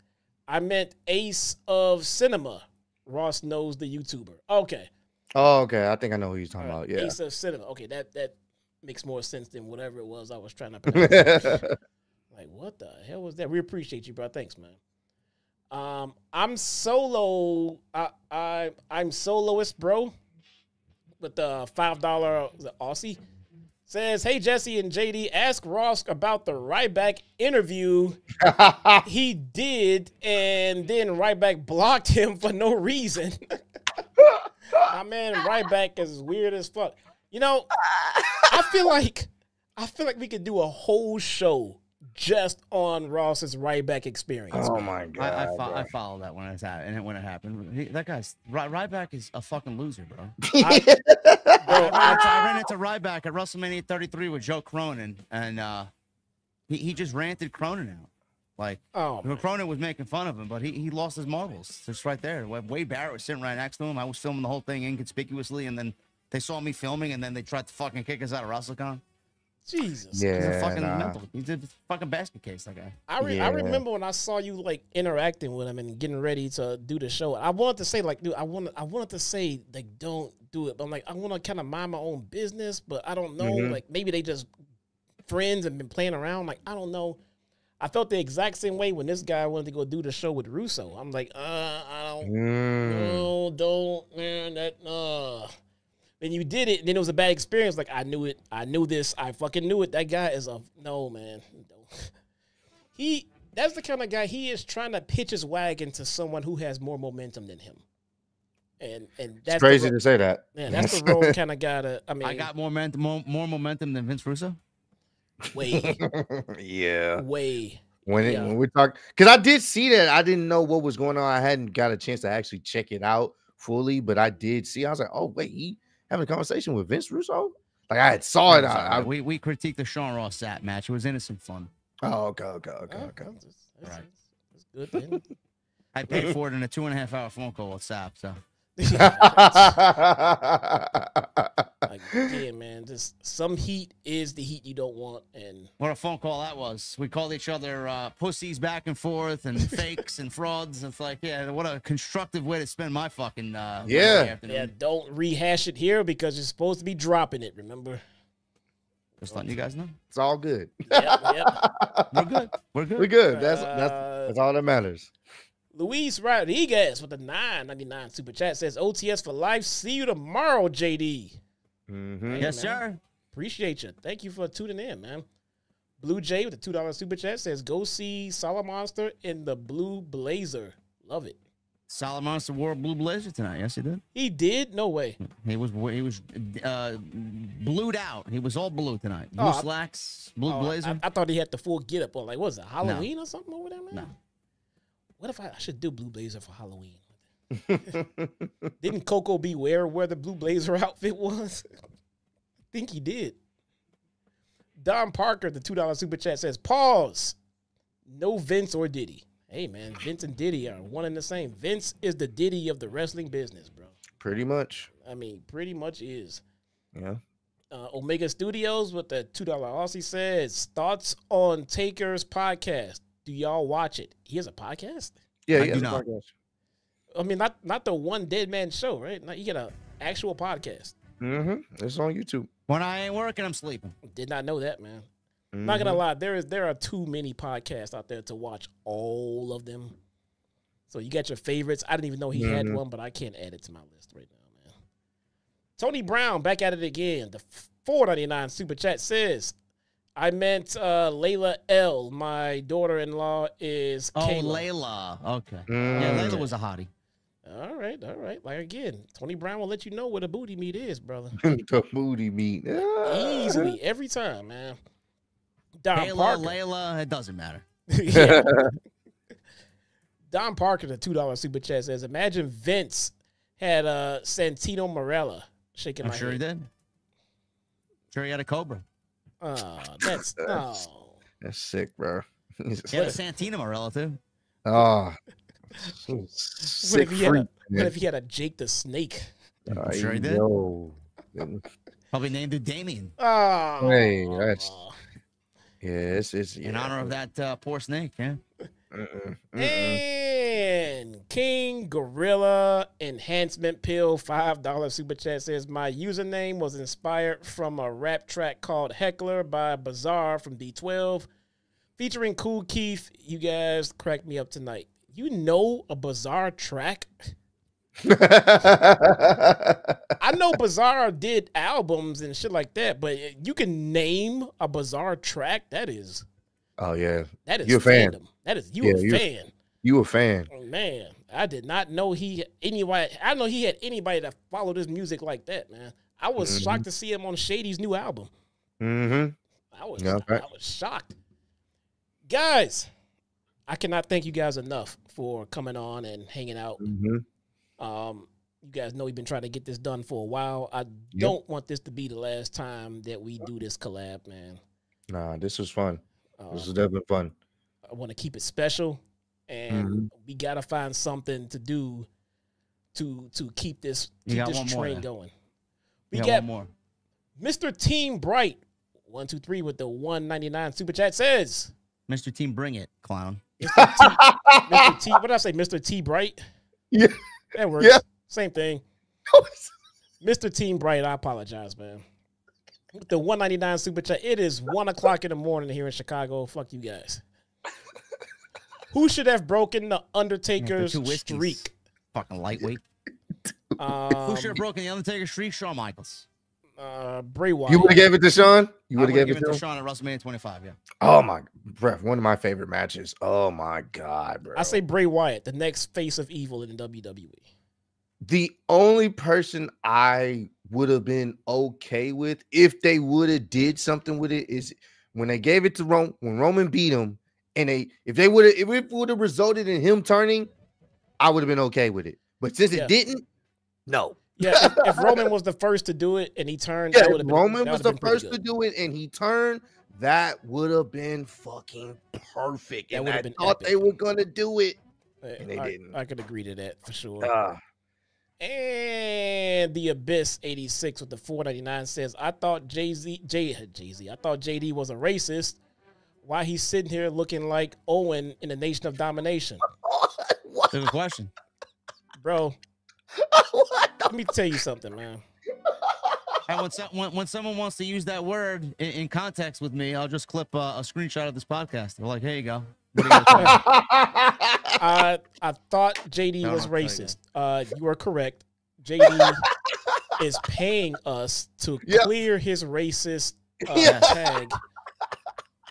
I meant Ace of Cinema. Ross knows the YouTuber. Okay. Oh, okay. I think I know who you're talking about. Yeah. Ace of Cinema. Okay, that makes more sense than whatever it was I was trying to pronounce. Like, what the hell was that? We appreciate you, bro. Thanks, man. I'm solo. I'm soloist, bro. With the $5 Aussie. Says, hey, Jesse and JD, ask Ross about the Ryback interview he did, and then Ryback blocked him for no reason. My man Ryback is weird as fuck. You know, I feel like we could do a whole show just on Ross's Ryback experience. Oh my God! I followed that when it happened. That guy's Ryback is a fucking loser, bro. I ran into Ryback at WrestleMania 33 with Joe Cronin, and he just ranted Cronin out. Like, Cronin was making fun of him, but he lost his marbles. Just right there. Wade Barrett was sitting right next to him. I was filming the whole thing inconspicuously, and then they saw me filming, and then they tried to fucking kick us out of WrestleCon. Jesus. He's a fucking mental. He's a fucking basket case, that guy. I remember when I saw you like interacting with him and getting ready to do the show. I wanted to say like, dude, I wanted to say like, don't do it. But I'm like, I want to kind of mind my own business, but I don't know. Like maybe they just friends and been playing around. Like I don't know. I felt the exact same way when this guy wanted to go do the show with Russo. I'm like, I don't, no, don't, man, that, And you did it, and then it was a bad experience. Like, I knew it. I knew this. I fucking knew it. That guy is no, man. That's the kind of guy, he is trying to pitch his wagon to someone who has more momentum than him. And that's it's crazy to say that. Yeah, that's the wrong kind of guy I got more momentum than Vince Russo. Way. Yeah. Way. When we talk, because I did see that. I didn't know what was going on. I hadn't got a chance to actually check it out fully, but I did see. I was like, oh, wait, he having a conversation with Vince Russo? Like, I had saw it. We critiqued the Sean Ross Sapp match. It was innocent fun. Oh, okay. That's good, man. I paid for it in a 2.5 hour phone call with Sapp, so. Like, yeah, man, just some heat is the heat you don't want. And what a phone call that was. We called each other pussies back and forth and fakes and frauds. It's like, yeah, what a constructive way to spend my fucking afternoon. Don't rehash it here because you're supposed to be dropping it, remember? Just letting you guys know. It's all good. Yep. We're good. We're good. That's all that matters. Luis Rodriguez with the $9.99 super chat says, OTS for life. See you tomorrow, JD. Hey, yes, sir. Appreciate you. Thank you for tuning in, man. Blue Jay with the $2 super chat says, go see Solid Monster in the Blue Blazer. Love it. Solid Monster wore a blue blazer tonight. Yes, he did. He did? No way. He was blued out. He was all blue tonight. Blue slacks, blue blazer. I thought he had the full get up on. Like, what was it, Halloween or something over there, man? No. What if I should do blue blazer for Halloween? Didn't Coco Beware wear the blue blazer outfit was? I think he did. Don Parker, the $2 super chat says, pause. No Vince or Diddy. Hey, man, Vince and Diddy are one and the same. Vince is the Diddy of the wrestling business, bro. Pretty much. I mean, pretty much is. Yeah. Omega Studios with the $2 Aussie says, thoughts on Taker's podcast. Do y'all watch it? He has a podcast? Yeah, he has a podcast. I mean, not the One Dead Man Show, right? You get an actual podcast. It's on YouTube. When I ain't working, I'm sleeping. Did not know that, man. Not gonna lie, there are too many podcasts out there to watch all of them. So you got your favorites. I didn't even know he had one, but I can't add it to my list right now, man. Tony Brown back at it again. The $4.99 super chat says, I meant Layla L. My daughter-in-law is Kayla. Layla. Okay. Yeah, Layla was a hottie. All right. Like, again, Tony Brown will let you know where the booty meat is, brother. The booty meat. Easily, every time, man. Don Parker. Layla, it doesn't matter. Yeah. Don Parker, the $2 super chat says, imagine Vince had Santino Marella shaking my head. I'm sure he did. Sure he had a Cobra. That's sick, bro. He had a Santino Marella, too. Oh. What if he had a Jake the Snake? I'm sure he did. Probably named it Damien. Oh. Hey, that's... Yeah, it's in honor of that poor snake, yeah. And King Gorilla Enhancement Pill $5 super chat says, my username was inspired from a rap track called Heckler by Bizarre from D12 featuring Kool Keith. You guys cracked me up tonight. You know a Bizarre track? I know Bizarre did albums and shit like that, but you can name a Bizarre track. That is, oh yeah, that is you a fan. Fandom. That is a fan. You a fan? Man, I did not know he had anybody. I know he had anybody that followed his music like that. Man, I was shocked to see him on Shady's new album. I was shocked, guys. I cannot thank you guys enough for coming on and hanging out. You guys know we've been trying to get this done for a while. I don't want this to be the last time that we do this collab, man. Nah, this was fun. This was definitely fun. I want to keep it special, and we got to find something to do to keep this train going. We got one more. Mr. Team Bright 123 with the 199 super chat says, Mr. Team, bring it, clown. Mr. T. What did I say? Mr. T Bright. Yeah, that works. Yeah. Same thing. Mr. Team Bright. I apologize, man. With the 199 super chat. It is 1 o'clock in the morning here in Chicago. Fuck you guys. Who should have broken the Undertaker's streak? Fucking lightweight. Who should have broken the Undertaker's streak? Shawn Michaels. Bray Wyatt. You would have gave it to Shawn? You would have given it to Shawn at WrestleMania 25, yeah. Oh my, bro, one of my favorite matches. Oh my God, bro. I say Bray Wyatt, the next face of evil in the WWE. The only person I would have been okay with if they would have did something with it is when they gave it to Roman, when Roman beat him, and if it would have resulted in him turning, I would have been okay with it. But since it didn't, no. Yeah, if Roman was the first to do it and he turned, yeah, if Roman was the first to do it and he turned, that would have been fucking perfect. And I thought they were gonna do it, and they didn't. I could agree to that for sure. And the Abyss 86 with the 499 says, I thought Jay-Z, I thought JD was a racist. Why he's sitting here looking like Owen in the Nation of Domination? That's a good question, bro. Let me tell you something, man. And when someone wants to use that word in context with me, I'll just clip a screenshot of this podcast. They're like, here you go. I thought JD was racist. You are correct. JD is paying us to clear his racist tag.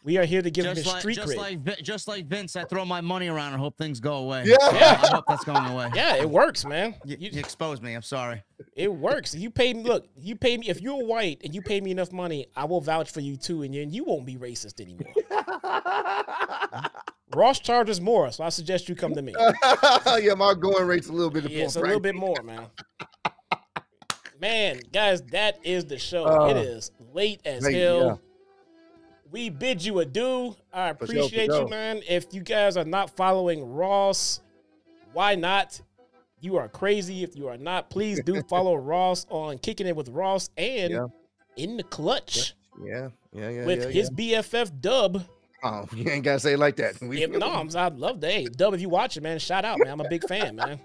We are here to give him his street cred. Just like Vince, I throw my money around and hope things go away. Yeah. I hope that's going away. Yeah, it works, man. You exposed me. I'm sorry. It works. You pay me. Look, you pay me. If you're white and you pay me enough money, I will vouch for you too, and you won't be racist anymore. Ross charges more, so I suggest you come to me. Yeah, my going rate's a little bit more. It's a little bit more, man. Man, guys, that is the show. It is late as hell. Yeah. We bid you adieu. I appreciate you, man. If you guys are not following Ross, why not? You are crazy. If you are not, please do follow Ross on Kicking It with Ross and In the Clutch. With his BFF Dub. Oh, you ain't gotta say it like that. I love that. Hey, Dub, if you watch it, man, shout out, man. I'm a big fan, man.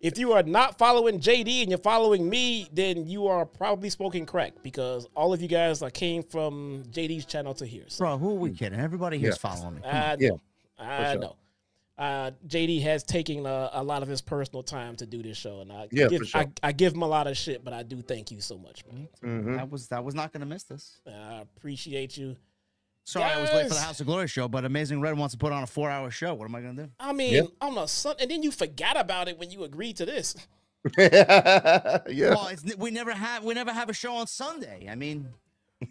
If you are not following JD and you're following me, then you are probably smoking crack because all of you guys came from JD's channel to here. So. Bro, who are we kidding? Everybody here's following me. I know. JD has taken a lot of his personal time to do this show, and I give him a lot of shit, but I do thank you so much, man. Mm-hmm. I was not gonna miss this. I appreciate you. Sorry, I was late for the House of Glory show, but Amazing Red wants to put on a 4-hour show. What am I gonna do? I mean, on a Sunday, and then you forgot about it when you agreed to this. Well, we never have a show on Sunday. I mean,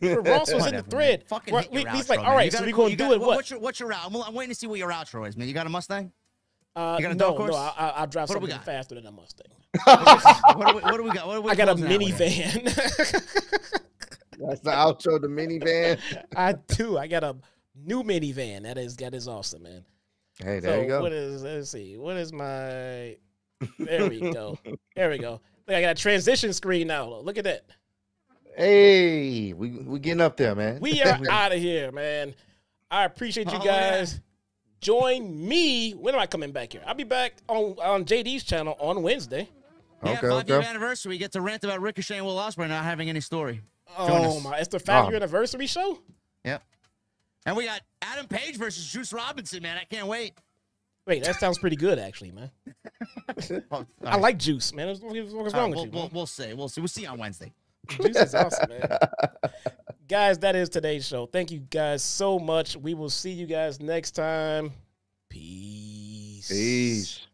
Ross was in the thread. Fucking hit your he's outro, like, all right, so we're gonna do it. What's your outro? I'm waiting to see what your outro is, man. You got a Mustang? You got a dog horse? No, I'll drive something faster than a Mustang. What do we got? I got a minivan. That's the outro, the minivan. I do. I got a new minivan. That is awesome, man. Hey, there you go. Let's see. What is my? There we go. There we go. Look, I got a transition screen now. Look at that. Hey, we getting up there, man. We are out of here, man. I appreciate you guys. Yeah. Join me. When am I coming back here? I'll be back on JD's channel on Wednesday. Yeah, 5-year anniversary. We get to rant about Ricochet and Will Ospreay not having any story. Oh my! It's the 5-year anniversary show. Yep. And we got Adam Page versus Juice Robinson, man. I can't wait. Wait, that sounds pretty good, actually, man. I like Juice, man. What's wrong with you? We'll see. We'll see on Wednesday. Juice is awesome, man. Guys, that is today's show. Thank you guys so much. We will see you guys next time. Peace. Peace.